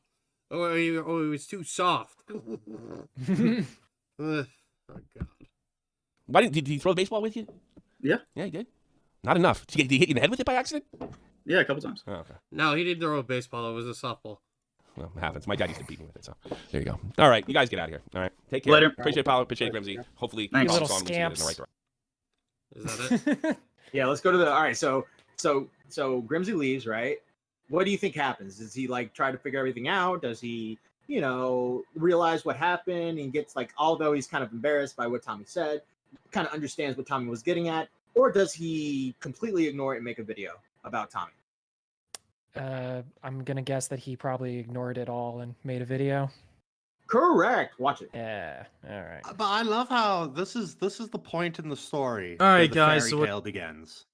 Or he was too soft. Oh, God. Why did he throw the baseball with you? Yeah. Yeah, he did. Not enough. Did he hit you in the head with it by accident? Yeah, a couple times. Oh, okay. No, he didn't throw a baseball. It was a softball. Well, it happens. My dad used to beat me with it, so there you go. All right, you guys get out of here. All right, take care. Later. Appreciate Paulo. Appreciate Grimsy. Hopefully, Thanks. Paul's You on little in the right scamps. direction. Is that it? Yeah, let's go to the. All right, so Grimsy leaves, right? What do you think happens? Does he like try to figure everything out? Does he, realize what happened and gets like, although he's kind of embarrassed by what Tommy said, kind of understands what Tommy was getting at, or does he completely ignore it and make a video about Tommy? I'm gonna guess that he probably ignored it all and made a video. Correct. Watch it. Yeah. All right. But I love how this is the point in the story. All right, where the guys, fairy so what- tale begins.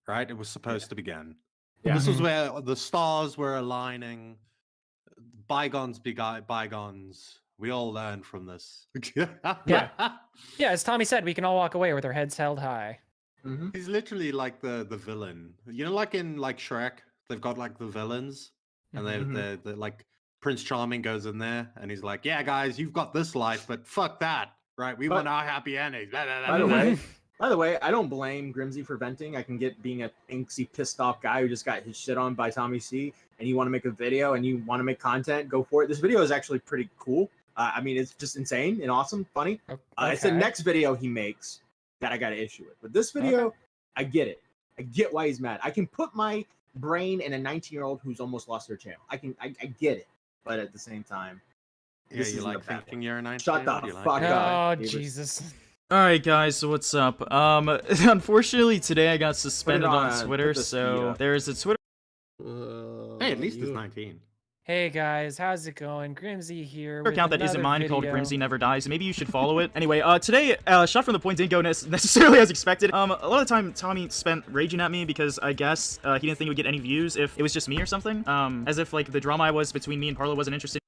Right, it was supposed to begin. Yeah. This was where the stars were aligning. Bygones be bygones. We all learn from this. Yeah. Yeah, as Tommy said, we can all walk away with our heads held high. Mm-hmm. He's literally like the villain. You know, like in like Shrek, they've got like the villains, and they're like Prince Charming goes in there, and he's like, "Yeah, guys, you've got this life, but fuck that, right? We want our happy endings." By the way, I don't blame Grimsy for venting. I can get being an angsty, pissed off guy who just got his shit on by Tommy C, and you want to make a video and you want to make content, go for it. This video is actually pretty cool. I mean, it's just insane and awesome, funny. It's the next video he makes that I got an issue with. But this video, I get it. I get why he's mad. I can put my brain in a 19-year-old who's almost lost their channel. I get it. But at the same time, Yeah, you like thinking you're a 19. Shut the fuck up. Oh, Jesus. All right, guys. So what's up? Unfortunately, today I got suspended on on, Twitter. put the speed So up. there's a Twitter. Hey, at least it's 19. Hey guys, how's it going? Grimsy here. with account that isn't another mine called video. Grimsy Never Dies. Maybe you should follow it. Anyway, today, shot from the point didn't go necessarily as expected. A lot of the time, Tommy spent raging at me because I guess he didn't think it would get any views if it was just me or something. As if like the drama I was between me and Parlo wasn't interesting.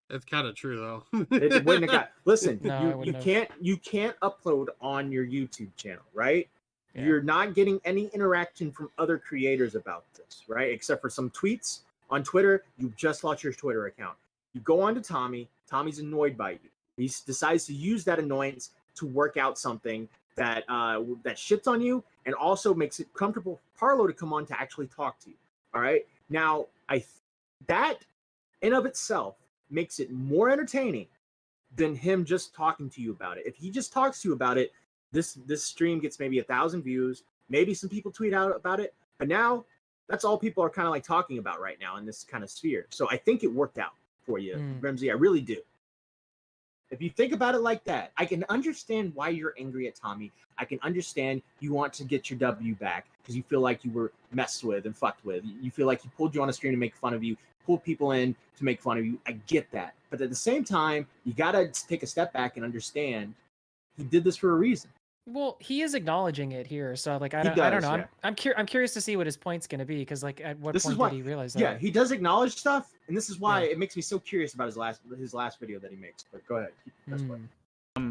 It's kind of true though. It wouldn't have got. Listen, No, it you wouldn't have. can't upload on your YouTube channel, right? Yeah. You're not getting any interaction from other creators about this, right? Except for some tweets on Twitter. You just lost your Twitter account. You go on to Tommy. Tommy's annoyed by you. He decides to use that annoyance to work out something that that shits on you and also makes it comfortable for Parlo to come on to actually talk to you. All right. Now, that in of itself makes it more entertaining than him just talking to you about it. If he just talks to you about it, this stream gets maybe 1,000 views. Maybe some people tweet out about it. But now That's all people are kind of like talking about right now in this kind of sphere. So I think it worked out for you, Grimsy. I really do. If you think about it like that, I can understand why you're angry at Tommy. I can understand you want to get your W back because you feel like you were messed with and fucked with. You feel like he pulled you on a stream to make fun of you, pulled people in to make fun of you. I get that. But at the same time, you got to take a step back and understand he did this for a reason. Well, he is acknowledging it here, so like I He don't, I don't does, know. yeah. I'm curious to see what his point's going to be, because like at what This point is why, did he realize that? yeah, he does acknowledge stuff, and this is why it makes me so curious about his last video that he makes. But go ahead. That's what.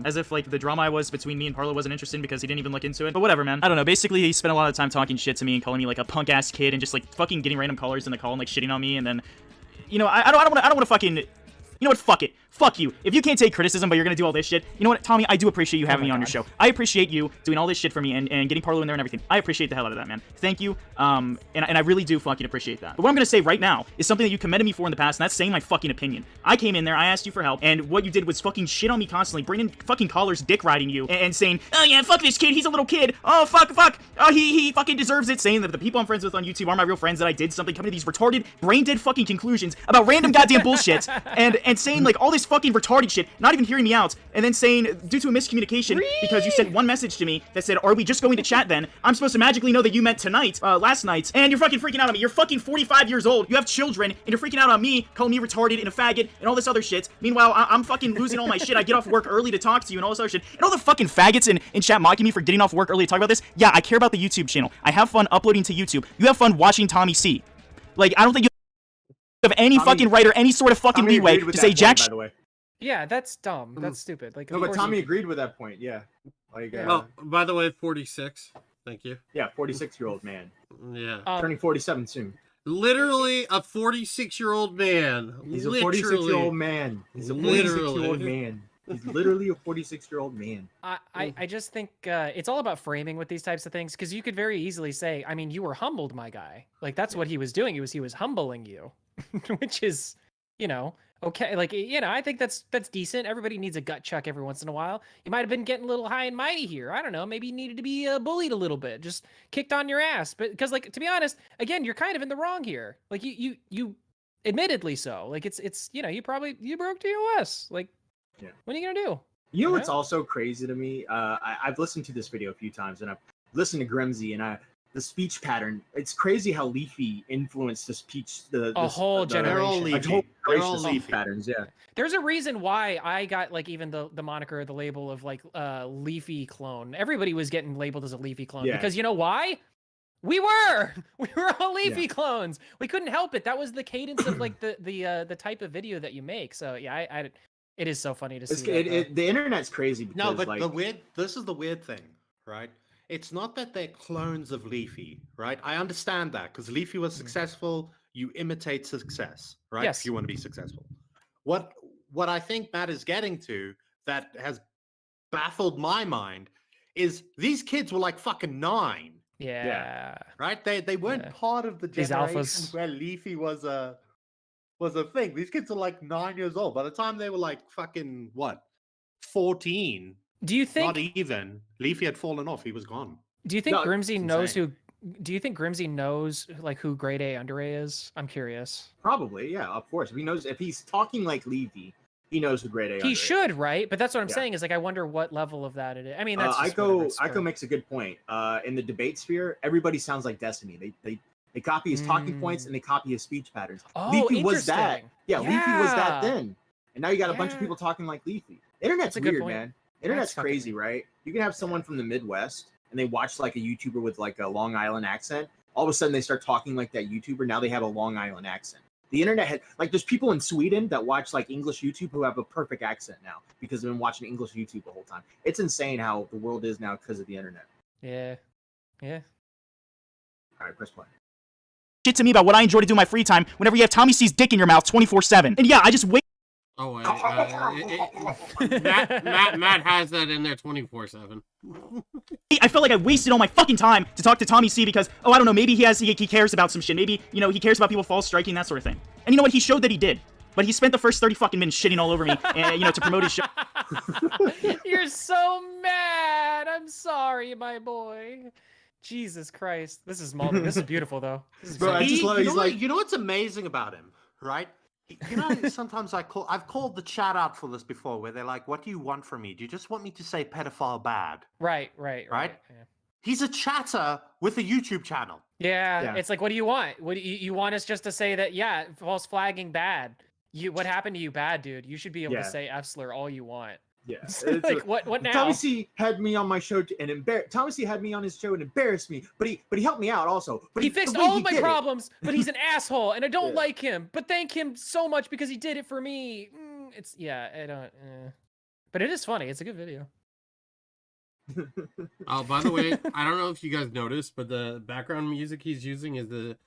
As if like the drama I was between me and Parlo wasn't interesting because he didn't even look into it. But whatever, man. I don't know. Basically, he spent a lot of time talking shit to me and calling me like a punk ass kid and just like fucking getting random callers in the call and like shitting on me. And then, you know, I don't want to fucking. You know what? Fuck it. Fuck you. If you can't take criticism, but you're gonna do all this shit, you know what, Tommy? I do appreciate you having me on your show. I appreciate you doing all this shit for me and getting Parlo in there and everything. I appreciate the hell out of that, man. Thank you. And I really do fucking appreciate that. But what I'm gonna say right now is something that you commended me for in the past, and that's saying my fucking opinion. I came in there, I asked you for help, and what you did was fucking shit on me constantly, bringing fucking callers, dick riding you, and saying, oh yeah, fuck this kid, he's a little kid. Oh fuck. Oh he fucking deserves it. Saying that the people I'm friends with on YouTube are my real friends, that I did something, coming to these retarded, brain dead fucking conclusions about random goddamn bullshit, and saying like all this fucking retarded shit, not even hearing me out, and then saying, due to a miscommunication, because you sent one message to me that said, are we just going to chat then? I'm supposed to magically know that you meant tonight, last night, and you're fucking freaking out on me. You're fucking 45 years old, you have children, and you're freaking out on me, calling me retarded and a faggot, and all this other shit. Meanwhile, I'm fucking losing all my shit. I get off work early to talk to you and all this other shit. And all the fucking faggots in chat mocking me for getting off work early to talk about this. Yeah, I care about the YouTube channel. I have fun uploading to YouTube. You have fun watching Tommy C. Like, I don't think you have any fucking right or any sort of fucking leeway to say jack shit. Yeah, that's dumb. That's stupid. Like, No, but Tommy agreed with that point. Yeah. Like, Oh, by the way, 46. Thank you. Yeah, 46-year-old man. Yeah. Turning 47 soon. Literally a 46-year-old man. He's a 46-year-old man. He's a 46-year-old man. He's literally a 46-year-old man. I just think it's all about framing with these types of things, because you could very easily say, I mean, you were humbled, my guy. Like, that's what he was doing. He was humbling you, which is, you know, okay. Like, you know, I think that's decent. Everybody needs a gut check every once in a while. You might have been getting a little high and mighty here. I don't know. Maybe you needed to be bullied a little bit, just kicked on your ass. But because, like, to be honest, again, you're kind of in the wrong here. Like, you admittedly so. Like, it's you know, you broke TOS. Like, yeah. What are you gonna do? You know what's also crazy to me? I've listened to this video a few times, and I've listened to Grimsy, and the speech pattern. It's crazy how Leafy influenced the speech. The whole generation. They're all Leafy patterns. Yeah. There's a reason why I got like even the moniker, the label of like Leafy clone. Everybody was getting labeled as a Leafy clone because you know why? We were all Leafy clones. We couldn't help it. That was the cadence of like the type of video that you make. So yeah, it is so funny to see. The internet's crazy. Because, no, but like, this is the weird thing, right? It's not that they're clones of Leafy, right? I understand that because Leafy was successful. You imitate success, right? Yes. If you want to be successful. What I think Matt is getting to that has baffled my mind is these kids were like fucking 9. Yeah. Right? They weren't part of the generation where Leafy was a thing. These kids are like 9 years old. By the time they were like fucking 14. Do you think not even Leafy had fallen off? He was gone. Do you think Grimsy knows who? Do you think Grimsy knows like who Grade A Under A is? I'm curious. Probably, yeah, of course. If he knows, if he's talking like Leafy, he knows who Grade A. He should, right? But that's what I'm saying is like I wonder what level of that it is. I mean, that's Aiko makes a good point. In the debate sphere, everybody sounds like Destiny. They copy his talking points and they copy his speech patterns. Oh, Leafy was that. Yeah, Leafy was that then. And now you got a bunch of Yeah. people talking like Leafy. Internet's That's a good weird, point. man. Internet's That's crazy, right? You can have someone from the Midwest and they watch like a YouTuber with like a Long Island accent. All of a sudden they start talking like that YouTuber. Now they have a Long Island accent. The internet had like there's people in Sweden that watch like English YouTube who have a perfect accent now because they've been watching English YouTube the whole time. It's insane how the world is now because of the internet. Yeah. Yeah. All right, press play. Shit to me about what I enjoy to do in my free time whenever you have Tommy C's dick in your mouth 24/7. And yeah, I just wait. Oh, Matt has that in there 24/7. I felt like I wasted all my fucking time to talk to Tommy C because, I don't know, maybe he cares about some shit. Maybe, he cares about people false striking, that sort of thing. And you know what? He showed that he did. But he spent the first 30 fucking minutes shitting all over me, and, to promote his show. You're so mad. I'm sorry, my boy. Jesus Christ. This is Mulder. This is beautiful though. This is Bro, I exciting. just love you he's know, like you know what's amazing about him, right? You know, sometimes I've called the chat out for this before, where they're like, "What do you want from me? Do you just want me to say pedophile bad?" Right. Right? Yeah. He's a chatter with a YouTube channel. Yeah, it's like, what do you want? What do you want us just to say that? Yeah, false flagging bad. What happened to you, bad dude? You should be able to say F slur all you want. Yeah, like what now? Tommy C had me on my show Tommy C had me on his show and embarrassed me, but he helped me out also. But he fixed all of my problems, but he's an asshole, and I don't like him. But thank him so much because he did it for me. It's I don't. But it is funny. It's a good video. Oh, by the way, I don't know if you guys noticed, but the background music he's using is the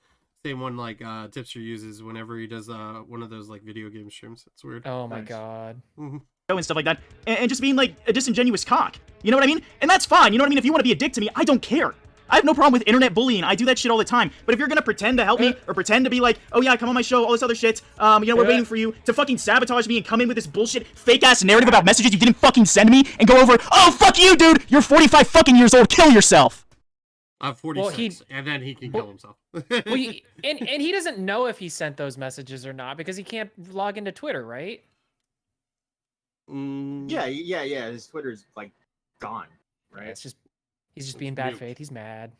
same one like Tipster uses whenever he does one of those like video game streams. It's weird. Oh my god. And stuff like that, and just being like a disingenuous cock. You know what I mean? And that's fine. You know what I mean? If you want to be a dick to me, I don't care. I have no problem with internet bullying. I do that shit all the time. But if you're gonna pretend to help me or pretend to be like, oh yeah, come on my show, all this other shit, we're waiting for you to fucking sabotage me and come in with this bullshit fake ass narrative about messages you didn't fucking send me and go over, oh fuck you, dude, you're 45 fucking years old, kill yourself. I'm 46, and then he can kill himself. and he doesn't know if he sent those messages or not because he can't log into Twitter, right? Yeah. His Twitter's like gone, right? It's just he's just being bad faith. He's mad.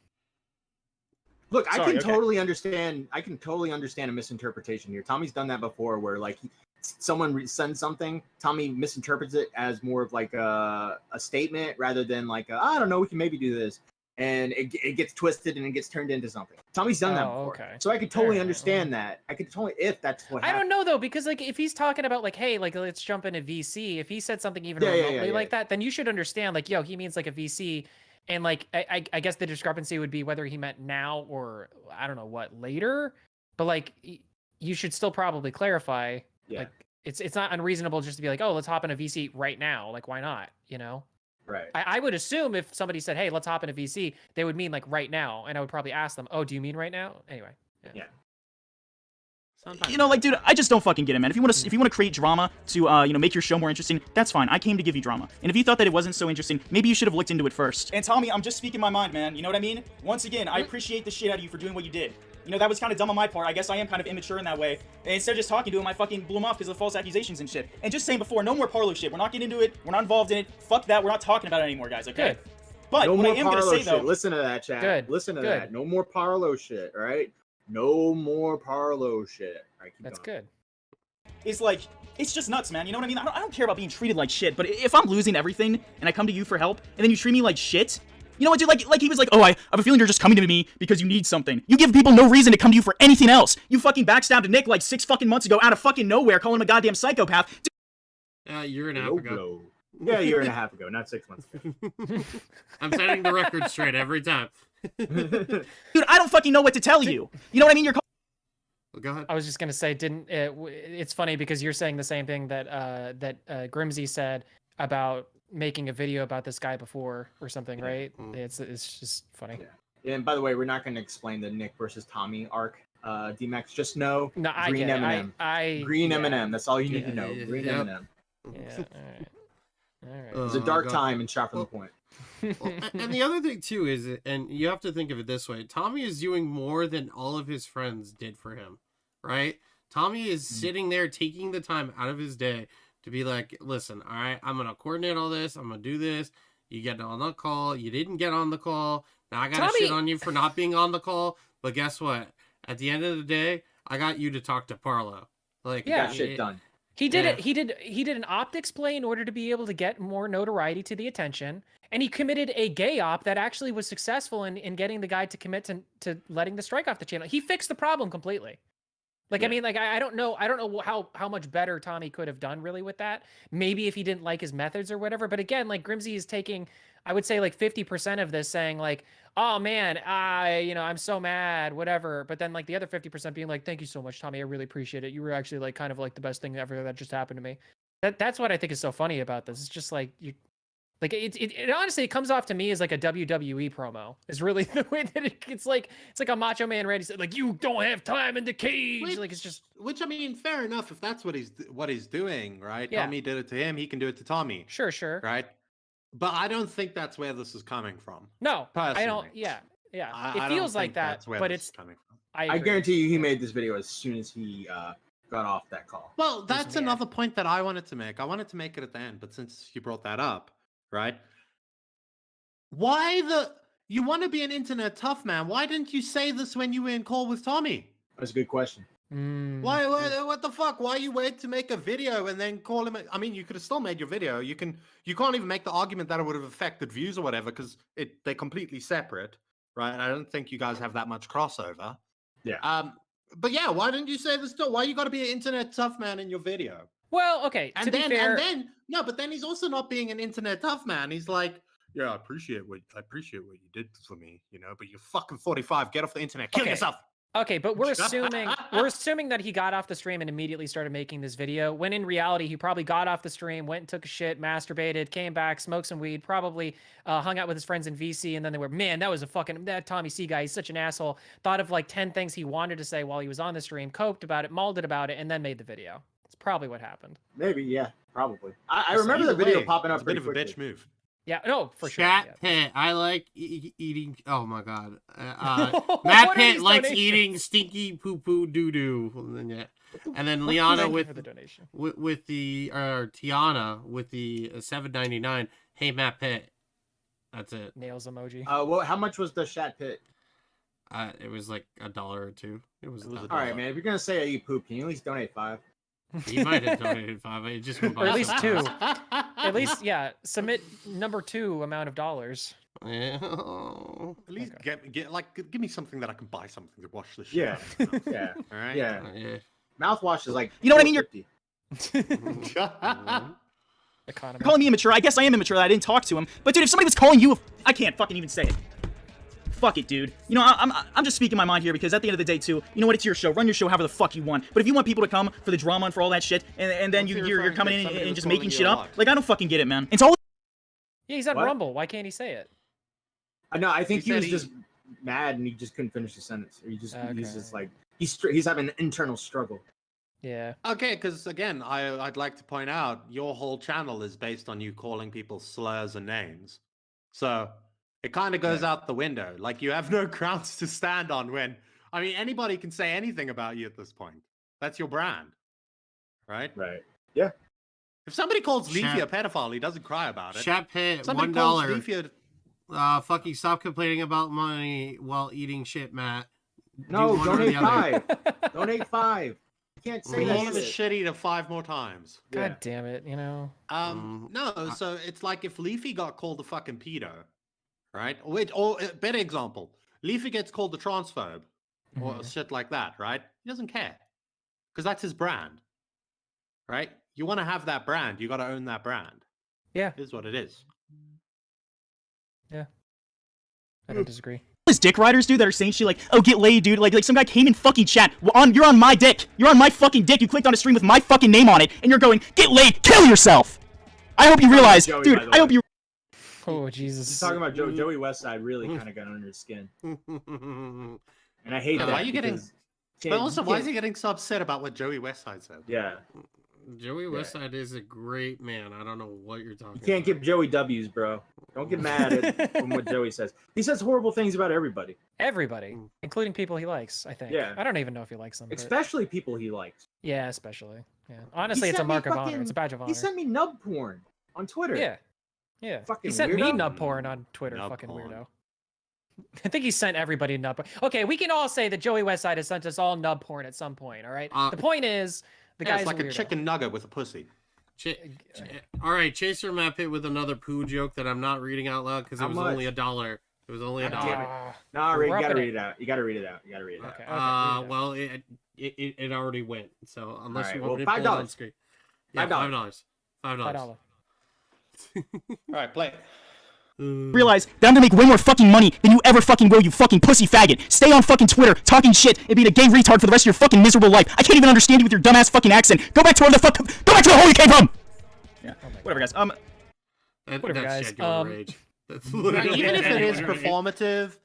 Look, I can totally understand. I can totally understand a misinterpretation here. Tommy's done that before, where like someone sends something, Tommy misinterprets it as more of like a statement rather than like I don't know, we can maybe do this, and it gets twisted and it gets turned into something. Tommy's done that before, so I could totally understand that. I could totally if that's what. I don't know though, because like if he's talking about like, hey, like let's jump into VC. If he said something even remotely like that, then you should understand like, yo, he means like a VC. And like, I guess the discrepancy would be whether he meant now or I don't know what later, but like you should still probably clarify. Yeah. Like it's not unreasonable just to be like, oh, let's hop in a VC right now. Like, why not? You know? Right. I would assume if somebody said, hey, let's hop in a VC, they would mean like right now. And I would probably ask them, oh, do you mean right now? Anyway. Yeah. You know, like, dude, I just don't fucking get it, man. If you want to create drama to, make your show more interesting, that's fine. I came to give you drama. And if you thought that it wasn't so interesting, maybe you should have looked into it first. And Tommy, I'm just speaking my mind, man. You know what I mean? Once again, I appreciate the shit out of you for doing what you did. You know, that was kind of dumb on my part. I guess I am kind of immature in that way. And instead of just talking to him, I fucking blew him off because of the false accusations and shit. And just saying before, no more Parlo shit. We're not getting into it. We're not involved in it. Fuck that. We're not talking about it anymore, guys, okay? Good. But no what more I am going to Parlo say, though... shit. Listen to that, chat. Good. Listen to Good. that. No more Parlo shit, all right? No more Parlo shit. All right, keep That's going. good. Is like, it's just nuts, man. You know what I mean? I don't care about being treated like shit, but if I'm losing everything and I come to you for help and then you treat me like shit, you know what, dude? Like he was like, oh, I have a feeling you're just coming to me because you need something. You give people no reason to come to you for anything else. You fucking backstabbed Nick like 6 fucking months ago out of fucking nowhere, calling him a goddamn psychopath. A year and a half ago. Yeah, a year and a half ago, not 6 months ago. I'm setting the record straight every time. Dude, I don't fucking know what to tell you. You know what I mean? You're Go ahead. I was just gonna say, it's funny because you're saying the same thing that Grimsy said about making a video about this guy before or something, right? It's just funny. Yeah. And by the way, we're not going to explain the Nick versus Tommy arc. D-Max, just know no, I green get M&M. Green M&M. That's all you need to know. Green M&M. Yeah. All right. It was a dark time and shot from the point. Well, and the other thing too is, and you have to think of it this way: Tommy is doing more than all of his friends did for him, right? Tommy is sitting there taking the time out of his day to be like, listen, all right, I'm gonna coordinate all this, I'm gonna do this. You get on the call, you didn't get on the call. Now I gotta shit on you for not being on the call. But guess what? At the end of the day, I got you to talk to Parlo. Like, yeah, got shit done. He did it. He did an optics play in order to be able to get more notoriety to the attention, and he committed a gay op that actually was successful in getting the guy to commit to letting the strike off the channel. He fixed the problem completely. Like, I mean, like I don't know how much better Tommy could have done really with that. Maybe if he didn't like his methods or whatever. But again, like Grimsy is taking, I would say like 50% of this, saying like, oh man, I'm so mad, whatever. But then like the other 50% being like, thank you so much, Tommy. I really appreciate it. You were actually like kind of like the best thing ever that just happened to me. That's what I think is so funny about this. It's just like like it honestly, it comes off to me as like a WWE promo. Is really the way that it's like a Macho Man Randy said, like, you don't have time in the cage. Like, it's just, which I mean, fair enough if that's what he's doing, right? Yeah. Tommy did it to him, he can do it to Tommy. Sure. Right? But I don't think that's where this is coming from. No, personally. I don't. Yeah, Yeah, I it don't feels like think that, that's where but this is it's. coming from. I agree. guarantee you, he made this video as soon as he got off that call. Well, that's another point that I wanted to make. I wanted to make it at the end, but since you brought that up, right? You want to be an internet tough man? Why didn't you say this when you were in call with Tommy? That's a good question. Why? What the fuck? Why you wait to make a video and then call him? I mean, you could have still made your video. You can't even make the argument that it would have affected views or whatever because they're completely separate, right? I don't think you guys have that much crossover. Yeah. But yeah, why didn't you say this still? Why you got to be an internet tough man in your video? Well, okay. And to then, be fair, but then he's also not being an internet tough man. He's like, yeah, I appreciate what you did for me, but you're fucking 45. Get off the internet. Kill yourself. Okay, but we're assuming that he got off the stream and immediately started making this video, when in reality he probably got off the stream, went and took a shit, masturbated, came back, smoked some weed, probably hung out with his friends in VC, and then they were, man, that Tommy C guy, he's such an asshole. Thought of like 10 things he wanted to say while he was on the stream, coped about it, mulled about it, and then made the video. That's probably what happened. Maybe, yeah, probably. I remember the video popping up. It's a bit of a bitch move. Yeah, no, for sure. Chat Pit, I like eating. Oh my god, Matt Pitt likes eating stinky poo poo doo doo. And then Liana with the donation with the Tiana with the $7.99. Hey Matt Pitt, that's it. Nails emoji. Well, how much was the Chat Pit? It was like $1 or $2. It was all right, man. If you're gonna say I eat poop, can you at least donate 5? He might have donated 5. It just went by or at least so 2. fast. At least, yeah. Submit number 2 amount of dollars. Yeah. At least give me something that I can buy something to wash the shit. Yeah. out of. Yeah. All right. Yeah. Mouthwash is like. You know what I mean? You're Economy. calling me immature. I guess I am immature that I didn't talk to him. But dude, if somebody was calling you, I can't fucking even say it. Fuck it, dude. You know, I'm just speaking my mind here because at the end of the day, too, you know what? It's your show. Run your show however the fuck you want. But if you want people to come for the drama and for all that shit, and then you're coming in and just making shit up, like I don't fucking get it, man. It's all. Yeah, he's on Rumble. Why can't he say it? No, I think he was just mad and he just couldn't finish the sentence. Or he's just like he's having an internal struggle. Yeah. Okay, because again, I'd like to point out your whole channel is based on you calling people slurs and names, so. It kind of goes out the window. Like, you have no grounds to stand on when... I mean, anybody can say anything about you at this point. That's your brand. Right? Right. Yeah. If somebody calls Leafy a pedophile, he doesn't cry about it. Chat Pit, Somebody $1. calls Leafy Fucking stop complaining about money while eating shit, Matt. No, donate 5. Donate 5. You can't say Call him a that. shit eater 5 more times. God damn it, you know. No, so it's like if Leafy got called a fucking pedo, right? Or a better example, Leafy gets called the transphobe or shit like that, right? He doesn't care because that's his brand, right? You want to have that brand, you got to own that brand. Yeah, it is what it is. Yeah, I don't disagree. Those dick riders, dude, that are saying shit like, "Oh, get laid, dude." Like some guy came in fucking chat. You're on my dick. You're on my fucking dick. You clicked on a stream with my fucking name on it, and you're going, "Get laid, kill yourself." I hope you realize, Joey, dude. I hope you. Oh Jesus! He's talking about Joey Westside really kind of got under his skin, and I hate that. Why are you getting? because But also, why is he getting so upset about what Joey Westside said? Yeah, Joey Westside is a great man. I don't know what you're talking you can't give Joey W's, bro. Don't get mad at what Joey says. He says horrible things about everybody. Everybody, including people he likes. I think. Yeah. I don't even know if he likes them. But... Especially people he likes. Yeah, especially. Yeah. Honestly, it's a mark of honor. It's a badge of honor. He sent me nub porn on Twitter. Yeah. Yeah. Fucking he sent me weirdo. nub porn on Twitter. Nub fucking porn. weirdo. I think he sent everybody nub porn. Okay, we can all say that Joey Westside has sent us all nub porn at some point. All right. The point is, the guy's it's like a weirdo. chicken nugget with a pussy. All right, Chaser Matt Pitt with another poo joke that I'm not reading out loud because it How was much? only $1. It was only $1. No, Rick, you We're gotta upping read it out. You gotta read it out. You gotta read it Okay. out. Well, it already went. So unless All you right, want me to well, pull it on $5. screen, yeah, $5. $5. $5. All right, play. Realize that I'm gonna make way more fucking money than you ever fucking will, you fucking pussy faggot. Stay on fucking Twitter talking shit and being a gay retard for the rest of your fucking miserable life. I can't even understand you with your dumbass fucking accent. Go back to where the fuck. Go back to the hole you came from. Yeah. Whatever, guys. Whatever, guys. Rage. That's Now, literally even if it is genuine rage. performative,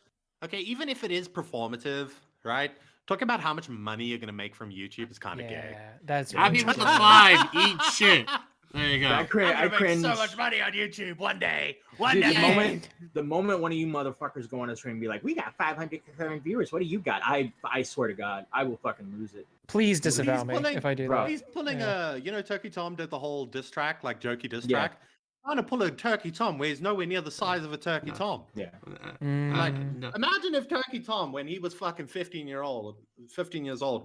okay, even if it is performative, right? Talk about how much money you're gonna make from YouTube is kind of gay. That's Happy with the 5. Eat shit. There you go. I cringe. so much money on YouTube one day. Dude, the moment one of you motherfuckers go on a stream and be like, "We got 500 concurrent viewers. What do you got?" I swear to God, I will fucking lose it. Please disavow me if I do that. He's pulling Turkey Tom did the whole diss track, like jokey diss Yeah. track. Trying to pull a Turkey Tom where he's nowhere near the size of a Turkey Tom. Yeah. Like, imagine if Turkey Tom, when he was fucking 15 years old,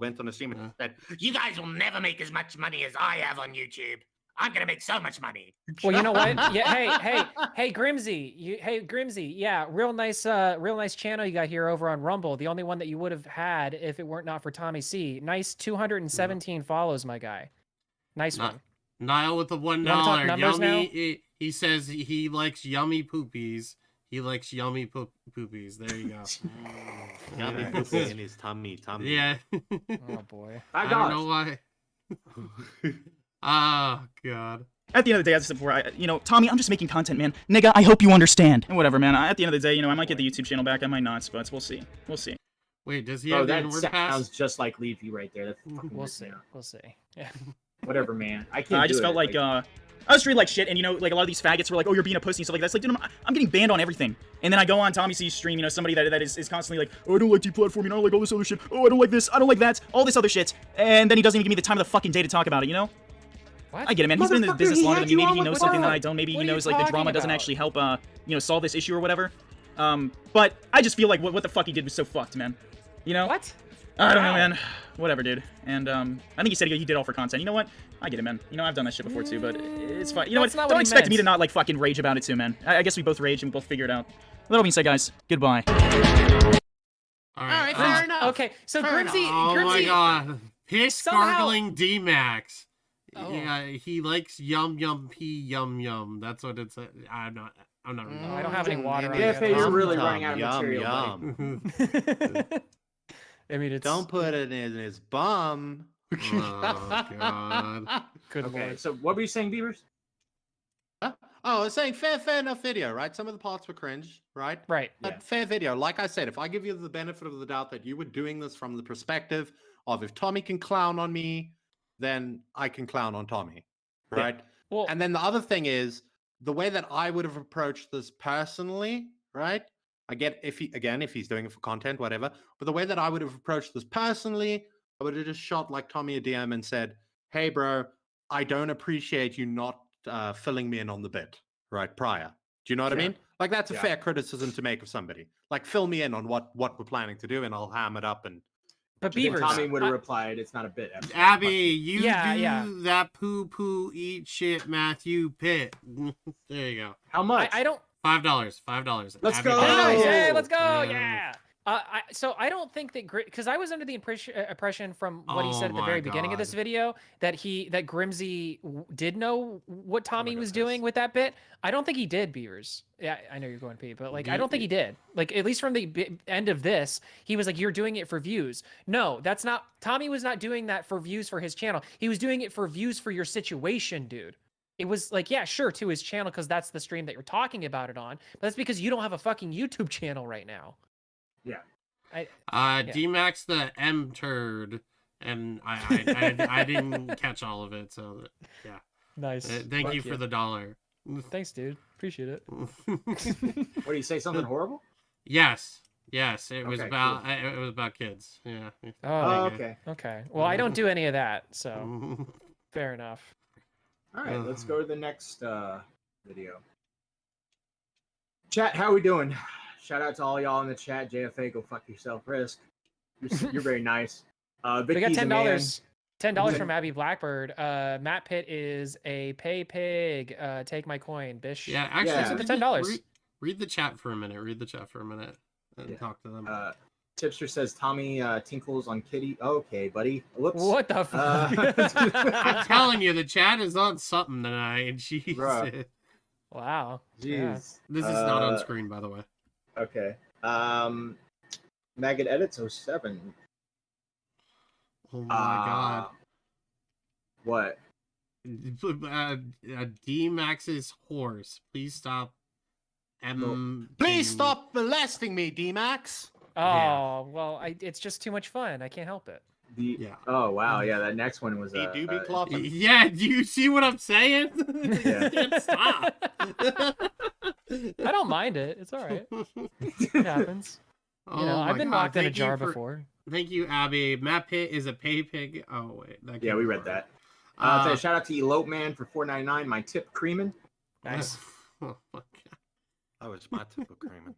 went on a stream and said, You guys will never make as much money as I have on YouTube. I'm gonna make so much money. Well, you know what? Yeah, hey, Grimsy. Grimsy. Yeah, real nice channel you got here over on Rumble. The only one that you would have had if it weren't not for Tommy C. Nice 217 follows, my guy. Nice one. Niall with the $1. Numbers Yummy. He says he likes yummy poopies. He likes yummy poopies. There you go. Yummy poopy in his tummy. Yeah. Oh boy. I don't know why. Oh God. At the end of the day, as I said before, Tommy, I'm just making content, man. Nigga, I hope you understand. And whatever, man. At the end of the day, I might get the YouTube channel back. I might not, but we'll see. We'll see. Wait, does he have the that N-word sounds pass? just like Leafy right there. That's fucking We'll weird, see. you know. We'll see. Yeah. Whatever, man. I can't. I just felt like I was treated like shit, and a lot of these faggots were like, "Oh, you're being a pussy," and stuff like that. It's like, dude, I'm getting banned on everything. And then I go on Tommy C's stream, somebody that is constantly like, "Oh, I don't like deplatforming, I don't like all this other shit. Oh, I don't like this, I don't like that, all this other shit." And then he doesn't even give me the time of the fucking day to talk about it, What? I get it, man. He's been in the business longer than me. Maybe he knows something that I don't. Maybe he What are you knows like the talking drama doesn't about? actually help, solve this issue or whatever. But I just feel like what the fuck he did was so fucked, man. What? I don't know, man. Whatever, dude. And I think he said he did all for content. You know what? I get it, man. I've done that shit before too, but it's fine. You know That's what? not Don't what he expect meant. me to not like fucking rage about it too, man. I guess we both rage and we both figure it out. With that being said, guys, goodbye. All right, fair enough. Okay, so Fair Grimsy, Oh my Grimsy, God. Piss Somehow- gargling D-Max. Oh. Yeah, he likes yum yum pee yum yum. That's what it said. I'm not reading. I don't have any water on Yeah, me. Faye, you're Yum, really yum, running out of yum, material, yum. buddy. I mean, it's Don't put it in his bum. Oh God. good Okay, lord. so what were you saying, Beavers? Oh, I was saying fair enough video, right? Some of the parts were cringe, right? Right. But fair video. Like I said, if I give you the benefit of the doubt that you were doing this from the perspective of if Tommy can clown on me, then I can clown on Tommy, right? Well, And then the other thing is the way that I would have approached this personally, right? I get if he's doing it for content, whatever. But the way that I would have approached this personally, I would have just shot like Tommy a DM and said, "Hey, bro, I don't appreciate you not filling me in on the bit, right? Prior. Do you know what I mean? Like that's a fair criticism to make of somebody. Like fill me in on what we're planning to do, and I'll ham it up and." but Then Beavers, Tommy would have replied, "It's not a bit." Abby, you Yeah, do yeah. that poo eat shit, Matthew Pitt. There you go. How much? I don't. $5. Let's Abby go. Pitt. Nice. Hey, let's go! Yeah. Yeah. So I don't think that because I was under the impression from what he Oh said at the my very beginning of God. this video that Grimsy did know what Tommy was doing with that bit. I don't think he did, Beavers. Yeah, I know you're going P, but like I don't think he did. Like at least from the end of this, he was like, "You're doing it for views." No, that's not. Tommy was not doing that for views for his channel. He was doing it for views for your situation, dude. It was like, yeah, sure, to his channel because that's the stream that you're talking about it on. But that's because you don't have a fucking YouTube channel right now. Yeah. D-Max the M turd, and I didn't catch all of it, so yeah. Nice. Thank you for the $1. Thanks, dude. Appreciate it. What do you say? Something horrible? Yes, it was Okay, about cool. it was about kids. Yeah. Oh, okay. okay. Well, I don't do any of that, so fair enough. All right, let's go to the next video. Chat, how we doing? Shout out to all y'all in the chat. JFA, go fuck yourself. Risk. You're very nice. We got Vicky's a man. $10 from Abby Blackbird. Matt Pitt is a pay pig. Take my coin, bish. Yeah, actually, Yeah. Thanks for the $10. Read the chat for a minute. And talk to them. Tipster says Tommy tinkles on Kitty. Okay, buddy. Whoops. What the fuck? I'm telling you, the chat is on something tonight. Jeez. Bruh. Wow. Jeez. Yeah. This is not on screen, by the way. Okay. Maggot Edits 07. Oh my god. What? D-Max's horse. Please stop. Please stop molesting me, D-Max. Oh, well, it's just too much fun. I can't help it. Oh wow, yeah, that next one was He do be clopping. Yeah, do you see what I'm saying? Yeah. Can't stop. I don't mind it. It's all right. It happens. You know, I've been locked in a jar before. Thank you, Abby. Matt Pitt is a pay pig. Oh wait, that Yeah, can't we be read right. that. Shout out to Elope Man for $4.99. My tip creamin'. Nice. Oh, my Oh, it's my typical creaming.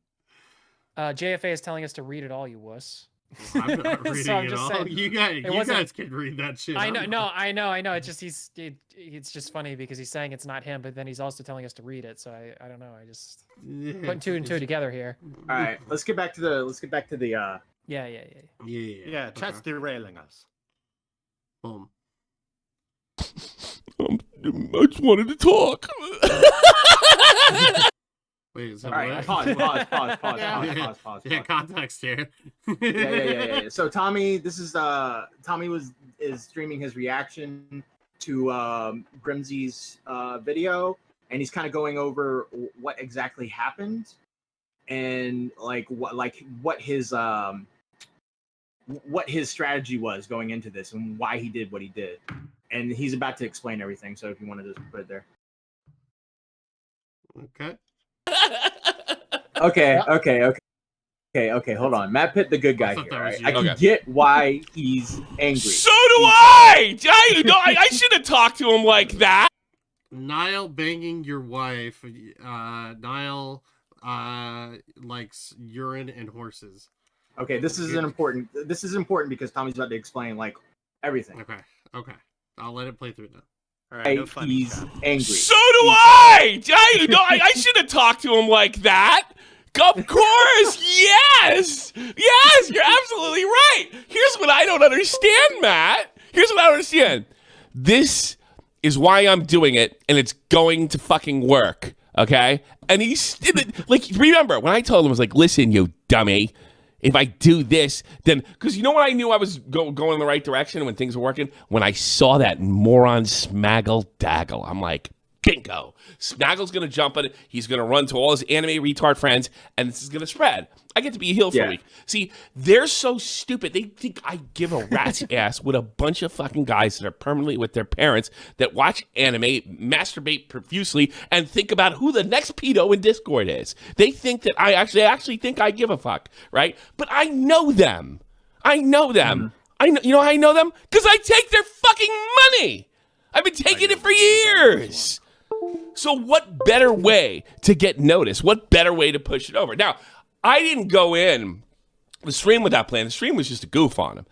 JFA is telling us to read it all, you wuss. I'm not reading So I'm it just all. saying, You guys can read that shit. I know, I'm no, not. I know. It's just it's just funny because he's saying it's not him, but then he's also telling us to read it. So I don't know. I just putting two and two together here. All right, let's get back to the. Yeah. Chat's derailing us. Boom. I just wanted to talk. Wait, is that All right, what? pause. Yeah, context here. Yeah. So Tommy, this is Tommy is streaming his reaction to Grimsy's video, and he's kind of going over what exactly happened, and what his strategy was going into this, and why he did what he did, and he's about to explain everything. So if you want to just put it there. Okay. Hold on. Matt Pitt, the good guy here. Right? I can get why he's angry. So do I. I should have talked to him like that. Niall banging your wife. Niall likes urine and horses. Okay, this is important because Tommy's about to explain like everything. Okay. I'll let it play through now. All right, no funny he's chat. angry. So do I. I should have talked to him like that. Of course, yes, you're absolutely right. Here's what I don't understand, Matt. Here's what I don't understand. This is why I'm doing it, and it's going to fucking work, okay? And he's like, remember when I told him, I was like, listen, you dummy. If I do this, then because you know when I knew I was going in the right direction when things were working? When I saw that moron Smaggle Daggle, I'm like, bingo. Snaggle's going to jump on it. He's going to run to all his anime retard friends, and this is going to spread. I get to be a heel for a week. See, they're so stupid. They think I give a rat's ass with a bunch of fucking guys that are permanently with their parents that watch anime, masturbate profusely, and think about who the next pedo in Discord is. They think that I actually think I give a fuck, right? But I know them. I know them. You know how I know them? Because I take their fucking money. I've been taking it for years. So what better way to get noticed? What better way to push it over? Now, I didn't go in the stream with that plan. The stream was just a goof on him.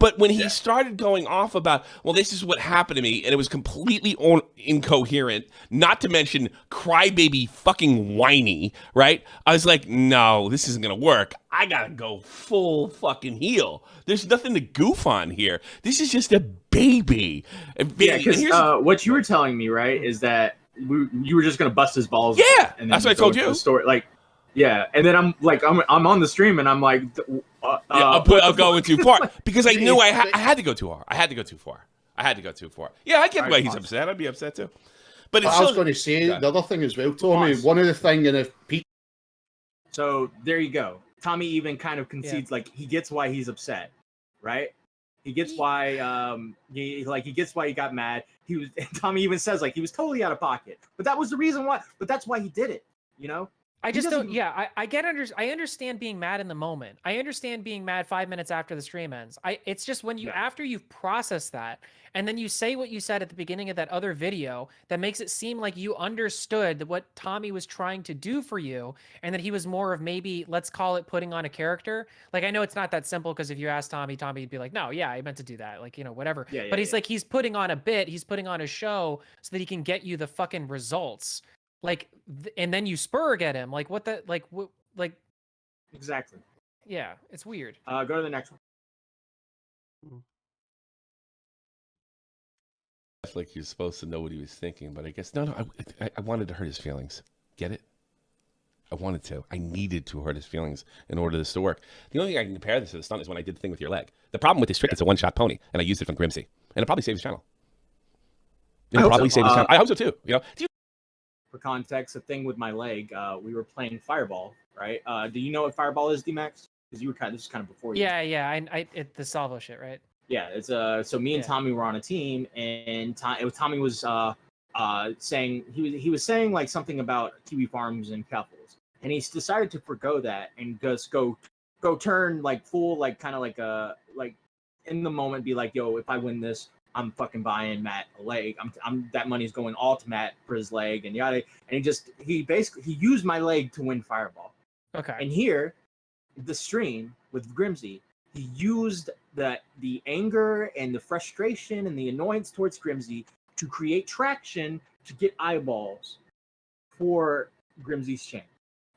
But when he started going off about, well, this is what happened to me, and it was completely incoherent, not to mention crybaby fucking whiny, right? I was like, no, this isn't going to work. I got to go full fucking heel. There's nothing to goof on here. This is just a baby. Yeah, because what you were telling me, right, is that you were just going to bust his balls. Yeah, and that's what I told you. The story, like, yeah, and then I'm on the stream, and I'm like, I'm going too far because I knew I had to go too far. I had to go too far. Yeah, I get why he's upset. I'd be upset too. But it's I was going to say the other thing as well, Tommy. One of the things in a So there you go. Tommy even kind of concedes like he gets why he's upset, right? He gets why he gets why he got mad. Tommy even says like he was totally out of pocket, but that was the reason why. But that's why he did it, you know. I just don't. Yeah, I understand being mad in the moment. I understand being mad 5 minutes after the stream ends. It's just when after you've processed that, and then you say what you said at the beginning of that other video, that makes it seem like you understood what Tommy was trying to do for you, and that he was more of maybe, let's call it, putting on a character. Like, I know it's not that simple because if you ask Tommy would be like, no, yeah, I meant to do that, like, you know, whatever. But he's like, he's putting on a bit, he's putting on a show so that he can get you the fucking results. Like, and then you spur at him. Like, what the, like, what, like. Exactly. Yeah, it's weird. Go to the next one. Like you're supposed to know what he was thinking, but I guess no. I wanted to hurt his feelings. Get it? I wanted to. I needed to hurt his feelings in order for this to work. The only thing I can compare this to the stunt is when I did the thing with your leg. The problem with this trick is a one-shot pony, and I used it from Grimsy, and it probably saved his channel. I hope so too. You know. For context, the thing with my leg, we were playing Fireball, right? Do you know what Fireball is, D-Max? Because you were this is kind of before you. Yeah, the salvo shit, right? Yeah, it's so me and Tommy were on a team, and Tommy was saying he was saying like something about kiwi farms and Keffels, and he decided to forgo that and just go turn like full like kind of like in the moment be like, yo, if I win this, I'm fucking buying Matt a leg. I'm that money's going all to Matt for his leg and yada. And he used my leg to win Fireball. Okay. And here, the stream with Grimsy, he used the anger and the frustration and the annoyance towards Grimsy to create traction to get eyeballs for Grimsy's channel.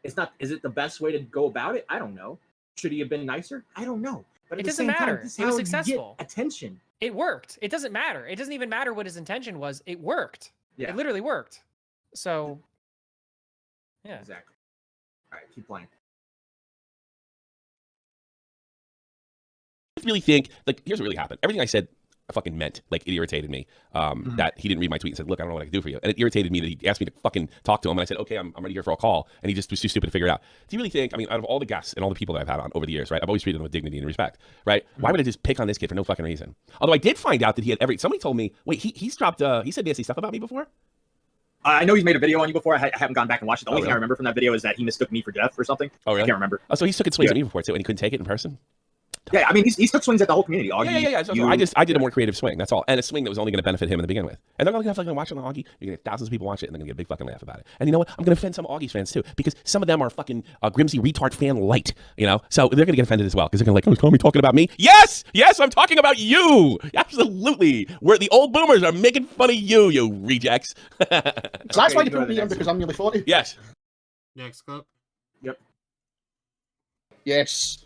Is it the best way to go about it? I don't know. Should he have been nicer? I don't know. But it doesn't matter. It was successful. Attention. It worked. It doesn't matter. It doesn't even matter what his intention was. It worked. Yeah. It literally worked. So, yeah. Exactly. All right, keep playing. I really think, like, here's what really happened. Everything I said, I fucking meant. Like, it irritated me that he didn't read my tweet and said, look, I don't know what I can do for you. And it irritated me that he asked me to fucking talk to him. And I said, okay, I'm ready here for a call. And he just was too stupid to figure it out. Do you really think, I mean, out of all the guests and all the people that I've had on over the years, right, I've always treated them with dignity and respect, right? Why would I just pick on this kid for no fucking reason? Although I did find out that he had somebody told me, wait, he said nasty stuff about me before? I know he's made a video on you before. I haven't gone back and watched it. The only thing I remember from that video is that he mistook me for Jeff or something. Oh, really? I can't remember. Oh, so he took swings at me before too, and he couldn't take it in person? Yeah, I mean, he's took swings at the whole community. Augie, Yeah. So I did a more creative swing. That's all, and a swing that was only going to benefit him to begin with. And they're going to have watch it on Augie. You're going to get thousands of people watch it, and they're going to get a big fucking laugh about it. And you know what? I'm going to offend some Augie's fans too, because some of them are fucking Grimsy retard fan light. You know, so they're going to get offended as well, because they're going to like, oh, Tommy talking about me? Yes, I'm talking about you. Absolutely. Where the old boomers are making fun of you rejects. So that's why you put me in, because I'm nearly 40. Yes. Next clip. Yep. Yes.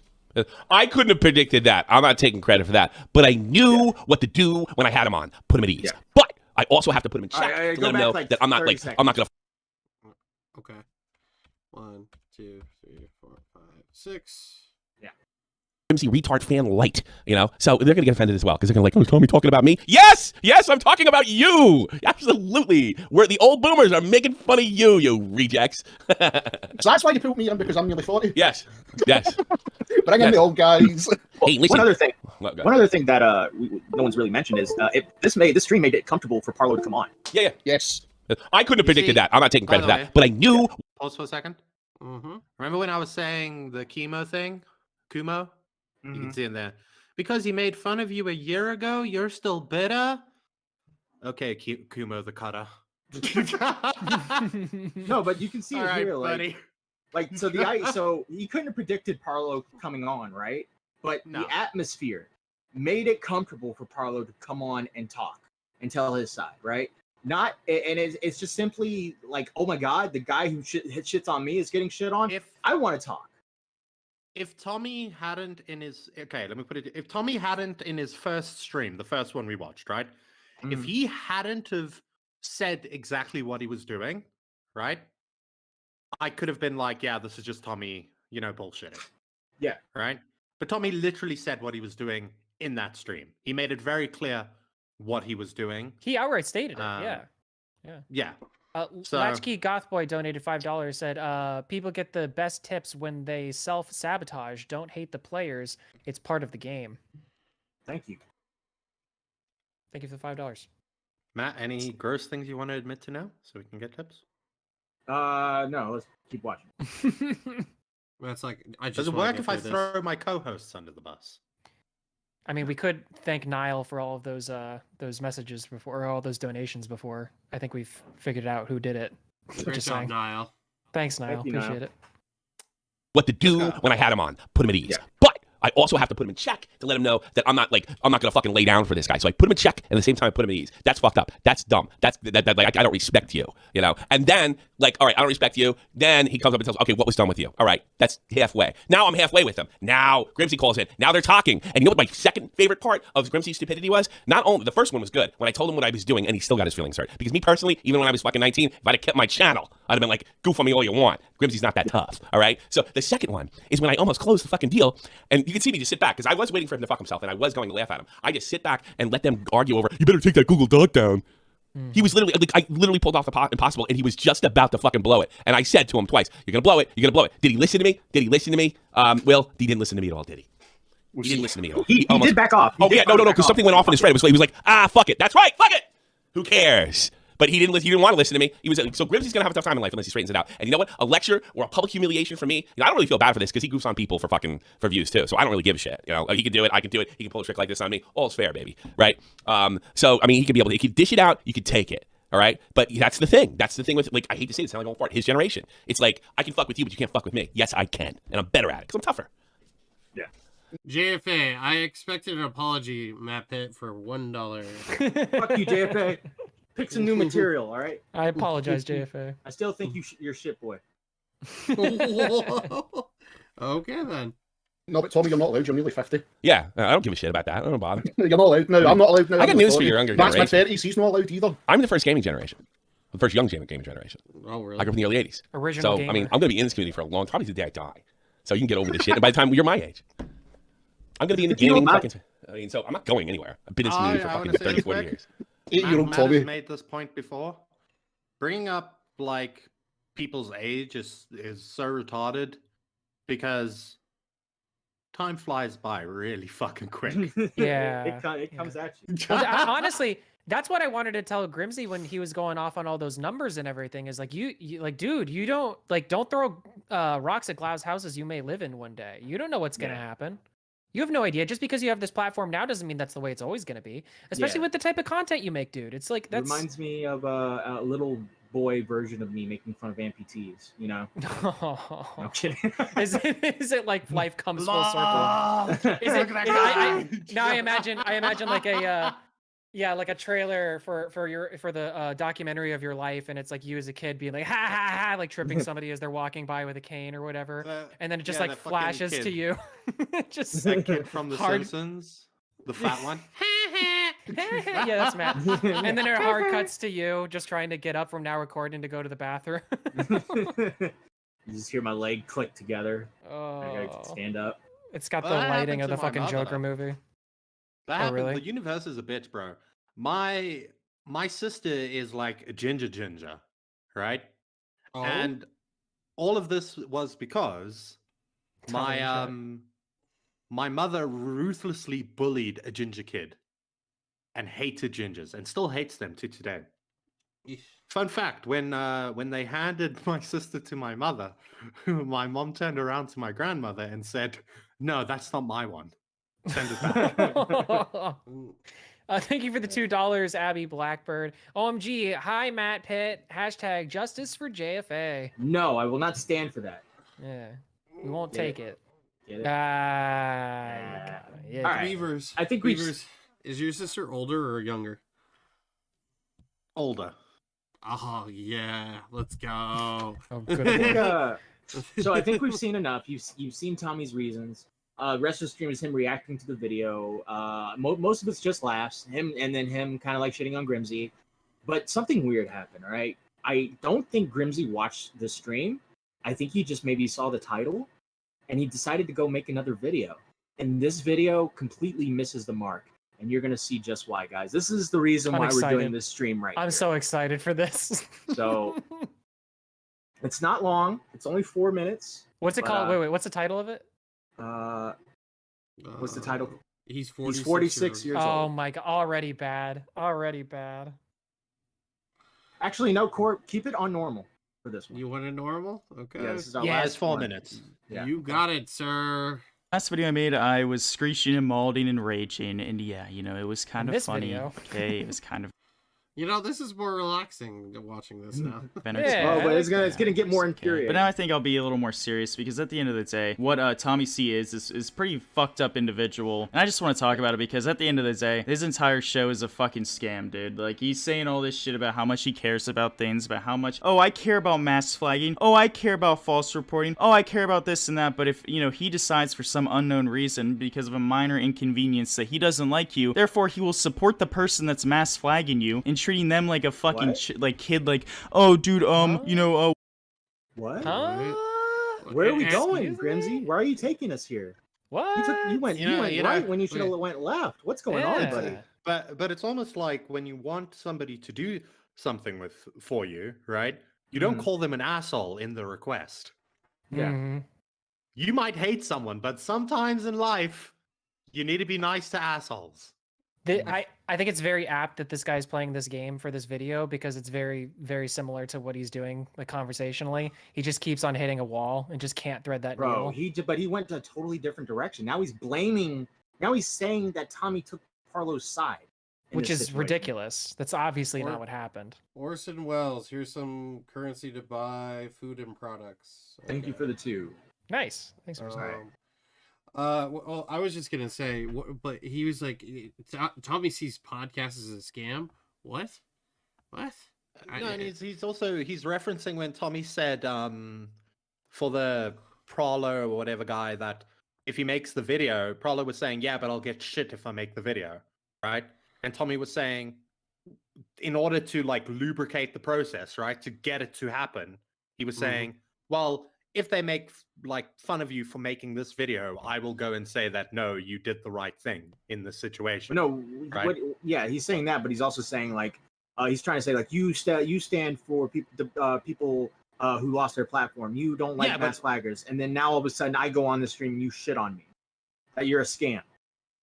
I couldn't have predicted that. I'm not taking credit for that. But I knew what to do when I had him on. Put him at ease. Yeah. But I also have to put him in check to let him know that I'm not going to. Okay. 1, 2, 3, 4, 5, 6. Yeah. Grimsy retard fan light, you know? So they're going to get offended as well, because they're going to like, oh, Tommy talking about me? Yes, I'm talking about you. Absolutely. Where the old boomers are making fun of you rejects. So that's why you put me in, because I'm nearly 40. Yes. But I got the old guys. Hey, listen. One other thing that no one's really mentioned is this stream made it comfortable for Parlo to come on. Yeah. Yes. I couldn't have predicted that. I'm not taking credit for that. But I knew. Pause for a second. Mm-hmm. Remember when I was saying the chemo thing? Kumo? You can see in there. Because he made fun of you a year ago, you're still bitter? Okay, Kumo the cutter. No, but you can see All it right, here, buddy. So he couldn't have predicted Parlo coming on, right? But the atmosphere made it comfortable for Parlo to come on and talk and tell his side, right? It's just simply like, oh my god, the guy who shits on me is getting shit on. I want to talk. If Tommy hadn't in his if Tommy hadn't in his first stream, the first one we watched, right? If he hadn't have said exactly what he was doing, right? I could have been like, yeah, this is just Tommy, bullshitting. Yeah. Right? But Tommy literally said what he was doing in that stream. He made it very clear what he was doing. He outright stated it. Yeah. Latchkey Gothboy donated $5. Said, "People get the best tips when they self-sabotage. Don't hate the players. It's part of the game." Thank you. Thank you for the $5. Matt, any gross things you want to admit to now, so we can get tips? No. Let's keep watching. That's like Does it work if I throw my co-hosts under the bus? I mean, we could thank Niall for all of those messages before, or all those donations before. I think we've figured out who did it. Great job, Niall. Thanks, Niall. Appreciate it. What to do when I had him on. Put him at ease. Yeah. But I also have to put him in check to let him know that I'm not going to fucking lay down for this guy. So I put him in check, and at the same time I put him at ease. That's fucked up. That's dumb. That's like, I don't respect you, And then, like, all right, I don't respect you. Then he comes up and tells, okay, what was done with you? All right, that's halfway. Now I'm halfway with him. Now Grimsy calls in. Now they're talking. And you know what my second favorite part of Grimsy's stupidity was? Not only, the first one was good, when I told him what I was doing, and he still got his feelings hurt. Because me personally, even when I was fucking 19, if I'd have kept my channel, I'd have been like, goof on me all you want. Grimsy's not that tough, all right? So the second one is when I almost closed the fucking deal, and you can see me just sit back, because I was waiting for him to fuck himself, and I was going to laugh at him. I just sit back and let them argue over, you better take that Google Doc down. He was literally, I literally pulled off the impossible, and he was just about to fucking blow it. And I said to him twice, you're going to blow it, you're going to blow it. Did he listen to me? Will, he didn't listen to me at all, did he? He didn't listen to me at all. He did back off. He Oh did yeah, no, back because off. something went off in his thread. He was like, fuck it. That's right, fuck it. Who cares? But he didn't. He didn't want to listen to me. He was so Grimsy's gonna have a tough time in life unless he straightens it out. And you know what? A lecture or a public humiliation for me. I don't really feel bad for this because he goofs on people for views too. So I don't really give a shit. You know, he can do it. I can do it. He can pull a trick like this on me. All's fair, baby. Right? So I mean, he could be able to. He could dish it out. You could take it. All right, but that's the thing. That's the thing with, like, I hate to say this, sound like I'm fart. His generation. It's like, I can fuck with you, but you can't fuck with me. Yes, I can, and I'm better at it because I'm tougher. Yeah. JFA, I expected an apology, Matt Pitt, for $1. Fuck you, JFA. Pick some new material, all right? I apologize, JFA. I still think you're shit, boy. Okay, then. No, but Tommy, you're not allowed. You're nearly 50. Yeah, I don't give a shit about that. I don't bother. You're not allowed. No, I'm not allowed. No, I got news for your younger Matt's generation. mid-30s. He's not allowed either. I'm the first gaming generation. The first young gaming generation. Oh, really? I grew up in the early 80s. Original So, gamer. I mean, I'm going to be in this community for a long time. Probably the day I die. So you can get over this shit. And by the time you're my age, I'm going to be in the gaming fucking... I mean, so I'm not going anywhere. I've been in this community for I fucking wanna say 30, this 40 quick. years. Matt has made this point before. Bringing up, like, people's age is so retarded because time flies by really fucking quick. Yeah. It comes at you. Well, honestly, that's what I wanted to tell Grimsy when he was going off on all those numbers and everything. Is like, you like, dude, you don't throw rocks at glass houses you may live in one day. You don't know what's gonna happen. You have no idea. Just because you have this platform now doesn't mean that's the way it's always gonna be. Especially with the type of content you make, dude. It's like It reminds me of a little boy version of me making fun of amputees. You know? No, I'm kidding. Is it like life comes full circle? Is it? Now I imagine like a like a trailer for the documentary of your life, and it's like you as a kid being like ha ha ha, like tripping somebody as they're walking by with a cane or whatever, and then it just like flashes to you. Just that kid from The hard... Simpsons, the fat one. Yeah, that's Matt. And then it hard cuts to you just trying to get up from now recording to go to the bathroom. You just hear my leg click together. I gotta stand up. It's got the Well, that lighting happened of the to my fucking mother, Joker though. movie. That Oh, happened. really? The universe is a bitch, bro. My sister is like a ginger, right? Oh? And all of this was because Tell me, Jack. my mother ruthlessly bullied a ginger kid and hated gingers and still hates them to today. Fun fact, when they handed my sister to my mother, my mom turned around to my grandmother and said, "No, that's not my one. Send it back." Thank you for the $2, Abby Blackbird. OMG, hi Matt Pitt. # justice for JFA. No, I will not stand for that. Yeah, we won't Get take it. it. Get it? Yeah. All right. Weavers. I think we've Weavers. Is your sister older or younger? Older. Oh yeah, let's go. Oh, I good think, lord. so I think we've seen enough. You've seen Tommy's reasons. Rest of the stream is him reacting to the video. Most of it's just laughs. Him kind of like shitting on Grimsy. But something weird happened. All right, I don't think Grimsy watched the stream. I think he just maybe saw the title, and he decided to go make another video. And this video completely misses the mark. And you're gonna see just why, guys. This is the reason I'm why excited. we're doing this stream right I'm here. so excited for this. So it's not long. It's only 4 minutes. What's it but, called? Wait, what's the title of it? What's the title? He's He's 46, 46 years Oh old. my god, already bad. Already bad. Actually, no, Court, keep it on normal for this one. You want a normal? Okay. Yeah, this is our Yeah, last it's 4 one. minutes. Yeah. You got it, sir. Last video I made, I was screeching and malding and raging, and yeah, you know, it was kind of This funny. video. Okay, it was kind of You know, this is more relaxing than watching this now. entertaining. Oh, but it's gonna get more infuriating. But now I think I'll be a little more serious because at the end of the day, what Tommy C is pretty fucked up individual, and I just want to talk about it because at the end of the day, his entire show is a fucking scam, dude. Like he's saying all this shit about how much he cares about things, about how much I care about mass flagging, I care about false reporting, I care about this and that. But if he decides for some unknown reason because of a minor inconvenience that he doesn't like you, therefore he will support the person that's mass flagging you and treating them like a fucking kid, like dude, What? Huh? Where are we Excuse going, me? Grimsy? Where are you taking us here? What? You went right when you should have went left. What's going on, Yeah. buddy? But it's almost like when you want somebody to do something for you, right? You don't call them an asshole in the request. Yeah. Mhm. You might hate someone, but sometimes in life, You need to be nice to assholes. I think it's very apt that this guy's playing this game for this video because it's very, very similar to what he's doing, like conversationally. He just keeps on hitting a wall and just can't thread that Bro, needle. but he went to a totally different direction. Now he's blaming. Now he's saying that Tommy took Parlo's side, Which is ridiculous. That's obviously not what happened. Orson Welles, here's some currency to buy food and products. Thank you for the 2. Nice. Thanks for well, I was just gonna say, but he was like, Tommy sees podcasts as a scam. What? What? No, and he's referencing when Tommy said for the Prolo or whatever guy that if he makes the video, Prolo was saying, yeah, but I'll get shit if I make the video, right? And Tommy was saying, in order to like lubricate the process, right, to get it to happen, he was saying, well, if they make like fun of you for making this video, I will go and say that no, you did the right thing in this situation. No, right? Yeah, he's saying that, but he's also saying like he's trying to say like you stand for people who lost their platform. You don't like mass flaggers, and then now all of a sudden I go on the stream and you shit on me. That you're a scam.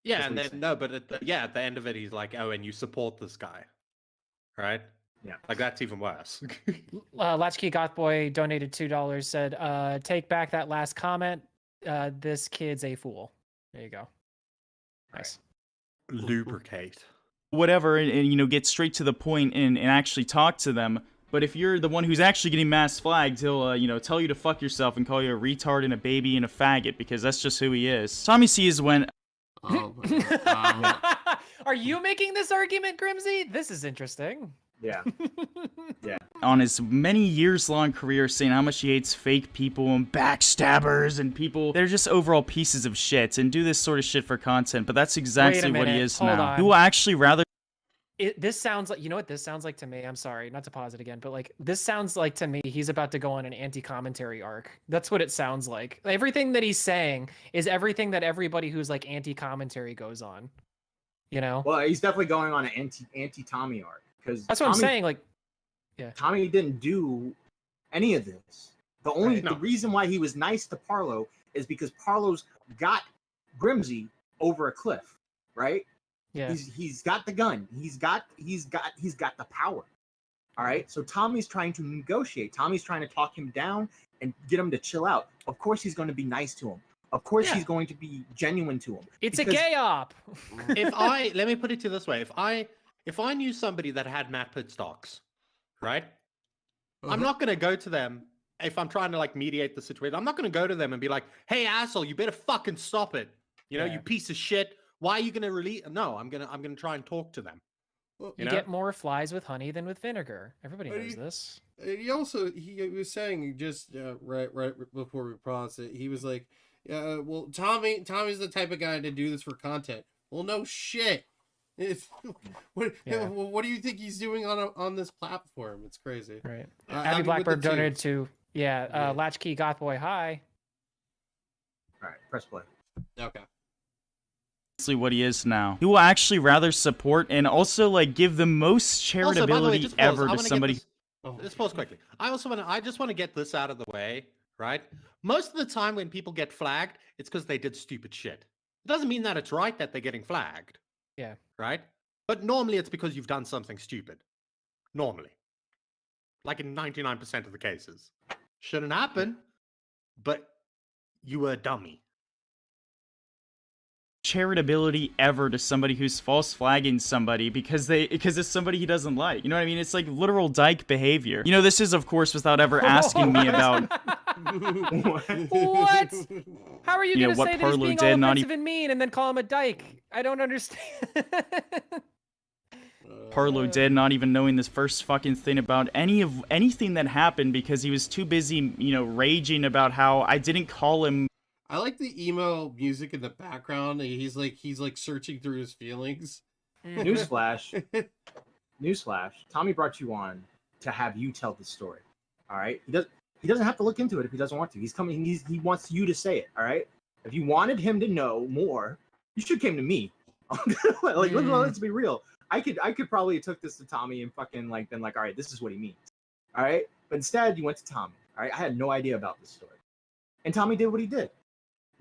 Yeah, and then no, but at the end of it, he's like, oh, and you support this guy, right? Yeah, like that's even worse. Latchkey Gothboy donated $2. Said, "Take back that last comment. This kid's a fool." There you go. Nice. Lubricate. Whatever, and get straight to the point and actually talk to them. But if you're the one who's actually getting mass flagged, he'll tell you to fuck yourself and call you a retard and a baby and a faggot because that's just who he is. Tommy C is when. Are you making this argument, Grimsy? This is interesting. Yeah. Yeah. On his many years-long career, saying how much he hates fake people and backstabbers and people they're just overall pieces of shit and do this sort of shit for content. But that's exactly what he is now. He will actually rather. This sounds like, you know what this sounds like to me? I'm sorry, not to pause it again, but like this sounds like to me he's about to go on an anti-commentary arc. That's what it sounds like. Everything that he's saying is everything that everybody who's like anti-commentary goes on. Well, he's definitely going on an anti-Tommy arc because that's what I'm saying. Like, yeah, Tommy didn't do any of this. The reason why he was nice to Parlo is because Parlo's got Grimsy over a cliff, right? Yeah. He's got the gun. He's got the power. All right. So Tommy's trying to negotiate. Tommy's trying to talk him down and get him to chill out. Of course he's going to be nice to him. Of course he's going to be genuine to him. It's a gay op. Let me put it to you this way. If I knew somebody that had Matt Pitt stocks, right? I'm not going to go to them if I'm trying to like mediate the situation. I'm not going to go to them and be like, "Hey asshole, you better fucking stop it. You piece of shit. Why are you going to release?" No, I'm going to try and talk to them. Well, you get more flies with honey than with vinegar. Everybody knows this. He was saying just right before we paused it, he was like, well, Tommy's the type of guy to do this for content. Well, no shit. What do you think he's doing on this platform? It's crazy. Right. Abby Blackbird donated to Latchkey Gothboy. Hi. All right, press play. Okay. What he is now. He will actually rather support and also like give the most charitability ever to somebody. Let's pause quickly. I just want to get this out of the way, right? Most of the time when people get flagged, it's because they did stupid shit. It doesn't mean that it's right that they're getting flagged. Yeah. Right? But normally it's because you've done something stupid. Normally. Like in 99% of the cases. Shouldn't happen, but you were a dummy. Charitability ever to somebody who's false flagging somebody because it's somebody he doesn't like. You know what I mean? It's like literal dyke behavior. This is of course without ever asking me about what? How are you going to say that he's being all offensive even and mean and then call him a dyke? I don't understand. Parlo did, not even knowing this first fucking thing about anything that happened because he was too busy, raging about how I didn't call him. I like the emo music in the background. He's like searching through his feelings. Newsflash. Tommy brought you on to have you tell the story. All right. He doesn't have to look into it if he doesn't want to. He's coming. He wants you to say it. All right. If you wanted him to know more, you should came to me. Let's be real. I could probably have took this to Tommy and fucking been like, all right, this is what he means. All right. But instead, you went to Tommy. All right. I had no idea about this story, and Tommy did what he did.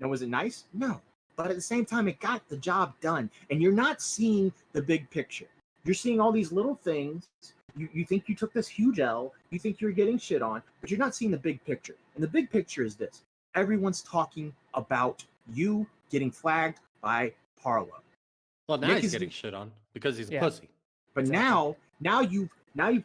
Now, was it nice? No. but at the same time, it got the job done. And you're not seeing the big picture. You're seeing all these little things. You think you took this huge L. You think you're getting shit on, but you're not seeing the big picture. And the big picture is this. Everyone's talking about you getting flagged by Parlo. Well, now he's getting shit on because he's a pussy. But now you've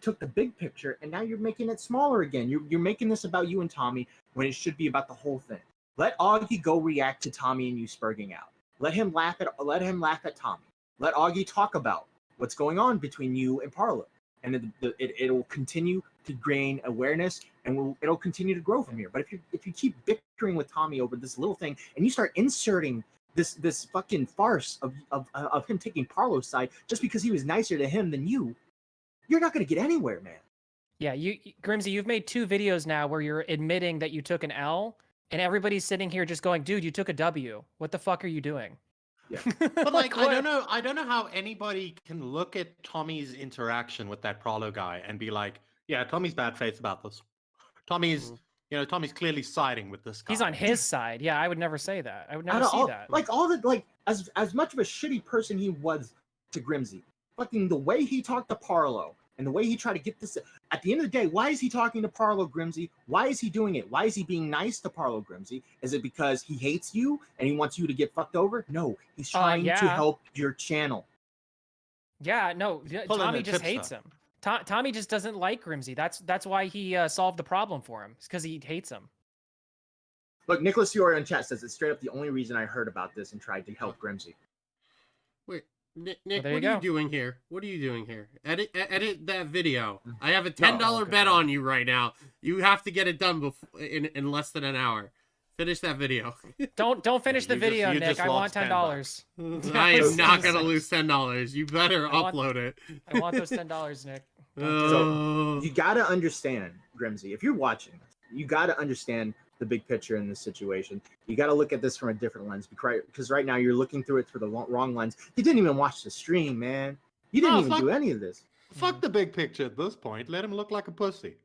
took the big picture and now you're making it smaller again. You're making this about you and Tommy when it should be about the whole thing. Let Augie go react to Tommy and you spurging out. Let him laugh at Tommy. Let Augie talk about what's going on between you and Parlo. And it'll continue to gain awareness, and it'll continue to grow from here. But if you keep bickering with Tommy over this little thing, and you start inserting this fucking farce of him taking Parlo's side just because he was nicer to him than you, you're not going to get anywhere, man. Yeah, Grimsy, you've made 2 videos now where you're admitting that you took an L, and everybody's sitting here just going, "Dude, you took a W. What the fuck are you doing?" Yeah. But like, I don't know how anybody can look at Tommy's interaction with that Prolo guy and be like, yeah, Tommy's bad faith about this. Tommy's clearly siding with this guy. He's on his side. Yeah, I would never say that. I would never see that. As much of a shitty person he was to Grimsy, fucking the way he talked to Parlo and the way he tried to get this. At the end of the day, why is he talking to Parlo Grimsy? Why is he doing it? Why is he being nice to Parlo Grimsy? Is it because he hates you and he wants you to get fucked over? No, he's trying to help your channel. Yeah, no, Tommy just hates him. Tommy just doesn't like Grimsy. That's why he solved the problem for him. It's because he hates him. Look, Nicholas Fiore in chat says it's straight up the only reason I heard about this and tried to help Grimsy. Wait, Nick, what are you doing here? What are you doing here? Edit that video. I have a $10 bet on you right now. You have to get it done in less than an hour. Finish that video. Don't finish the video, Nick. I want $10. I am not gonna lose $10. You better upload it. I want those $10, Nick. So you gotta understand, Grimsy, if you're watching this, you gotta understand the big picture in this situation. You got to look at this from a different lens because right now you're looking through it through the wrong lens. You didn't even watch the stream, man. You didn't even do any of this. Fuck the big picture at this point. Let him look like a pussy.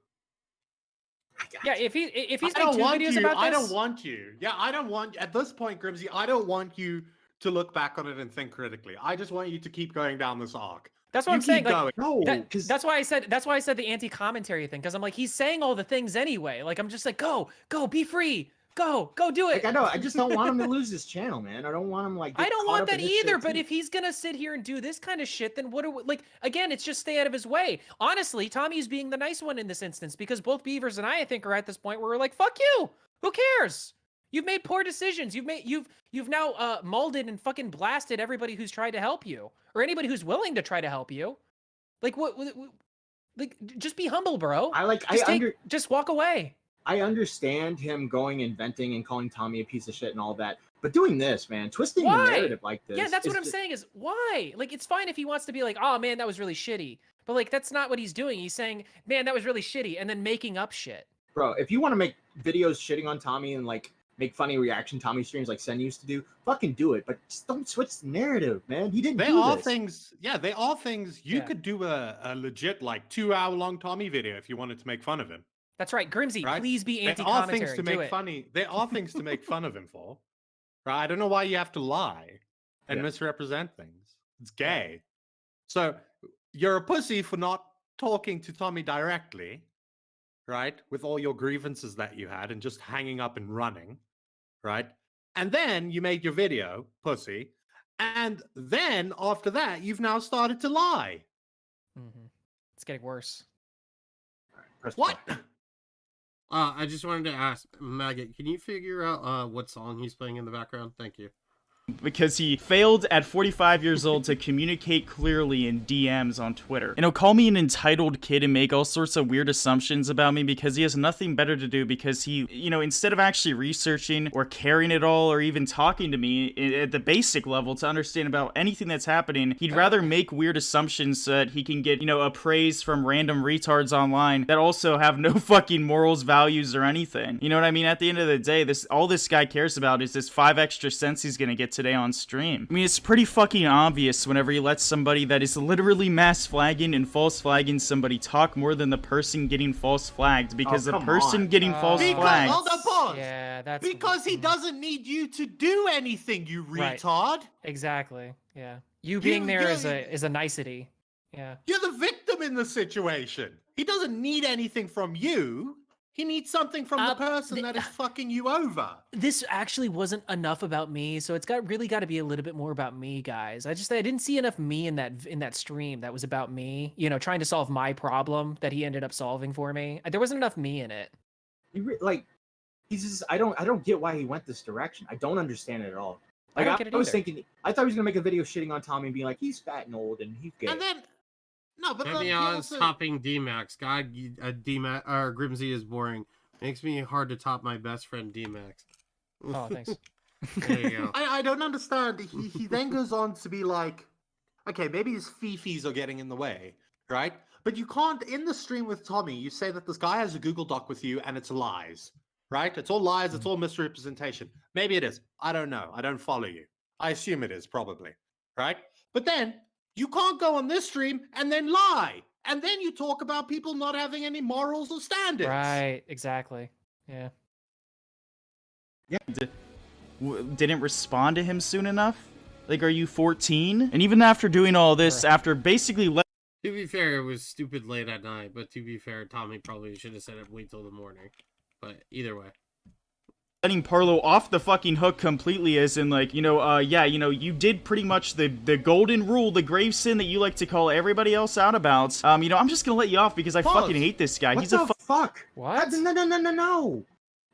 Yeah, if he's made 2 videos about this, I don't want you. Yeah, I don't want at this point, Grimsy. I don't want you to look back on it and think critically. I just want you to keep going down this arc. That's what I'm saying. Like, no, that's why I said the anti-commentary thing, because I'm like, he's saying all the things anyway. Like, I'm just like, go, be free, go do it. Like, I know. I just don't want him to lose his channel, man. I don't want him like. I don't want that either. But if he's gonna sit here and do this kind of shit, then what are we, like? Again, it's just stay out of his way. Honestly, Tommy's being the nice one in this instance because both Beavers and I think are at this point where we're like, fuck you. Who cares? You've made poor decisions. You've now molded and fucking blasted everybody who's tried to help you or anybody who's willing to try to help you. Like what like just be humble, bro. Just walk away. I understand him going and venting and calling Tommy a piece of shit and all that, but doing this, man, twisting the narrative like this. Yeah, that's what I'm saying is why? Like, it's fine if he wants to be like, oh man, that was really shitty. But like, that's not what he's doing. He's saying, man, that was really shitty, and then making up shit. Bro, if you want to make videos shitting on Tommy and like make funny reaction Tommy streams like Sen used to do, fucking do it. But just don't switch the narrative, man. He didn't do this. They are things you could do a legit like 2-hour-long Tommy video if you wanted to make fun of him. That's right, Grimsy. Right? Please be anti-commentary. There are things to make funny. There are things to make fun of him for. Right? I don't know why you have to lie and misrepresent things. It's gay. So you're a pussy for not talking to Tommy directly, right? With all your grievances that you had and just hanging up and running, right? And then you made your video, pussy. And then after that, you've now started to lie. Mm-hmm. It's getting worse. What? I just wanted to ask, Maggot, can you figure out what song he's playing in the background? Thank you. Because he failed at 45 years old to communicate clearly in DMs on Twitter. And he'll call me an entitled kid and make all sorts of weird assumptions about me because he has nothing better to do because he, instead of actually researching or caring at all or even talking to me at the basic level to understand about anything that's happening, he'd rather make weird assumptions so that he can get, a praise from random retards online that also have no fucking morals, values, or anything. You know what I mean? At the end of the day, all this guy cares about is this 5 extra cents he's gonna get today on stream. I mean, it's pretty fucking obvious whenever you let somebody that is literally mass flagging and false flagging somebody talk more than the person getting false flagged, because the person getting false flagged... Hold on, pause. Yeah, that's because he doesn't need you to do anything, you Right. retard. Exactly. Yeah. You being there is a nicety. Yeah. You're the victim in the situation. He doesn't need anything from you. He needs something from the person that is fucking you over. This actually wasn't enough about me, so it's really got to be a little bit more about me, guys. I didn't see enough me in that stream that was about me, you know, trying to solve my problem that he ended up solving for me. There wasn't enough me in it. He's just I don't get why he went this direction. I don't understand it at all. I don't get it I was either. thinking, I thought he was gonna make a video shitting on Tommy and being like, he's fat and old and he's gay. And then no, but Maybe I was topping D-Max. God, D-Max or Grimsy is boring. Makes me hard to top my best friend D-Max. Oh, thanks. There you go. I don't understand. He then goes on to be like, okay, maybe his fifis are getting in the way, right? But you can't, in the stream with Tommy, you say that this guy has a Google Doc with you and it's lies, right? It's all lies, it's all misrepresentation. Maybe it is. I don't know. I don't follow you. I assume it is, probably, right? But then, you can't go on this stream and then lie. And then you talk about people not having any morals or standards. Right, exactly. Yeah. Didn't respond to him soon enough? Like, are you 14? And even after doing all this, after basically... To be fair, it was stupid late at night, but to be fair, Tommy probably should have said it wait till the morning. But either way. Letting Parlo off the fucking hook completely, as in, like, yeah, you did pretty much the golden rule, the grave sin that you like to call everybody else out about. I'm just gonna let you off because I fucking hate this guy. What He's the a fuck? What? No.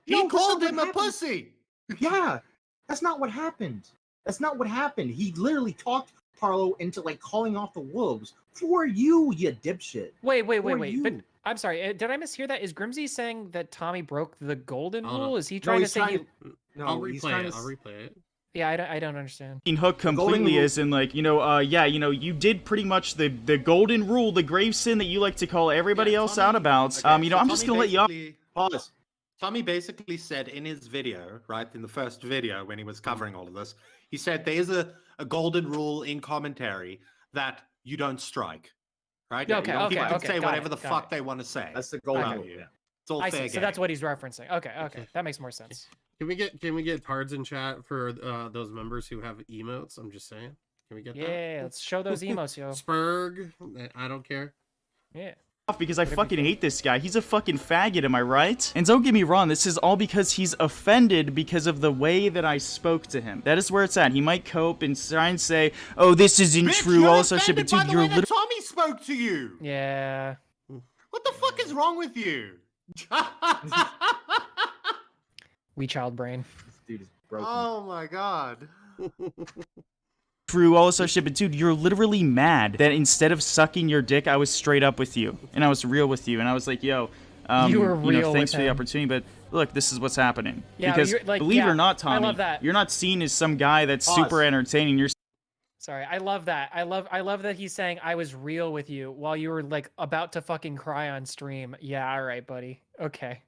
He called that's him not a what pussy. Yeah, that's not what happened. That's not what happened. He literally talked Parlo into, like, calling off the wolves for you dipshit. Wait. You. But I'm sorry. Did I mishear that? Is Grimsy saying that Tommy broke the golden Oh, no. rule? Is he trying to say he... No, I'll he's replay trying it. to I'll replay it. Yeah, I don't understand. hook completely, as in, like, yeah, you did pretty much the golden rule, the grave sin that you like to call everybody else out about. Okay, I'm so just Tommy gonna let you off. basically- Pause. Tommy basically said in his video, right, in the first video when he was covering all of this, he said there's a golden rule in commentary that you don't strike, right? Okay, People okay, can okay, say got whatever it, the got fuck it. they want to say. That's the golden about rule. you. Yeah. It's all I fair see. So game. that's what he's referencing. Okay. That makes more sense. Can we get cards in chat for those members who have emotes? I'm just saying. Can we get that? Yeah, let's show those emotes, yo. Spurg, I don't care. Yeah. Because I fucking hate this guy. He's a fucking faggot, am I right? And don't get me wrong, this is all because he's offended because of the way that I spoke to him. That is where it's at. He might cope and try and say, oh, this isn't true, You're all this other shit, but offended dude, by the you're way that Tommy spoke to you. Yeah. What the fuck is wrong with you? We child brain. This dude is broken. Oh my god. true, all this other shit, but dude, you're literally mad that instead of sucking your dick, I was straight up with you, and I was real with you, and I was like, yo, You were real thanks with for the him. opportunity, but look, this is what's happening. Yeah, because you're, like, believe it yeah, or not, I Tommy, love that. you're not seen as some guy that's Pause. super entertaining. You're Sorry, I love that. I love that he's saying I was real with you while you were like about to fucking cry on stream. Yeah, all right, buddy. Okay.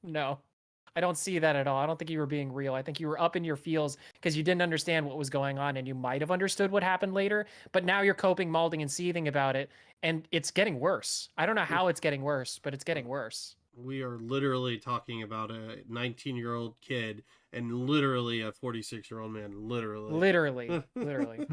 No. I don't see that at all. I don't think you were being real. I think you were up in your feels because you didn't understand what was going on, and you might have understood what happened later, but now you're coping, molding, and seething about it, and it's getting worse. I don't know how it's getting worse, but it's getting worse. We are literally talking about a 19-year-old kid and literally a 46-year-old man. Literally. Literally.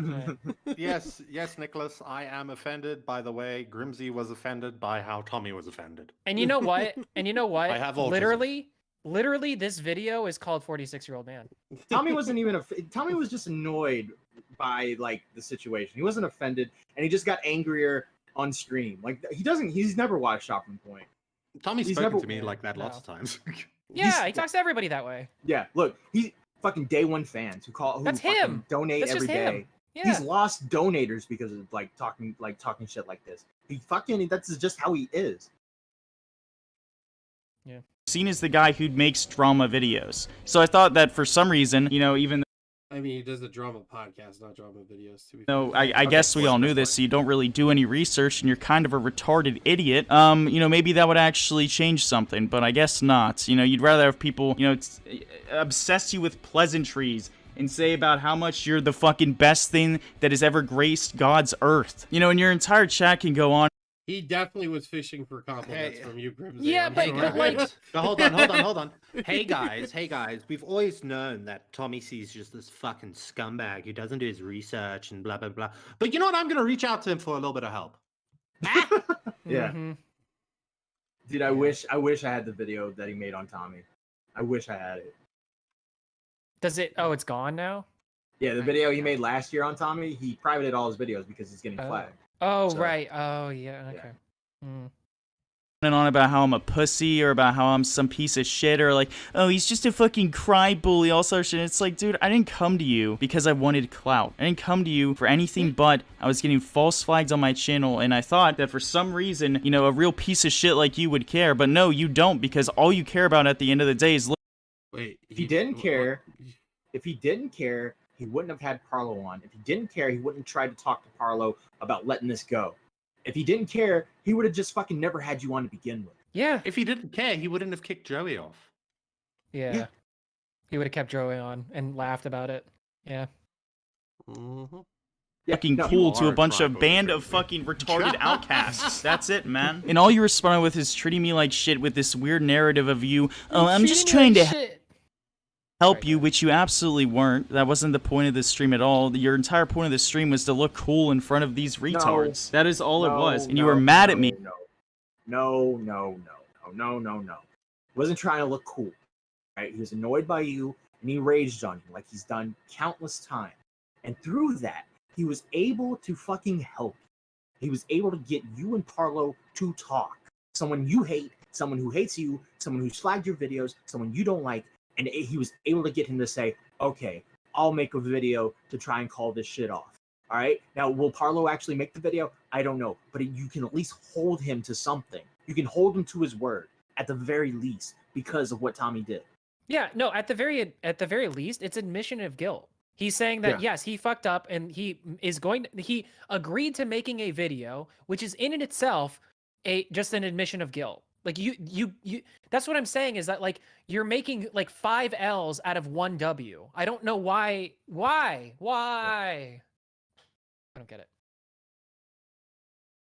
Yes, Nicholas, I am offended by the way Grimsy was offended by how Tommy was offended. And you know what? I have autism. Literally, this video is called 46-year-old man. Tommy wasn't even Tommy was just annoyed by like the situation. He wasn't offended, and he just got angrier on stream. Like he's never watched Shopping Point. Tommy's He's spoken never- to me like that lots of times. Yeah, he talks to everybody that way. Yeah, look, he's fucking day one fans who That's fucking him. donate That's every just him. day. Yeah. He's lost donators because of talking shit like this. That's just how he is. Yeah. seen as the guy who makes drama videos. So I thought that for some reason, even I mean, he does a drama podcast, not drama videos. To be No, fair. I guess we all knew this, so you don't really do any research and you're kind of a retarded idiot. Maybe that would actually change something, but I guess not. You'd rather have people, obsess you with pleasantries and say about how much you're the fucking best thing that has ever graced God's earth. You know, and your entire chat can go on. He definitely was fishing for compliments from you, Grimsy. Yeah, I'm but sure. like, So hold on. Hey guys, we've always known that Tommy C's just this fucking scumbag who doesn't do his research and blah blah blah. But you know what? I'm gonna reach out to him for a little bit of help. Yeah. Mhm. Dude, I wish I had the video that he made on Tommy. I wish I had it. Does it? Oh, it's gone now. Yeah, the video he made last year on Tommy, he privated all his videos because he's getting flagged. Oh, So, right. Oh, yeah. Okay. And on about how I'm a pussy or about how I'm some piece of shit or like, oh, he's just a fucking cry bully, all sorts of shit. It's like, dude, I didn't come to you because I wanted clout. I didn't come to you for anything but I was getting false flags on my channel, and I thought that for some reason, you know, a real piece of shit like you would care, but no, you don't, because all you care about at the end of the day is Wait, if he didn't care, he wouldn't have had Parlo on. If he didn't care, he wouldn't have tried to talk to Parlo about letting this go. If he didn't care, he would have just fucking never had you on to begin with. Yeah. If he didn't care, he wouldn't have kicked Joey off. Yeah. He would have kept Joey on and laughed about it. Yeah. fucking no, cool you to a are bunch of tribal, band of fucking retarded outcasts. That's it, man. And all you responded with is treating me like shit with this weird narrative of you. Oh, I'm just trying to help you, which you absolutely weren't. That wasn't the point of this stream at all. Your entire point of the stream was to look cool in front of these retards. That is all it was. And you were mad at me. No. He wasn't trying to look cool, right? He was annoyed by you, and he raged on you like he's done countless times. And through that, he was able to fucking help you. He was able to get you and Parlo to talk. Someone you hate, someone who hates you, someone who's flagged your videos, someone you don't like, and he was able to get him to say, okay, I'll make a video to try and call this shit off. All right? Now, will Parlo actually make the video? I don't know. But you can at least hold him to something. You can hold him to his word, at the very least, because of what Tommy did. Yeah, no, at the very least, it's admission of guilt. He's saying that yes, he fucked up, and he agreed to making a video, which is in itself just an admission of guilt. Like you that's what I'm saying, is that like you're making like 5 L's out of 1 W. I don't know why. I don't get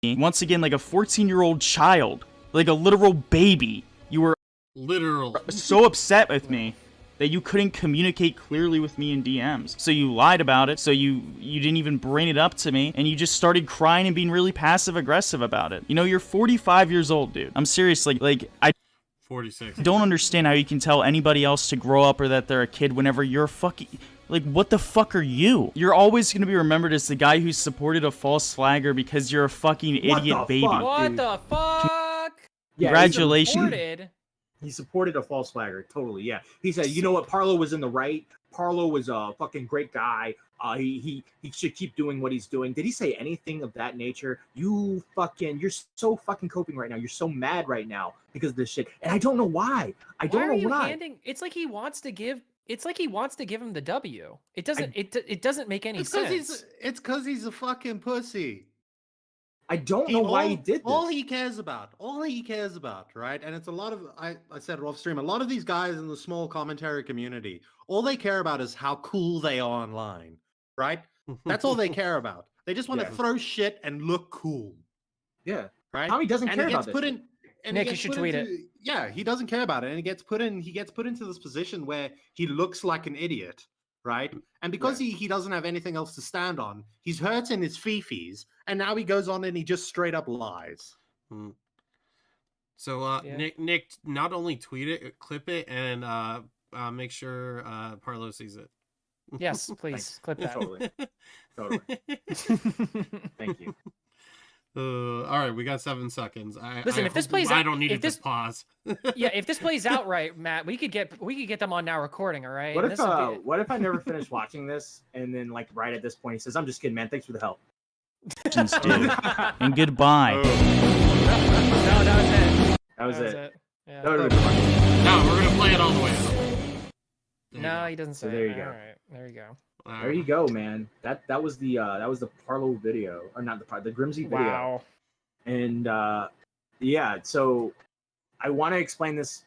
it. Once again, like a 14-year-old child, like a literal baby. You were so upset with me that you couldn't communicate clearly with me in DMs. So you lied about it, so you didn't even bring it up to me, and you just started crying and being really passive-aggressive about it. You know, you're 45 years old, dude. I'm serious, like I 46. don't understand how you can tell anybody else to grow up or that they're a kid whenever you're fucking... Like, what the fuck are you? You're always gonna be remembered as the guy who supported a false flagger because you're a fucking idiot baby. What the fuck? Congratulations. He supported a false flagger, totally, yeah. He said, you know what, Parlo was in the right. Parlo was a fucking great guy. He should keep doing what he's doing. Did he say anything of that nature? You're so fucking coping right now. You're so mad right now because of this shit. And I don't know why. I don't know why. It's like he wants to give him the W. It doesn't make any sense. It's because he's a fucking pussy. I don't know why he did this. All he cares about, right? And it's a lot of, I said it off stream, a lot of these guys in the small commentary community, all they care about is how cool they are online, right? That's all they care about. They just want to throw shit and look cool. Yeah. Right? Tommy doesn't care about this. Nick, you should tweet it. Yeah, he doesn't care about it. And he gets put into this position where he looks like an idiot, right? And because he doesn't have anything else to stand on, he's hurting his fifis, and now he goes on and he just straight up lies. So Nick, not only tweet it, clip it, and make sure Parlo sees it. Yes, please clip that. Totally. Thank you. All right, we got 7 seconds. Listen, if this plays out, I don't need to pause. Yeah, if this plays out right, Matt, we could get them on now recording. All right. What if I never finish watching this, and then like right at this point he says, "I'm just kidding, man. Thanks for the help." And goodbye. No, that was it. Yeah. No, we're gonna play it all the way out. No, he doesn't say. So there you it. go. All right, there you go. There you go, man. That was the Parlo video, or not the Grimsy video. Wow. And so I want to explain this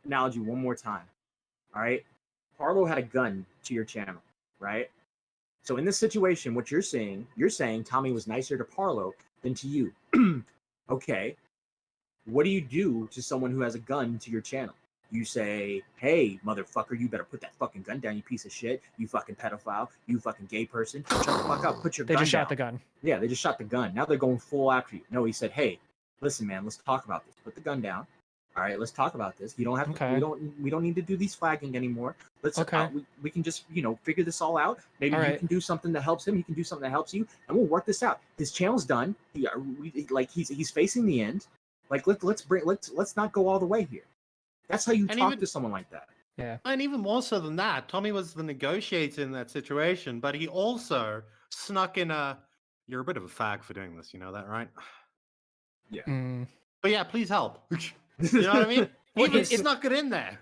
analogy one more time. All right, Parlo had a gun to your channel. right? So in this situation, what you're saying Tommy was nicer to Parlo than to you. Okay. What do you do to someone who has a gun to your channel? You say, hey, motherfucker, you better put that fucking gun down, you piece of shit. You fucking pedophile. You fucking gay person. Shut the fuck up. Put your gun down. They just shot the gun. Yeah, they just shot the gun. Now they're going full after you. No, he said, hey, listen, man, let's talk about this. Put the gun down. All right, let's talk about this. You don't have to, we don't need to do these flagging anymore. Let's we can just, figure this all out. Maybe you can do something that helps him. He can do something that helps you, and we'll work this out. His channel's done. He's facing the end. Like let's not go all the way here. That's how you talk to someone like that. Yeah. And even more so than that, Tommy was the negotiator in that situation, but he also snuck in you're a bit of a fag for doing this, you know that, right? Yeah. But yeah, please help. You know what I mean? Even snuck it in there.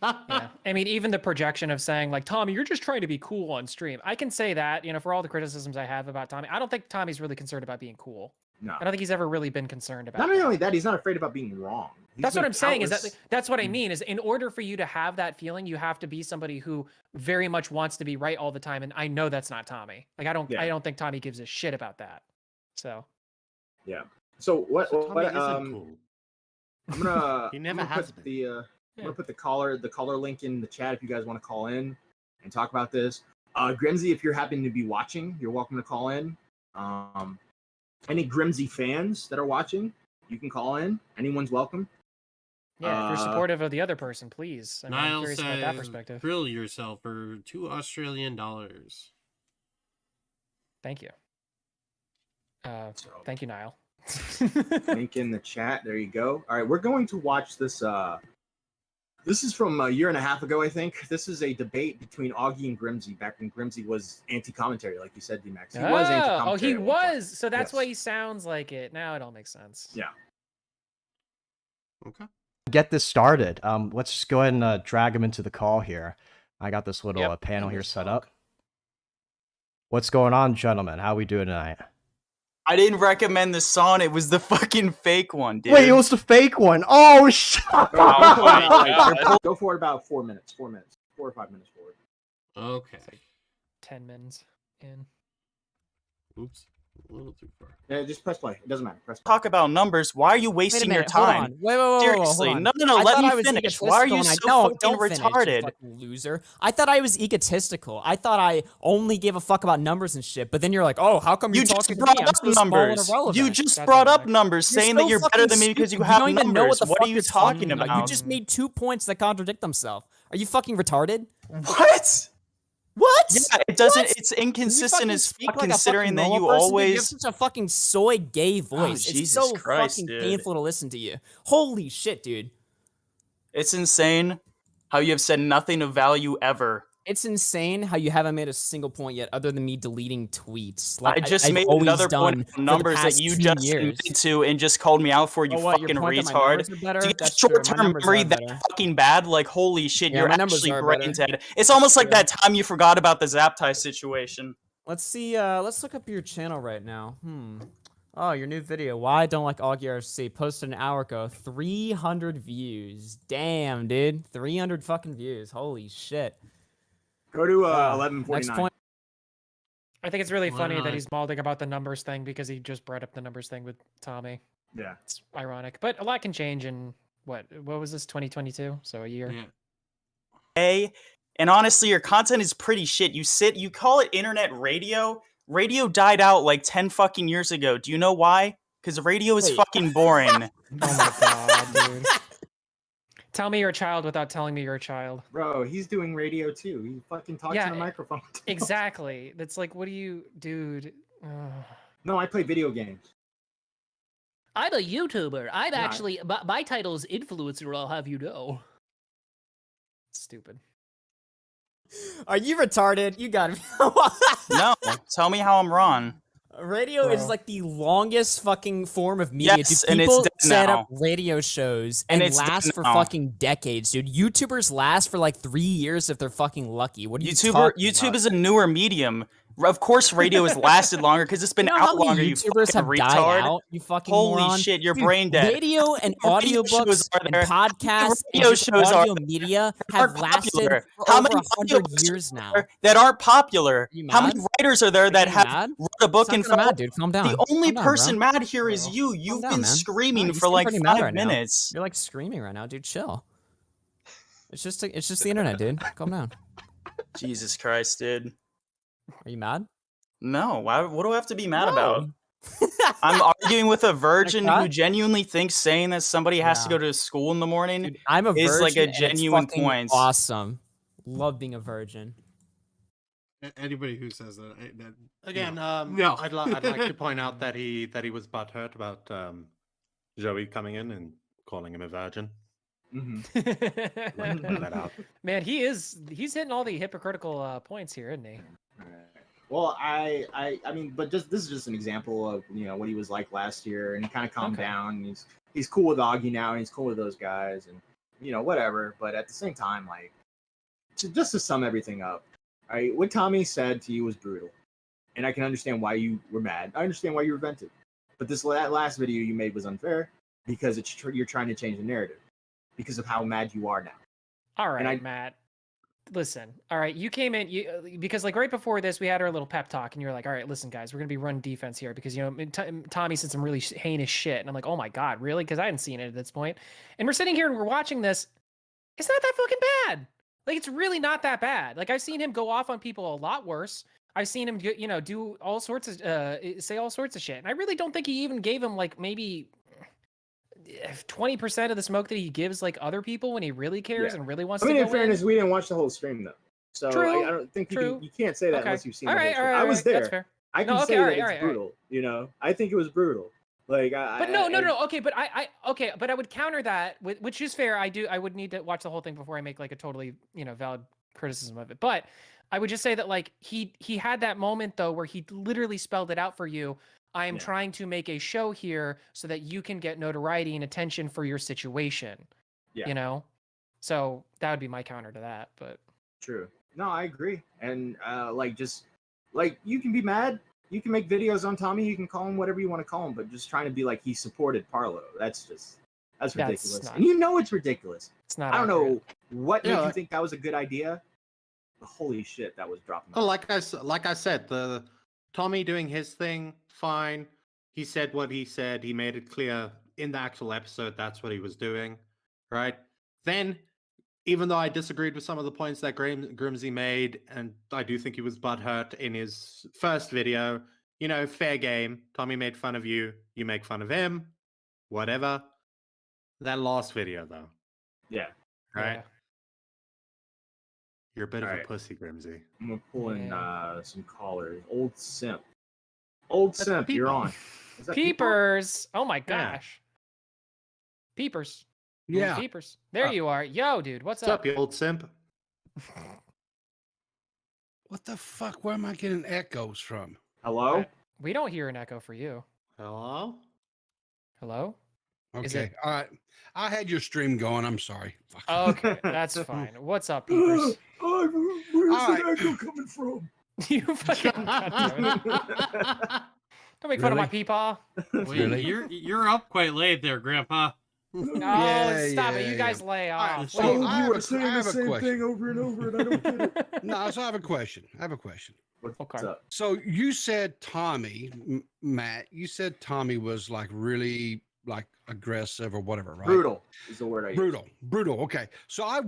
Yeah. I mean, even the projection of saying, like, Tommy, you're just trying to be cool on stream. I can say that, for all the criticisms I have about Tommy, I don't think Tommy's really concerned about being cool. No. I don't think he's ever really been concerned about Not only that, he's not afraid about being wrong. That's what I'm saying. That's what I mean. Is in order for you to have that feeling, you have to be somebody who very much wants to be right all the time. And I know that's not Tommy. Like I don't think Tommy gives a shit about that. So. Yeah. So what? Tommy isn't cool. I'm gonna. He never has been. I'm gonna put the caller link in the chat if you guys want to call in and talk about this. Grimsy, if you're happen to be watching, you're welcome to call in. Any Grimsy fans that are watching, you can call in. Anyone's welcome. Yeah, if you're supportive of the other person, please. I'm Niall curious about that perspective. Grill yourself for $2 Australian. Thank you. Thank you, Niall. Link in the chat. There you go. All right, we're going to watch this. This is from a year and a half ago, I think. This is a debate between Augie and Grimsy back when Grimsy was anti-commentary, like you said, D-Max. He was anti-commentary. Oh, he was. So that's why he sounds like it. Now it all makes sense. Yeah. Okay. Get this started. Let's just go ahead and drag him into the call here. I got this little panel here set up. What's going on, gentlemen? How we doing tonight? I didn't recommend the song. It was the fucking fake one, dude. Wait, it was the fake one. Oh, shit. Go for about 4 minutes. 4 or 5 minutes forward. Okay. 10 minutes in. Oops. A little too far. Yeah, just press play. It doesn't matter. Press play. Talk about numbers. Why are you wasting your time? Wait, Seriously, hold on. no. Let me finish. Egotistical Why are you and I- so No, fucking don't finish, you retarded? fucking loser. I thought I was egotistical. I thought I only gave a fuck about numbers and shit. But then you're like, oh, how come you're You just talking brought to me? up I'm so small and numbers. irrelevant. You just brought up numbers, You're saying so that you're better fucking than me because you stupid. have don't even know numbers. what the What fuck are you you're talking about? You just made 2 points that contradict themselves. Are you fucking retarded? What? What? Yeah, it doesn't. What? It's Can you inconsistent fucking as speak fuck, like a considering fucking that normal you person? Dude, you have always. such a fucking soy gay voice. It's Jesus so Christ, fucking dude. painful to listen to you. Holy shit, dude. It's insane how you have said nothing of value ever. It's insane how you haven't made a single point yet, other than me deleting tweets. I just I've made always another done point for of the numbers that past you 2 just years. admitted to and just called me out for, you Oh, what, your fucking point that my retard. numbers are better? Do you get That's true, my short-term numbers memory are that better. fucking bad? Like, holy shit, Yeah, you're my numbers actually are brain better. dead. It's almost like that time you forgot about the Zaptai situation. Let's see. Let's look up your channel right now. Oh, your new video. Why I don't like Augie RC. Posted an hour ago. 300 views. Damn, dude. 300 fucking views. Holy shit. Go to 11:49. Next point. I think it's really Why funny not? that he's malding about the numbers thing because he just brought up the numbers thing with Tommy. Yeah. It's ironic. But a lot can change in what was this, 2022? So a year. Yeah. Hey, and honestly, your content is pretty shit. You call it internet radio. Radio died out like 10 fucking years ago. Do you know why? Because radio is Wait. fucking boring. Oh my god, dude. Tell me you're a child without telling me you're a child. Bro, he's doing radio too. He fucking talks Yeah, in a microphone. Exactly. That's like, what do you, dude? Ugh. No, I play video games. I'm a YouTuber. I'm Yeah. actually my title is influencer. I'll have you know. Stupid. Are you retarded? You got me. No, tell me how I'm wrong. Radio Bro. is like the longest fucking form of media. Yes, dude, and it's people dead set now. up radio shows And and it's dead last for now. fucking decades, dude. YouTubers last for like 3 years if they're fucking lucky. What are you talking YouTube about? is a newer medium. Of course, radio has lasted longer because it's been You know how out many longer. You YouTubers fucking have died retard. out? You fucking Holy moron. shit, you're Dude, brain dead. Radio and How many audiobooks shows are and there? podcasts and Radio just shows are audio there media that have aren't lasted popular? for How over many 100 audiobooks years are now. there that aren't popular? You How mad? many writers are there that you have mad? wrote a book It's and not gonna fell? mad, dude. Calm down. The only Calm down, person bro. mad here is you. You've down, been man. screaming No, you for seem like pretty mad 5 right now. minutes. You're like screaming right now, dude. Chill. It's just the internet, dude. Calm down. Jesus Christ, dude. Are you mad? No. What do I have to be mad about? I'm arguing with a virgin Like who that? genuinely thinks saying that somebody has to Yeah. go to school in the morning Dude, I'm a is virgin like a and it's genuine fucking point. awesome. Love being a virgin. Anybody who says that, Again, no. I'd like to point out that he was butthurt about Joey coming in and calling him a virgin. Like, point that out. Man, he's hitting all the hypocritical points here, isn't he? Well, I mean, but this is just an example of what he was like last year, and he kind of calmed down. And he's cool with Augie now, and he's cool with those guys, and whatever. But at the same time, like, just to sum everything up, right? What Tommy said to you was brutal, and I can understand why you were mad. I understand why you were vented. But that last video you made was unfair because you're trying to change the narrative because of how mad you are now. All right, Matt. Listen, all right, you came in because like right before this we had our little pep talk, and you're like, all right, listen, guys, we're gonna be running defense here because Tommy said some really heinous shit, and I'm like, oh my god, really? Because I hadn't seen it at this point, and we're sitting here and we're watching this. It's not that fucking bad. Like, it's really not that bad. Like, I've seen him go off on people a lot worse. I've seen him, do all sorts of say all sorts of shit, and I really don't think he even gave him like maybe 20% of the smoke that he gives like other people when he really cares and really wants to. In fairness, we didn't watch the whole stream though, so True, I don't think you can't say that unless you've seen all the whole right, stream. all right, I was that's there. fair. I can say that it's brutal. I think it was brutal. Like, but no. Okay, but but I would counter that, which is fair. I would need to watch the whole thing before I make like a totally valid criticism of it. But I would just say that like he had that moment though where he literally spelled it out for you. I am trying to make a show here so that you can get notoriety and attention for your situation. Yeah. So that would be my counter to that. But true. No, I agree. And just you can be mad. You can make videos on Tommy. You can call him whatever you want to call him, but just trying to be like he supported Parlo. That's ridiculous. And it's ridiculous. It's not. I don't know what made you think that was a good idea. Holy shit, that was dropping. Well, like I said, the Tommy doing his thing, fine. He said what he said. He made it clear in the actual episode that's what he was doing, right? Then, even though I disagreed with some of the points that Grimsy made, and I do think he was butthurt in his first video, fair game. Tommy made fun of you. You make fun of him. Whatever. That last video, though. Yeah. Right? Yeah. You're a bit of a pussy, Grimsy. I'm going to pull in some callers. Old Simp. Old Simp, you're on. Is that Peepers. Oh my gosh. Peepers. Yeah. Peepers. There you are. Yo, dude. What's up, you old simp? What the fuck? Where am I getting echoes from? Hello? We don't hear an echo for you. Hello? Hello? Okay. All right. I had your stream going. I'm sorry. Fuck. Okay, that's fine. What's up, Peepers? Where's the echo coming from? You fucking don't make fun of my peepaw. Wait, you're up quite late there, Grandpa. No, stop it. You guys lay off. So you were saying I the have a same question. thing over and over, and I don't get it. No, so I have a question. What's up? So you said Tommy, Matt, you said Tommy was like really like aggressive or whatever, right? Brutal is the word I use. Brutal. Okay. So I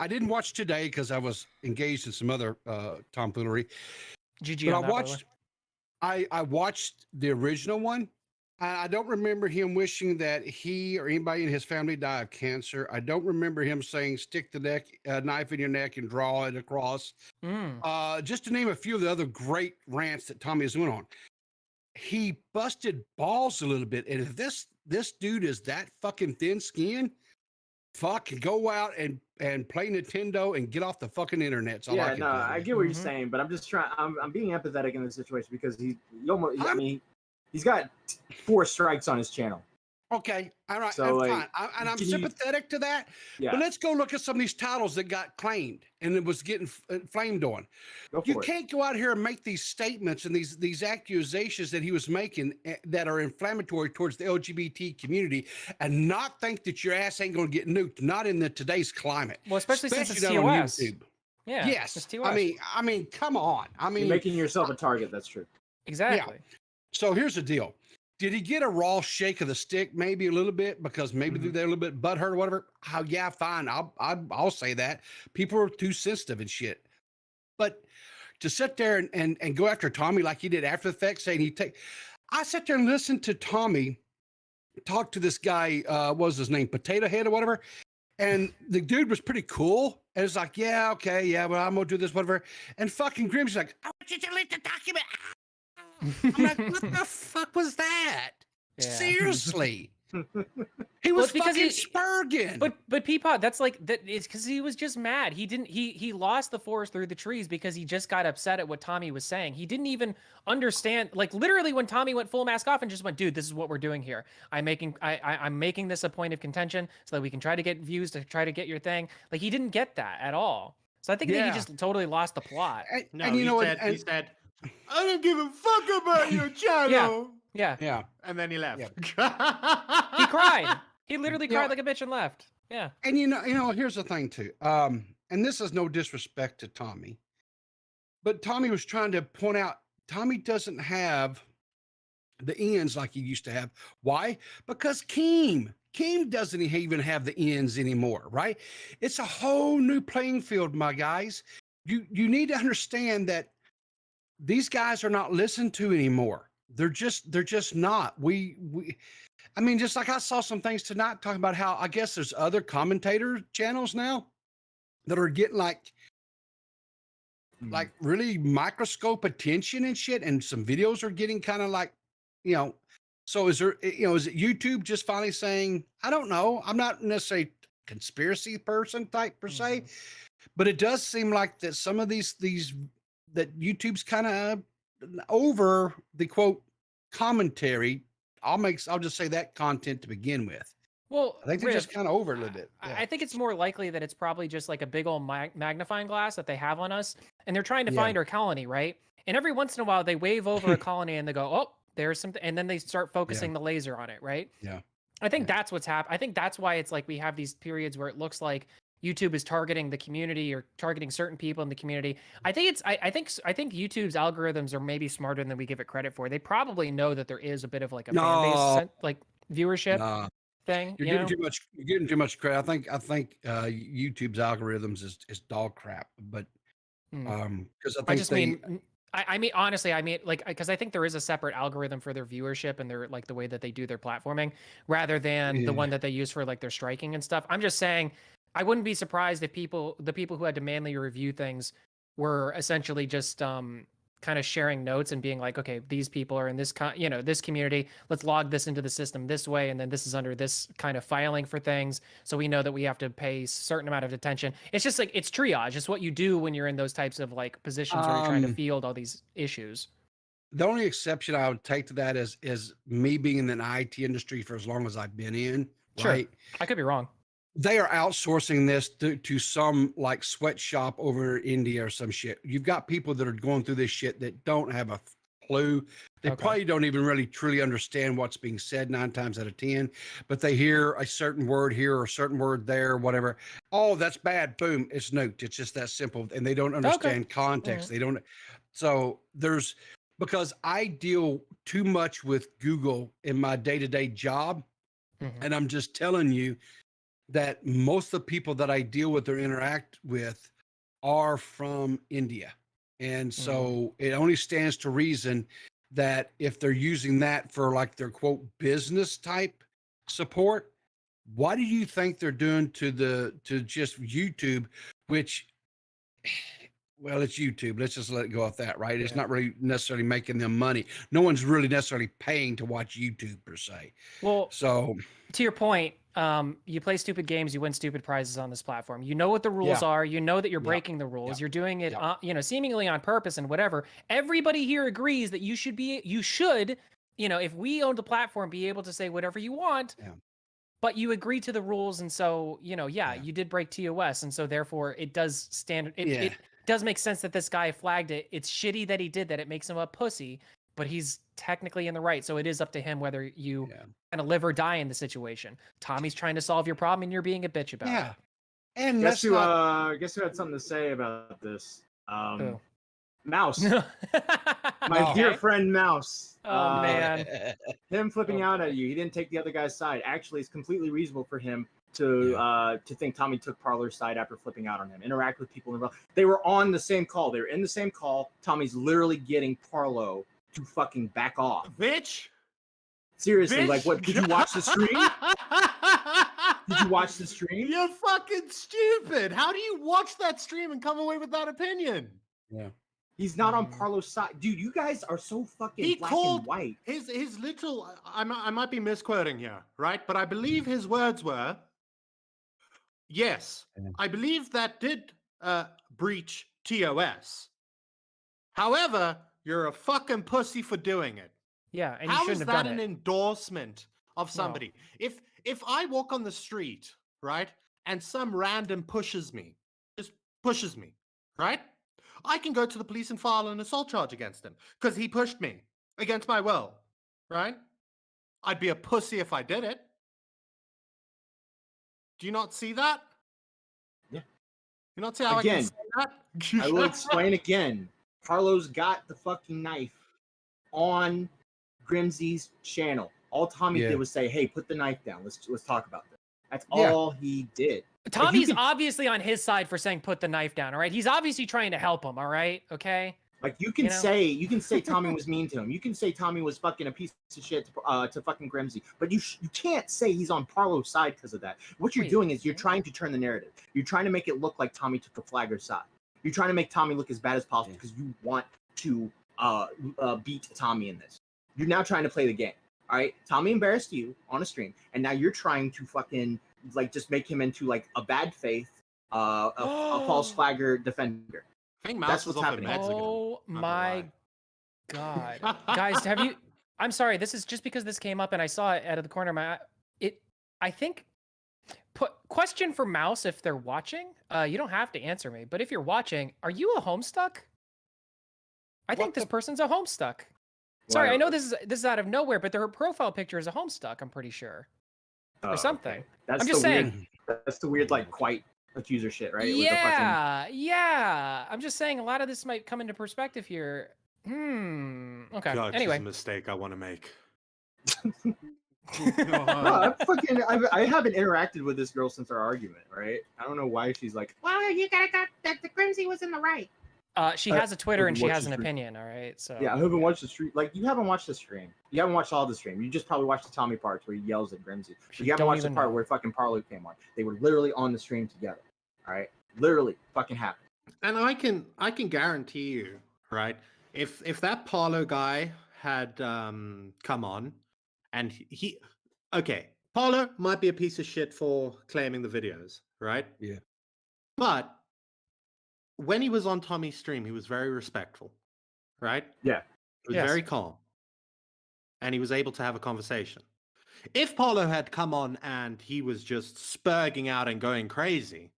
didn't watch today because I was engaged in some other tomfoolery. GG on that, I watched the original one. I don't remember him wishing that he or anybody in his family die of cancer. I don't remember him saying stick the knife in your neck and draw it across. Just to name a few of the other great rants that Tommy has went on. He busted balls a little bit. And if this dude is that fucking thin skinned, fuck, go out and play Nintendo and get off the fucking internet. So Yeah, I get what you're saying, but I'm just trying. I'm being empathetic in this situation because he's got 4 strikes on his channel, Okay, all right, So, I'm like, fine, and I'm can you- sympathetic to that. Yeah. But let's go look at some of these titles that got claimed and it was getting flamed on. Go You for it. can't go out here and make these statements and these accusations that he was making that are inflammatory towards the LGBT community and not think that your ass ain't going to get nuked. Not in today's climate. Well, especially since it's not on TOS. YouTube. Yeah. Yes. It's TOS. I mean, come on. I mean, You're making yourself a target. That's true. Exactly. So here's the deal. Did he get a raw shake of the stick? Maybe a little bit because maybe they're a little bit butthurt or whatever. Oh, yeah, fine. I'll say that. People are too sensitive and shit. But to sit there and go after Tommy like he did after the fact, saying I sat there and listened to Tommy talk to this guy, what was his name, Potato Head or whatever. And the dude was pretty cool. And it's like, yeah, okay, yeah, well, I'm gonna do this, whatever. And fucking Grimsy's like, I want you to delete the document. I'm like, what the fuck was that? Yeah. Seriously. He was fucking spurging. But Peapod, that's like that is because he was just mad. He lost the forest through the trees because he just got upset at what Tommy was saying. He didn't even understand, like literally when Tommy went full mask off and just went, dude, this is what we're doing here. I'm making this a point of contention so that we can try to get views to try to get your thing. Like he didn't get that at all. So I think that he just totally lost the plot. No, you know what? He said, I don't give a fuck about your channel. Yeah. And then he left. He cried. He literally cried like a bitch and left. Yeah. And you know, here's the thing too. And this is no disrespect to Tommy, but Tommy was trying to point out Tommy doesn't have the ends like he used to have. Why? Because Keem doesn't even have the ends anymore, right? It's a whole new playing field, my guys. You need to understand that these guys are not listened to anymore. They're just not. I mean, just like I saw some things tonight talking about how I guess there's other commentator channels now that are getting like really microscope attention and shit, and some videos are getting kind of like, so is it YouTube just finally saying, I don't know, I'm not necessarily a conspiracy person type per se, but it does seem like that some of these that YouTube's kind of over the quote commentary. I'll just say that content to begin with. Well, I think they're just kind of over a little bit. Yeah. I think it's more likely that it's probably just like a big old magnifying glass that they have on us, and they're trying to find our colony, right? And every once in a while, they wave over a colony and they go, "Oh, there's something," and then they start focusing the laser on it, right? Yeah. I think that's what's happened. I think that's why it's like we have these periods where it looks like YouTube is targeting the community or targeting certain people in the community. I think YouTube's algorithms are maybe smarter than we give it credit for. They probably know that there is a bit of like a fan base, like viewership thing. You're getting too much. You're getting too much credit. I think YouTube's algorithms is dog crap. But because I mean honestly, like because I think there is a separate algorithm for their viewership and their like the way that they do their platforming rather than the one that they use for like their striking and stuff. I'm just saying. I wouldn't be surprised if the people who had to manually review things were essentially just kind of sharing notes and being like, okay, these people are in this this community. Let's log this into the system this way, and then this is under this kind of filing for things, so we know that we have to pay a certain amount of attention. It's just like it's triage. It's what you do when you're in those types of like positions where you're trying to field all these issues. The only exception I would take to that is me being in the IT industry for as long as I've been in. Sure. Right? I could be wrong. They are outsourcing this to some like sweatshop over in India or some shit. You've got people that are going through this shit that don't have a clue. They probably don't even really truly understand what's being said 9 times out of 10, but they hear a certain word here or a certain word there, whatever. Oh, that's bad. Boom. It's nuked. It's just that simple. And they don't understand context. They don't. So because I deal too much with Google in my day-to-day job. And I'm just telling you, that most of the people that I deal with or interact with are from India. And so it only stands to reason that if they're using that for like their quote business type support, what do you think they're doing to just YouTube, which, well, it's YouTube. Let's just let it go off that, right? It's not really necessarily making them money. No one's really necessarily paying to watch YouTube per se. Well, so to your point, you play stupid games, you win stupid prizes on this platform. You know what the rules are. You know that you're breaking the rules. You're doing it, seemingly on purpose and whatever. Everybody here agrees that you should if we owned the platform, be able to say whatever you want, but you agree to the rules, and so you did break TOS, and so therefore it does stand. It does make sense that this guy flagged it. It's shitty that he did that. It makes him a pussy, but he's technically in the right. So it is up to him whether you kind of live or die in the situation. Tommy's trying to solve your problem, and you're being a bitch about it. And guess who had something to say about this? Mouse. My dear friend Mouse. Oh man. Him flipping out at you. He didn't take the other guy's side. Actually, it's completely reasonable for him to think Tommy took Parlor's side after flipping out on him. Interact with people in the They were on the same call. They were in the same call. Tommy's literally getting Parlo to fucking back off. Bitch. Seriously, Bitch. like what? Did you watch the stream? Did you watch the stream? You're fucking stupid. How do you watch that stream and come away with that opinion? Yeah. He's not on Parlo's side. Dude, you guys are so fucking black and white. His literal, I might be misquoting here, right? But I believe his words were, yes, I believe that did breach TOS. However, you're a fucking pussy for doing it. Yeah, and you How shouldn't is have that done an it. endorsement of somebody? If I walk on the street, right, and some random pushes me, just pushes me, right? I can go to the police and file an assault charge against him because he pushed me against my will, right? I'd be a pussy if I did it. Do you not see that? Yeah. You not see how Again, I can say that? I will explain again. Parlo's got the fucking knife on Grimsy's channel. All Tommy did was say, "Hey, put the knife down. Let's talk about this." That's all he did. Tommy's obviously on his side for saying put the knife down, all right? He's obviously trying to help him, all right? Okay? Like you can say Tommy was mean to him. You can say Tommy was fucking a piece of shit to fucking Grimsy, but you can't say he's on Parlo's side because of that. What you're doing is you're trying to turn the narrative. You're trying to make it look like Tommy took the flagger's side. You're trying to make Tommy look as bad as possible because you want to beat Tommy in this. You're now trying to play the game. All right, Tommy embarrassed you on a stream, and now you're trying to fucking like just make him into like a bad faith, a false flagger defender. I think Mouse That's was what's off in happening. meds again. Oh my god. Guys, I'm sorry, this is just because this came up and I saw it out of the corner of my eye. I think question for Mouse if they're watching. You don't have to answer me, but if you're watching, are you a homestuck? I think this person's a homestuck. Sorry, I know this is out of nowhere, but their profile picture is a homestuck, I'm pretty sure. Or something. Okay. That's I'm just saying. That's the weird like quite accuser shit, right? Yeah. I'm just saying a lot of this might come into perspective here. Okay. God, Anyway. it's a mistake I want to make. No, I haven't interacted with this girl since our argument, right? I don't know why she's like, Well, you gotta got that the Grimsy was in the right. She has a Twitter and she watch has the an stream. opinion, all right? So yeah, I haven't watched the stream. Like, you haven't watched the stream. You haven't watched all the stream. You just probably watched the Tommy parts where he yells at Grimsy. But you haven't don't watched the even part know. where fucking Parlo came on. They were literally on the stream together. All right, literally fucking happened. And I can guarantee you, right? If that Parlo guy had come on, and Parlo might be a piece of shit for claiming the videos, right? Yeah. But when he was on Tommy's stream, he was very respectful, right? Yeah. He was very calm. And he was able to have a conversation. If Paulo had come on and he was just spurging out and going crazy,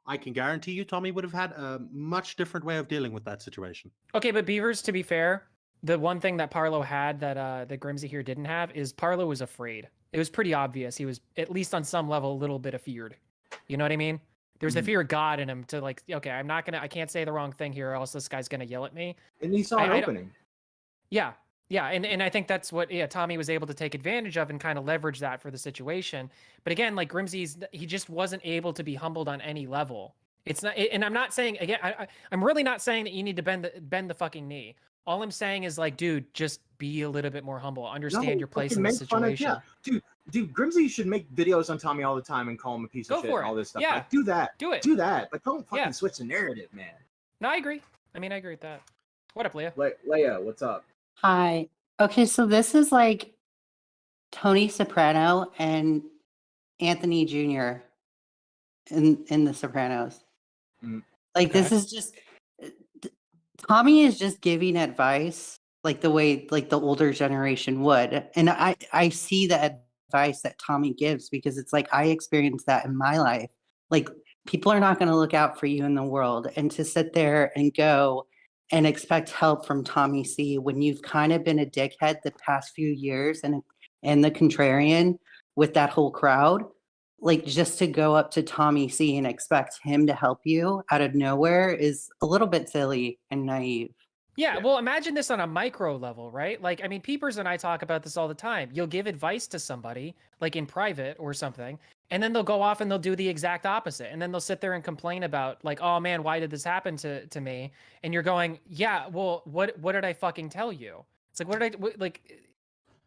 I can guarantee you Tommy would have had a much different way of dealing with that situation. Okay, but Beavers, to be fair, the one thing that Parlo had that Grimsy here didn't have is Parlo was afraid. It was pretty obvious. He was, at least on some level, a little bit afeared. You know what I mean? There's a fear of God in him to like, okay, I can't say the wrong thing here or else this guy's gonna yell at me. And he saw an opening. Yeah. And I think that's what Tommy was able to take advantage of and kind of leverage that for the situation. But again, like he just wasn't able to be humbled on any level. It's not, and I'm not saying again, I'm really not saying that you need to bend the fucking knee. All I'm saying is like, dude, just be a little bit more humble. Understand your place in the situation. Dude, Grimsy should make videos on Tommy all the time and call him a piece of shit and all this stuff. Yeah. Like, do that. Do it. Do that. But don't fucking switch the narrative, man. No, I agree. I mean, I agree with that. What up, Leah? Leia, what's up? Hi. Okay, so this is like Tony Soprano and Anthony Jr. in The Sopranos. Like, this is just Tommy is just giving advice like the way like the older generation would. And I see the advice that Tommy gives because it's like I experienced that in my life. Like people are not going to look out for you in the world, and to sit there and go and expect help from Tommy C when you've kind of been a dickhead the past few years and the contrarian with that whole crowd, like just to go up to Tommy C and expect him to help you out of nowhere is a little bit silly and naive. Yeah, well, imagine this on a micro level, right? Like, I mean, Peepers and I talk about this all the time. You'll give advice to somebody, like in private or something, and then they'll go off and they'll do the exact opposite. And then they'll sit there and complain about, like, oh man, why did this happen to me? And you're going, yeah, well, what did I fucking tell you? It's like, like,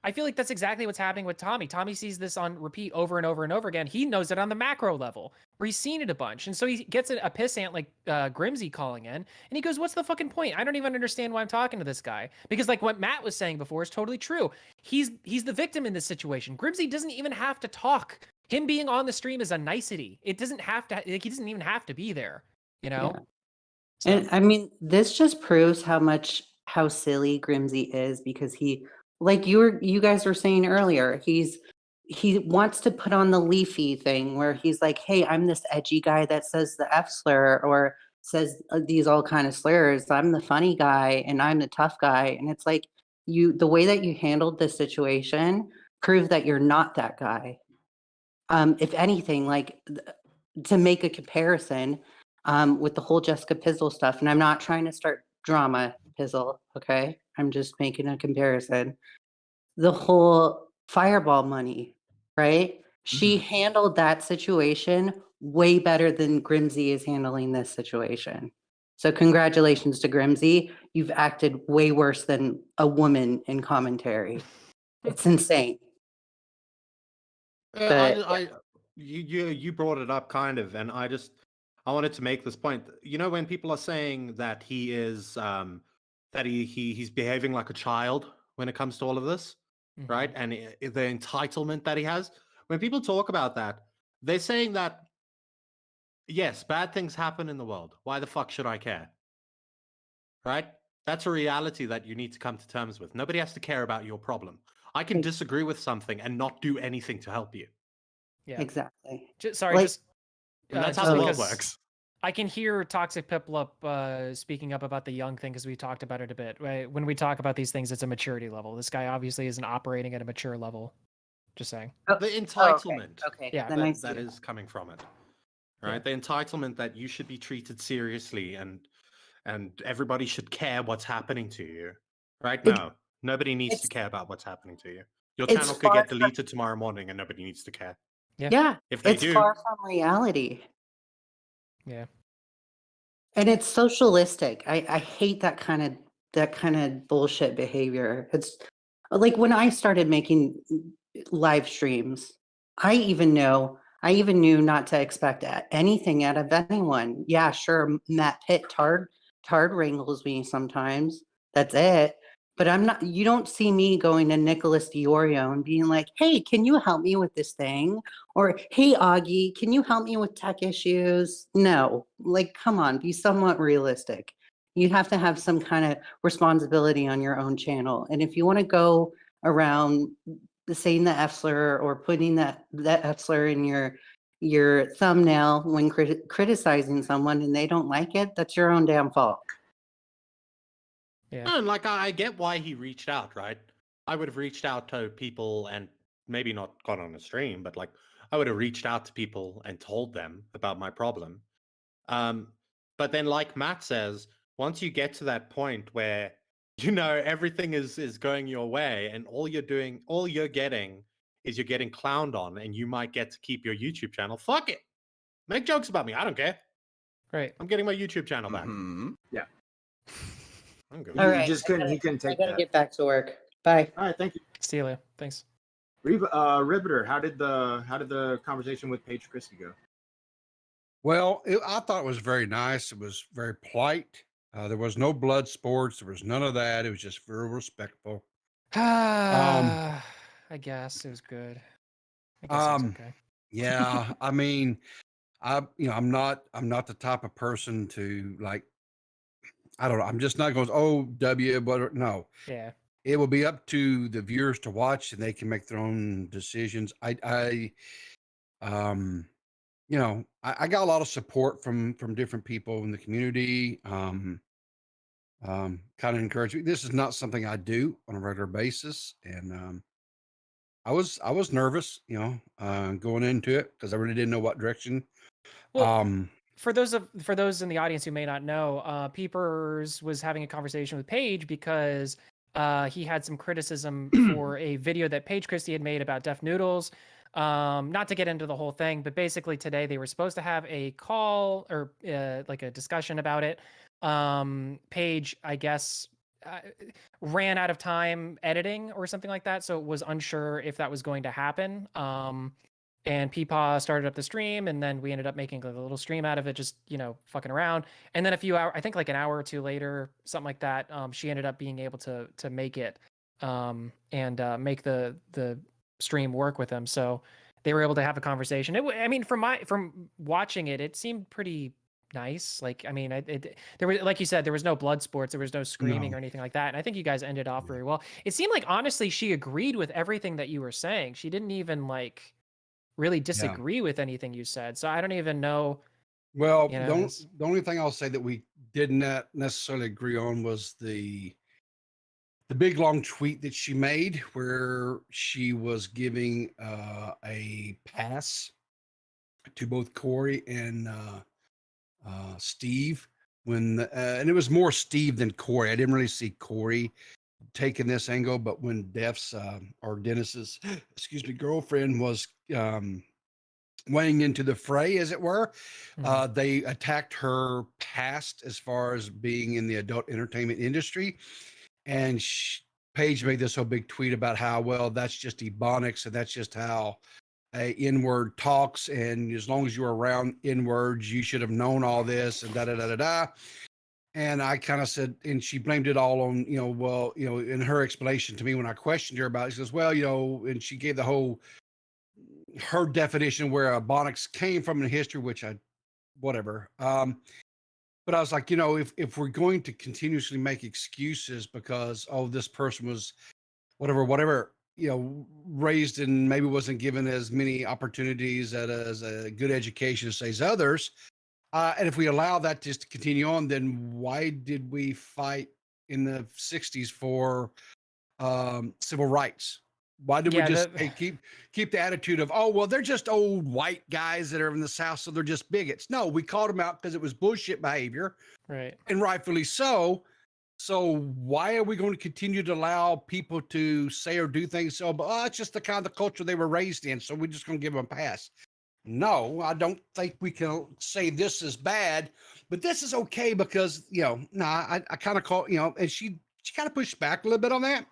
I feel like that's exactly what's happening with Tommy. Tommy sees this on repeat over and over and over again. He knows it on the macro level where he's seen it a bunch. And so he gets a pissant like Grimsy calling in and he goes, what's the fucking point? I don't even understand why I'm talking to this guy. Because like what Matt was saying before is totally true. He's the victim in this situation. Grimsy doesn't even have to talk. Him being on the stream is a nicety. It doesn't have to, like, he doesn't even have to be there, you know? Yeah. And I mean, this just proves how silly Grimsy is because he, like you guys were saying earlier, he wants to put on the Leafy thing where he's like, hey, I'm this edgy guy that says the F slur or says these all kind of slurs. I'm the funny guy and I'm the tough guy. And it's like the way that you handled this situation proved that you're not that guy. If anything, like to make a comparison with the whole Jessica Pizzle stuff, and I'm not trying to start drama, Pizzle, okay? I'm just making a comparison. The whole Fireball money, right? She handled that situation way better than Grimsy is handling this situation. So congratulations to Grimsy. You've acted way worse than a woman in commentary. It's insane. You brought it up kind of, and I wanted to make this point. You know, when people are saying that he is that he's behaving like a child when it comes to all of this, right? And the entitlement that he has. When people talk about that, they're saying that yes, bad things happen in the world. Why the fuck should I care? Right? That's a reality that you need to come to terms with. Nobody has to care about your problem. I can disagree with something and not do anything to help you. Yeah, exactly. Sorry, and that's how the world works. I can hear Toxic Piplup speaking up about the young thing because we talked about it a bit. Right? When we talk about these things, it's a maturity level. This guy obviously isn't operating at a mature level. Just saying. The entitlement. Okay. Yeah, that is coming from it. Right? The entitlement that you should be treated seriously and everybody should care what's happening to you. Right? No. Nobody needs to care about what's happening to you. Your channel could get deleted tomorrow morning and nobody needs to care. Yeah. If they it's do, far from reality. Yeah. And it's socialistic. I hate that kind of bullshit behavior. It's like when I started making live streams, I even knew not to expect anything out of anyone. Yeah, sure, Matt Pitt tard wrangles me sometimes. That's it. But you don't see me going to Nicholas Diorio and being like, hey, can you help me with this thing? Or, hey, Augie, can you help me with tech issues? No, like, come on, be somewhat realistic. You have to have some kind of responsibility on your own channel. And if you want to go around saying the F slur or putting that F slur in your thumbnail when criticizing someone and they don't like it, that's your own damn fault. Yeah. And like I get why he reached out, right? I would have reached out to people and maybe not got on a stream, but like I would have reached out to people and told them about my problem. But then like Matt says, once you get to that point where everything is going your way and all you're getting is you're getting clowned on and you might get to keep your YouTube channel, fuck it. Make jokes about me. I don't care. Right. I'm getting my YouTube channel back. Yeah. All right. He couldn't take I gotta that. get back to work. Bye. All right, thank you. See you later. Thanks. Riveter, how did the conversation with Paige Christie go? Well, I thought it was very nice. It was very polite. There was no blood sports. There was none of that. It was just very respectful. I guess it was good. I guess it was okay. Yeah, I mean, I'm not the type of person to like. I don't know. I'm just not going, oh, but no. Yeah. It will be up to the viewers to watch, and they can make their own decisions. You know, I got a lot of support from different people in the community. Kind of encourage me. This is not something I do on a regular basis, and I was nervous, you know, going into it because I really didn't know what direction. Well, for those in the audience who may not know, Peepers was having a conversation with Paige because he had some criticism for a video that Paige Christie had made about Deaf Noodles. Not to get into the whole thing, but basically today they were supposed to have a call or like a discussion about it. Paige, I guess, ran out of time editing or something like that, so was unsure if that was going to happen. And Peepaw started up the stream, and then we ended up making like a little stream out of it, just, you know, fucking around. And then a few hours, I think like an hour or two later, something like that, she ended up being able to make it and make the stream work with him. So they were able to have a conversation. I mean, from watching it, it seemed pretty nice. Like, I mean, there was, like you said, there was no blood sports, there was no screaming or anything like that. And I think you guys ended off very well. It seemed like, honestly, she agreed with everything that you were saying. She didn't even like really disagree with anything you said. So I don't even know. Well, you know, the only thing I'll say that we did not necessarily agree on was the big long tweet that she made where she was giving a pass to both Corey and Steve and it was more Steve than Corey. I didn't really see Corey taking this angle, but when Def's or Dennis's excuse me girlfriend was weighing into the fray, as it were, they attacked her past as far as being in the adult entertainment industry. And Paige made this whole big tweet about how, well, that's just ebonics and that's just how a N-word talks. And as long as you were around N-words, you should have known all this and da-da-da-da-da. And I kind of said, and she blamed it all on, you know, well, you know, in her explanation to me when I questioned her about it, she goes, well, you know, and she gave the whole, her definition where ebonics came from in history, which whatever. But I was like, you know, if we're going to continuously make excuses because, oh, this person was whatever, you know, raised and maybe wasn't given as many opportunities as a good education as say others. And if we allow that just to continue on, then why did we fight in the 60s for civil rights? Why did we just keep the attitude of, oh, well, they're just old white guys that are in the South, so they're just bigots? No, we called them out because it was bullshit behavior. Right. And rightfully so. So why are we going to continue to allow people to say or do things? So, but it's just the kind of culture they were raised in, so we're just going to give them a pass. No, I don't think we can say this is bad, but this is okay because, you know, I kind of call, you know, and she kind of pushed back a little bit on that.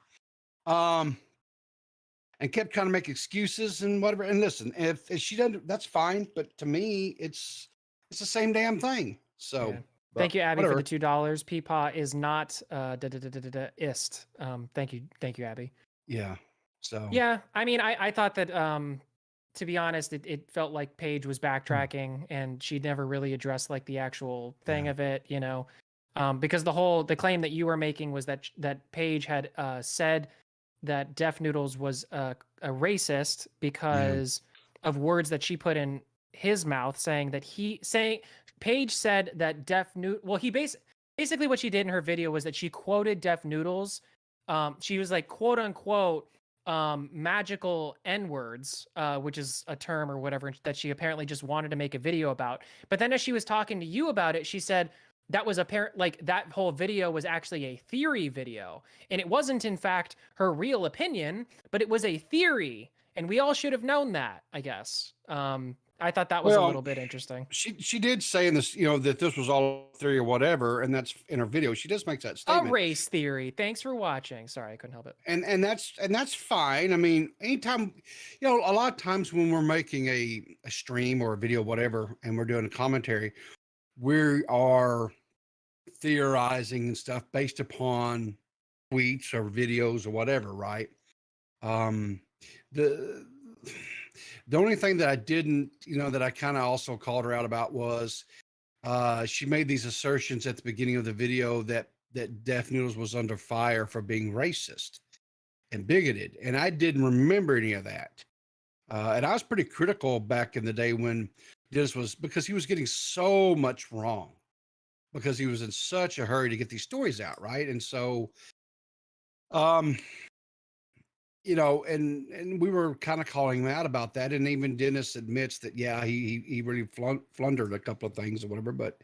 And kept trying to make excuses and whatever. And listen, if she doesn't, that's fine. But to me, it's the same damn thing. So thank you, Abby, whatever. for the $2. Peepaw is not ist. Thank you, Abby. Yeah. So yeah, I mean, I thought that to be honest, it felt like Paige was backtracking and she never really addressed like the actual thing of it, you know, because the claim that you were making was that Paige had said that Deaf Noodles was a racist because of words that she put in his mouth, saying Paige said that Deaf Noodles. Well, basically what she did in her video was that she quoted Deaf Noodles. She was like, quote unquote, magical N-words, which is a term or whatever that she apparently just wanted to make a video about. But then as she was talking to you about it, she said that was apparent, like that whole video was actually a theory video. And it wasn't in fact her real opinion, but it was a theory. And we all should have known that, I guess. I thought that was a little bit interesting. She did say in this, you know, that this was all theory or whatever, and that's in her video. She does make that statement. A race theory. Thanks for watching. Sorry, I couldn't help it. And that's fine. I mean, anytime, you know, a lot of times when we're making a stream or a video, whatever, and we're doing a commentary, we are theorizing and stuff based upon tweets or videos or whatever, right? The only thing that I didn't, you know, that I kind of also called her out about was she made these assertions at the beginning of the video that Deaf Noodles was under fire for being racist and bigoted, and I didn't remember any of that. And I was pretty critical back in the day when Dennis was, because he was getting so much wrong, because he was in such a hurry to get these stories out, right? And so, you know, and we were kind of calling him out about that, and even Dennis admits that, yeah, he really flundered a couple of things or whatever. But,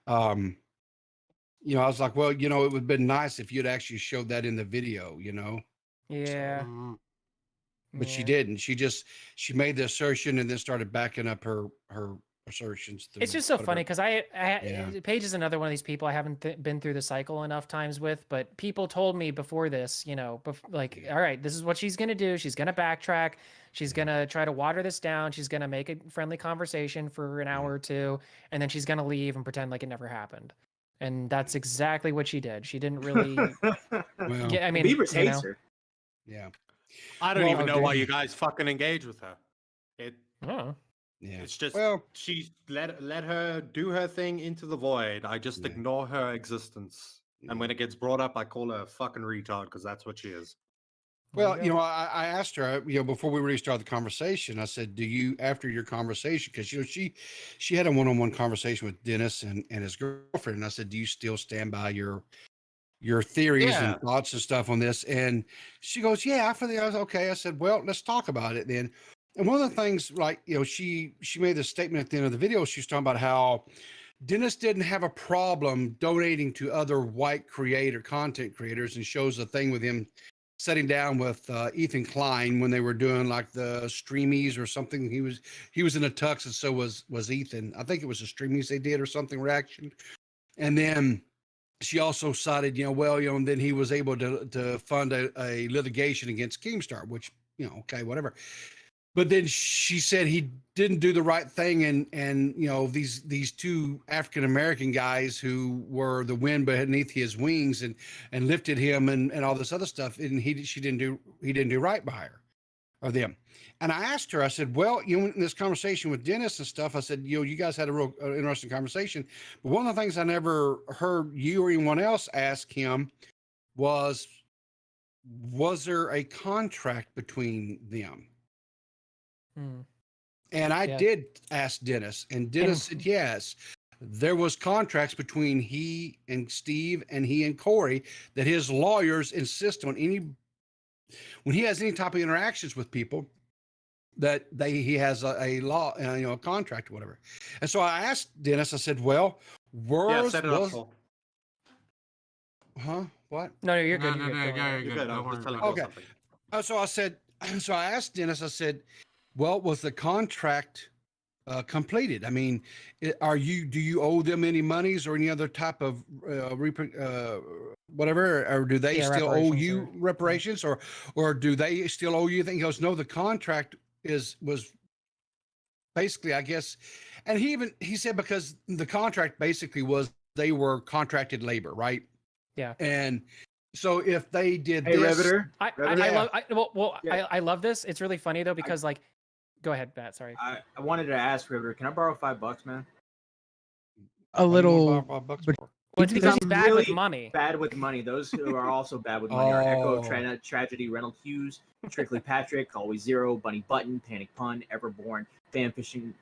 you know, I was like, well, you know, it would have been nice if you'd actually showed that in the video, you know. Yeah. But she didn't. She made the assertion and then started backing up her assertions. It's just so funny because Paige is another one of these people I haven't been through the cycle enough times with, but people told me before this, you know, like, all right, this is what she's going to do. She's going to backtrack. She's going to try to water this down. She's going to make a friendly conversation for an hour or two, and then she's going to leave and pretend like it never happened. And that's exactly what she did. She didn't really. Yeah, I mean, Beavers hates her. Yeah. I don't even know why you guys fucking engage with her. Yeah. It's just she let her do her thing into the void. I just ignore her existence. And when it gets brought up, I call her a fucking retard because that's what she is. Well, you know, I asked her, you know, before we really started the conversation, I said, do you, after your conversation, because, you know, she had a one-on-one conversation with Dennis and his girlfriend. And I said, do you still stand by your theories and thoughts and stuff on this? And she goes, yeah, I was okay. I said, well, let's talk about it then. And one of the things, like, you know, she made this statement at the end of the video. She's talking about how Dennis didn't have a problem donating to other white content creators, and shows a thing with him sitting down with Ethan Klein when they were doing like the streamies or something. He was in a tux, and so was Ethan. I think it was the streamies they did or something reaction. And then she also cited, you know, well, you know, and then he was able to fund a litigation against Keemstar, which, you know, okay, whatever. But then she said he didn't do the right thing, and you know, these two African American guys who were the wind beneath his wings and lifted him and all this other stuff, and he didn't do right by her or them. And I asked her, I said, well, you know, in this conversation with Dennis and stuff, I said, you know, you guys had a real interesting conversation. But one of the things I never heard you or anyone else ask him was there a contract between them? And I did ask Dennis, and Dennis said yes. There was contracts between he and Steve and he and Corey that his lawyers insist on when he has any type of interactions with people that he has a law, you know, a contract or whatever. And so I asked Dennis, I said, well, set it up. Huh? What? No, you're good. You're good. I'm just telling you something. So I asked Dennis, I said, well, was the contract completed? I mean, do you owe them any monies or any other type of whatever, or do they still owe you reparations, or do they still owe you anything? He goes, no, the contract was basically, I guess, and he said because the contract basically was they were contracted labor, right? Yeah. And so if they did hey, this, Riveter, I love this. It's really funny though, because like, go ahead, Matt. Sorry. I wanted to ask Riveter, can I borrow $5, man? A little. Well, it's because he's bad really with money. Bad with money. Those who are also bad with money are Echo, Tragedy, Reynolds Hughes, Strictly Patrick, Always Zero, Bunny Button, Panic Pun, Everborn, Fanfiction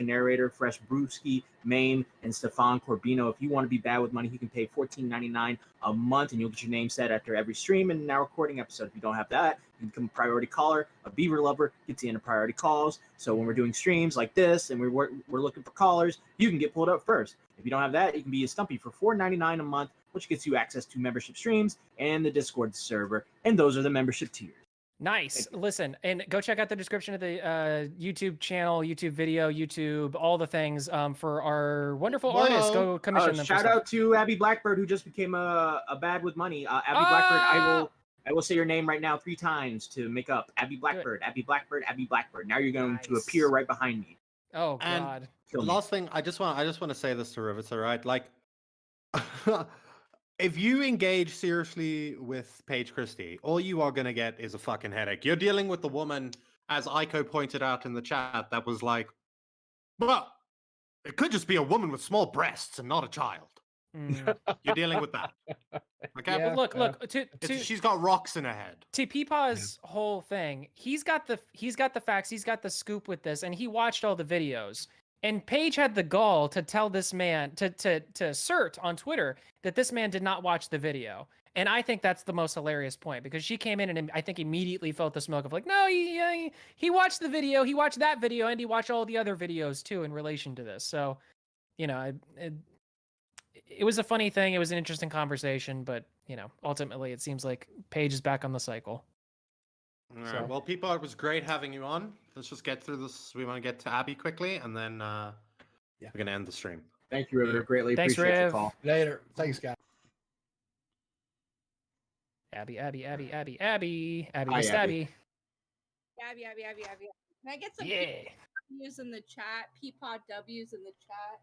Narrator, Fresh Brewski, Maine, and Stefan Corbino. If you want to be bad with money, you can pay $14.99 a month, and you'll get your name set after every stream and now recording episode. If you don't have that, you can become a priority caller. A Beaver Lover gets you into priority calls. So when we're doing streams like this and we're looking for callers, you can get pulled up first. If you don't have that, you can be a Stumpy for $4.99 a month, which gets you access to membership streams and the Discord server. And those are the membership tiers. Nice. Listen, and go check out the description of the YouTube channel, YouTube video, YouTube, all the things for our wonderful artists. Go commission them. Shout out to Abby Blackbird, who just became a bad with money. Abby Blackbird, I will say your name right now 3 times to make up. Abby Blackbird, Abby Blackbird, Abby Blackbird. Now you're going to appear right behind me. Oh God. The last thing I just want to say this to Rivets, all right? Like, if you engage seriously with Paige Christie, all you are going to get is a fucking headache. You're dealing with the woman, as Aiko pointed out in the chat, that was like, well, It could just be a woman with small breasts and not a child. You're dealing with that. Okay. Yeah, look. She's got rocks in her head. To Peepaw's whole thing, he's got the facts, he's got the scoop with this, and he watched all the videos. And Paige had the gall to tell this man to assert on Twitter that this man did not watch the video. And I think that's the most hilarious point, because she came in and I think immediately felt the smoke of like, no, he watched the video, he watched that video, and he watched all the other videos too in relation to this. So, you know, it was a funny thing. It was an interesting conversation, but you know, ultimately it seems like Paige is back on the cycle. All right. Well, people, it was great having you on. Let's just get through this. We want to get to Abby quickly, and then we're gonna end the stream. Thank you, River. Greatly Thanks, appreciate Riv. the call. Later. Thanks, guys. Abby, Hi, Abby. Abby. Abby. Can I get some Yeah. W's in the chat? Peapod W's in the chat.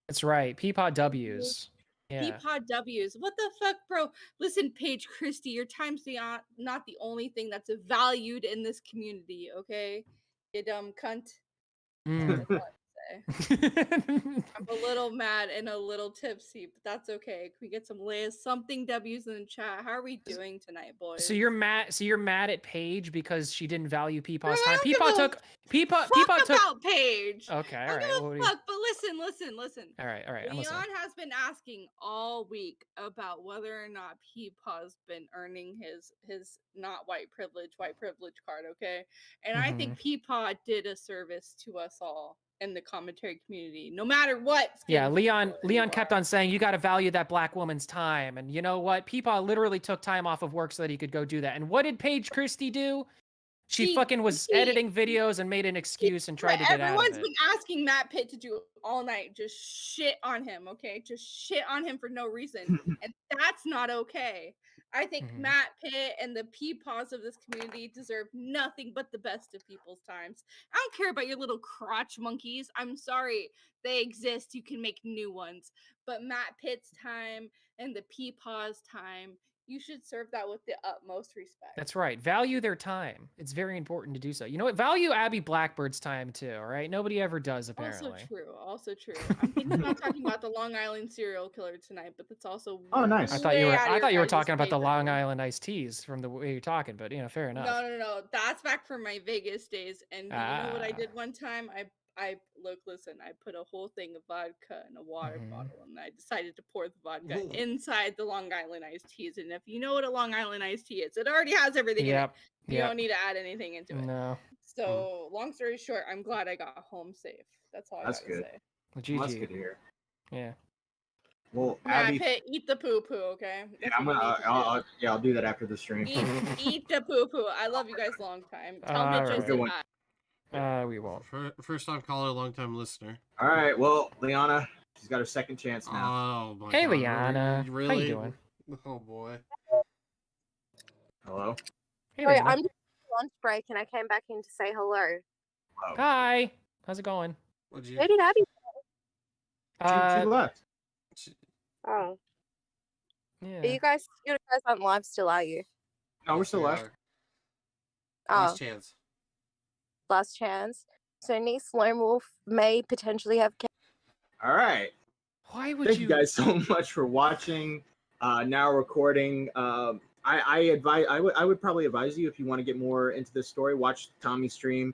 That's right. Peapod W's. Yeah. Peapod W's. What the fuck, bro? Listen, Paige Christie, your time's not the only thing that's valued in this community, okay? You dumb cunt. That's all I say. I'm a little mad and a little tipsy, but that's okay. Can we get something W's in the chat? How are we doing tonight, boys? So you're mad at Paige because she didn't value Peapaw's time. Fuck Peapaw took about Paige. Okay, all I right. don't give what a do you- fuck, but listen. All right. I'm listening. Leon has been asking all week about whether or not Peepaw's been earning his not white privilege card, okay? And I think Peepaw did a service to us all in the commentary community, no matter what. Yeah, Leon kept on saying you got to value that black woman's time, and you know what? Peepaw literally took time off of work so that he could go do that. And what did Paige Christie do? She fucking was editing videos and made an excuse and tried to get out of Everyone's it. been asking Matt Pitt to do all night. Just shit on him, okay? Just shit on him for no reason. And that's not okay. I think Matt Pitt and the Peepaws of this community deserve nothing but the best of people's times. I don't care about your little crotch monkeys. I'm sorry. They exist. You can make new ones. But Matt Pitt's time and the Peepaws' time, you should serve that with the utmost respect. That's right. Value their time. It's very important to do so. You know what? Value Abby Blackbird's time too, all right? Nobody ever does, apparently. Also true. I'm thinking about talking about the Long Island serial killer tonight, but that's also I thought you were talking about the favorite. Long Island iced teas from the way you're talking, but you know, fair enough. No. That's back from my Vegas days. And you know what I did one time? I put a whole thing of vodka in a water bottle, and I decided to pour the vodka inside the Long Island iced teas. And if you know what a Long Island iced tea is, it already has everything in it. You don't need to add anything into it. No. So long story short, I'm glad I got home safe. That's all I That's gotta good. say. Well, that's good to hear. Yeah. Well, Matt Abby, Pitt, eat the poo poo, okay? yeah, I'll do that after the stream. Eat the poo poo. I love you guys long time. Tell bitches Good to one. hi. We won't. First time caller, long time listener. All right. Well, Liana, she's got her second chance now. Oh my Hey, God, Liana. really? How you doing? Oh boy. Hello. Hey, Wait, Liana. I'm just on lunch break and I came back in to say hello. Hi. How's it going? Where did Abby She left. go? Oh. Yeah. You guys aren't live still, are you? No, we're still left. Last chance. Last chance. So niece Lone Wolf may potentially have. All right. Why would Thank you guys so much for watching. Now recording. I would probably advise you, if you want to get more into this story, watch Tommy's stream,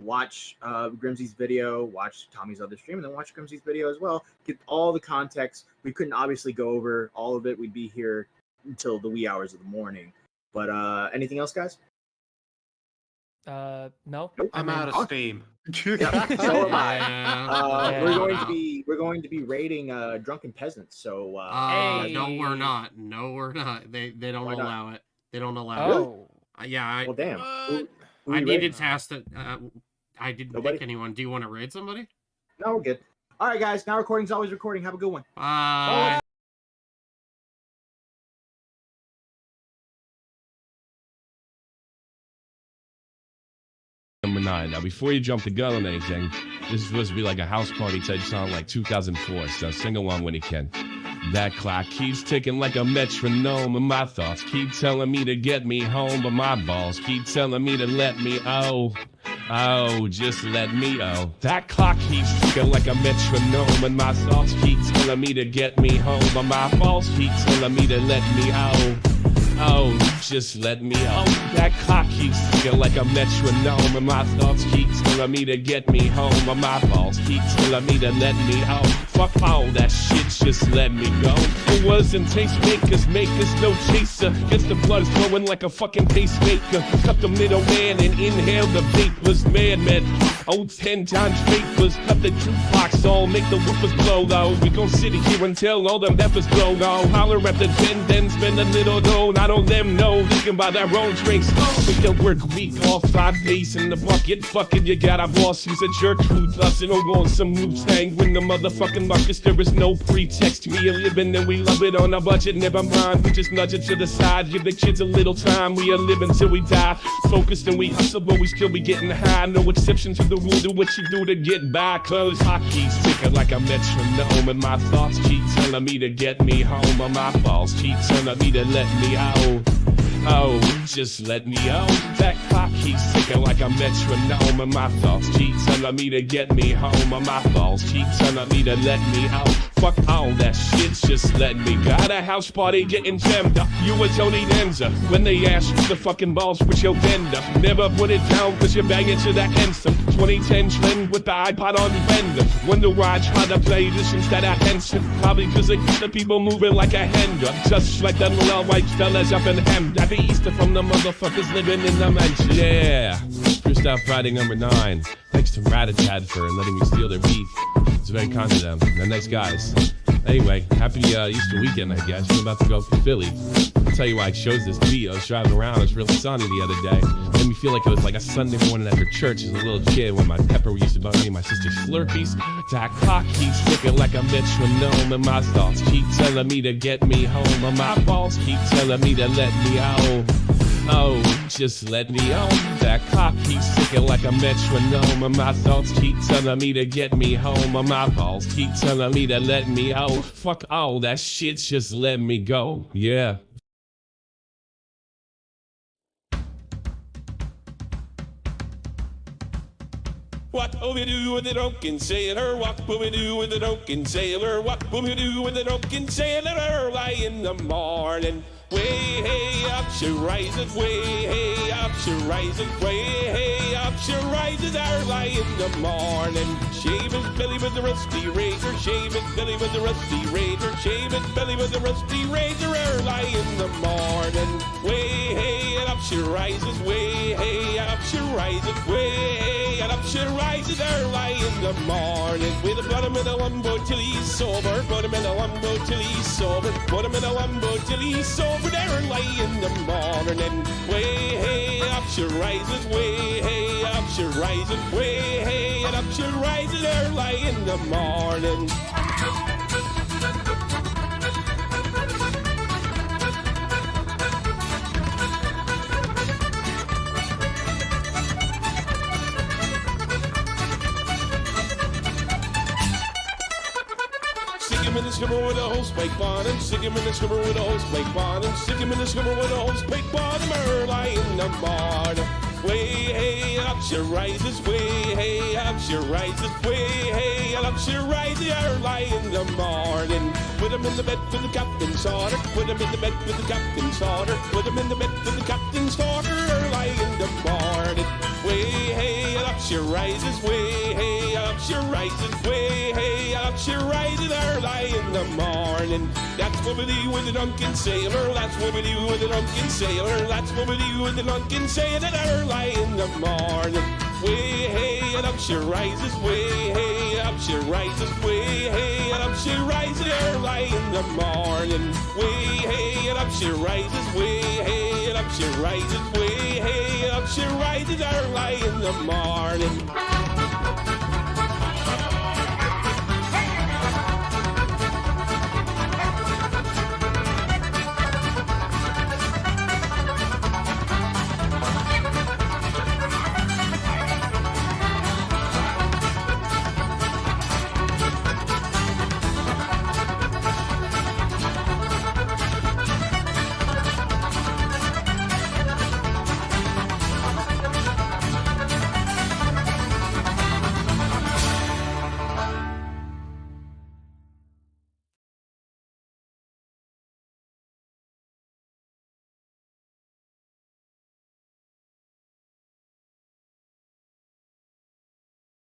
watch Grimsy's video, watch Tommy's other stream, and then watch Grimsy's video as well. Get all the context. We couldn't obviously go over all of it. We'd be here until the wee hours of the morning. But anything else, guys? No. I'm out of steam. Yeah, so am I. Yeah. We're going to be raiding Drunken Peasants. So no, we're not. No, we're not. They don't Why not? allow it. They don't allow Oh. it. Yeah. Well, damn. I we needed raiding? to ask that. I didn't Nobody? pick anyone. Do you want to raid somebody? No, we're good. All right, guys. Now recording's always recording. Have a good one. Bye. Number 9. Now, before you jump the gun on anything, this is supposed to be like a house party type song like 2004, so sing along when you can. That clock keeps ticking like a metronome, and my thoughts keep telling me to get me home, but my balls keep telling me to let me Oh, just let me, oh. That clock keeps ticking like a metronome, and my thoughts keep telling me to get me home, but my faults keep telling me to let me out. Oh, just let me out. That clock keeps ticking like a metronome, and my thoughts keep telling me to get me home, but my faults keep telling me to let me out. Fuck all that shit, just let me go. It wasn't tastemakers, makers, no chaser. Guess the blood's flowing like a fucking pacemaker. Cut the middleman and inhale the vapors. Madman, oh, 10 times vapors. Cut the jukebox on, make the whoopers blow though. We gon' sit here until all them peppers blow now. Holler at the den, then spend a little dough. Not on them, no, they can buy their own drinks. We can work week off, 5 days in the bucket. Fucking, you got a boss who's a jerk who doesn't on some loose hang when the motherfucking buckets. There is no pretext. We are living and we love it on a budget. Never mind, we just nudge it to the side. Give the kids a little time. We are living till we die. Focused and we hustle, but we still be getting high. No exception to the rule. Do what you do to get by. Cause hockey's ticking like a metronome, and my thoughts keep telling me to get me home, and my faults keep telling me to let me out. Oh, just let me out. That clock keeps ticking like a metronome, and my thoughts keep telling me to get me home, and my faults keep telling me to let me out. Fuck all that shit, just let me go. At a house party getting jammed up, you a Tony Danza. When they ask you the fucking balls with your bender, never put it down cause you're banging to that anthem. 2010 trend with the iPod on bender. Wonder why I try to play this instead of Henson. Probably cause it gets the people moving like a hender. Just like them little white fellas up in Hem. Happy Easter from the motherfuckers living in the mansion. Yeah, First Out Friday number 9. Thanks to Ratatad for letting me steal their beef. It's very kind of them. They're nice guys. Anyway, happy Easter weekend, I guess. I'm about to go to Philly. I'll tell you why I chose this beat. I was driving around. It was really sunny the other day. It made me feel like it was like a Sunday morning after church as a little kid when my pepper used to buy me and my sister Slurpees. That clock keeps ticking like a metronome, and my thoughts keep telling me to get me home, and my balls keep telling me to let me out. Oh, just let me out. That clock keeps ticking like a metronome, and my thoughts keep telling me to get me home, and my balls keep telling me to let me out. Fuck all that shit, just let me go. Yeah. What will we do with the drunken sailor? What will we do with the drunken sailor? What will we do with the drunken sailor early in the morning? Way hey up she rises, way hey up she rises, way hey up she rises early in the morning. Shave his belly with the rusty razor, shave his belly with the rusty razor, shave his belly with the rusty razor early in the morning. Way hey up she rises, way hey up she rises, way hey up she rises early in the morning. With a put him in a lumbo till he's sober, put him in a lumbo till he's sober, put him in a lumbo till he's sober. Over there early in the morning, way hey up she rises, way hey up she rises, way hey up she rises early in the morning. Stick him in the skimmer with a hose pipe on him. Stick him in the skimmer with a hose pipe on him. Stick him in the skimmer with a hose pipe on him early in the morning. Way hey up she rises, way hey up she rises, way hey up she rises early in the morning. Put him in the bed with the captain's order. Put him in the bed with the captain's order. Put him in the bed with the captain's order early in the morning. Way hey up she rises, way hey up she rises, way hey up she rises early in the morning. That's what we do with the drunken sailor. That's what we do with the drunken sailor. That's what we do with the drunken sailor early in the morning. Way hey up she rises, way hey up she rises, way hey up she rises early in the morning. Way hey up she rises, way hey up she rises, way hey up she rises early in the morning.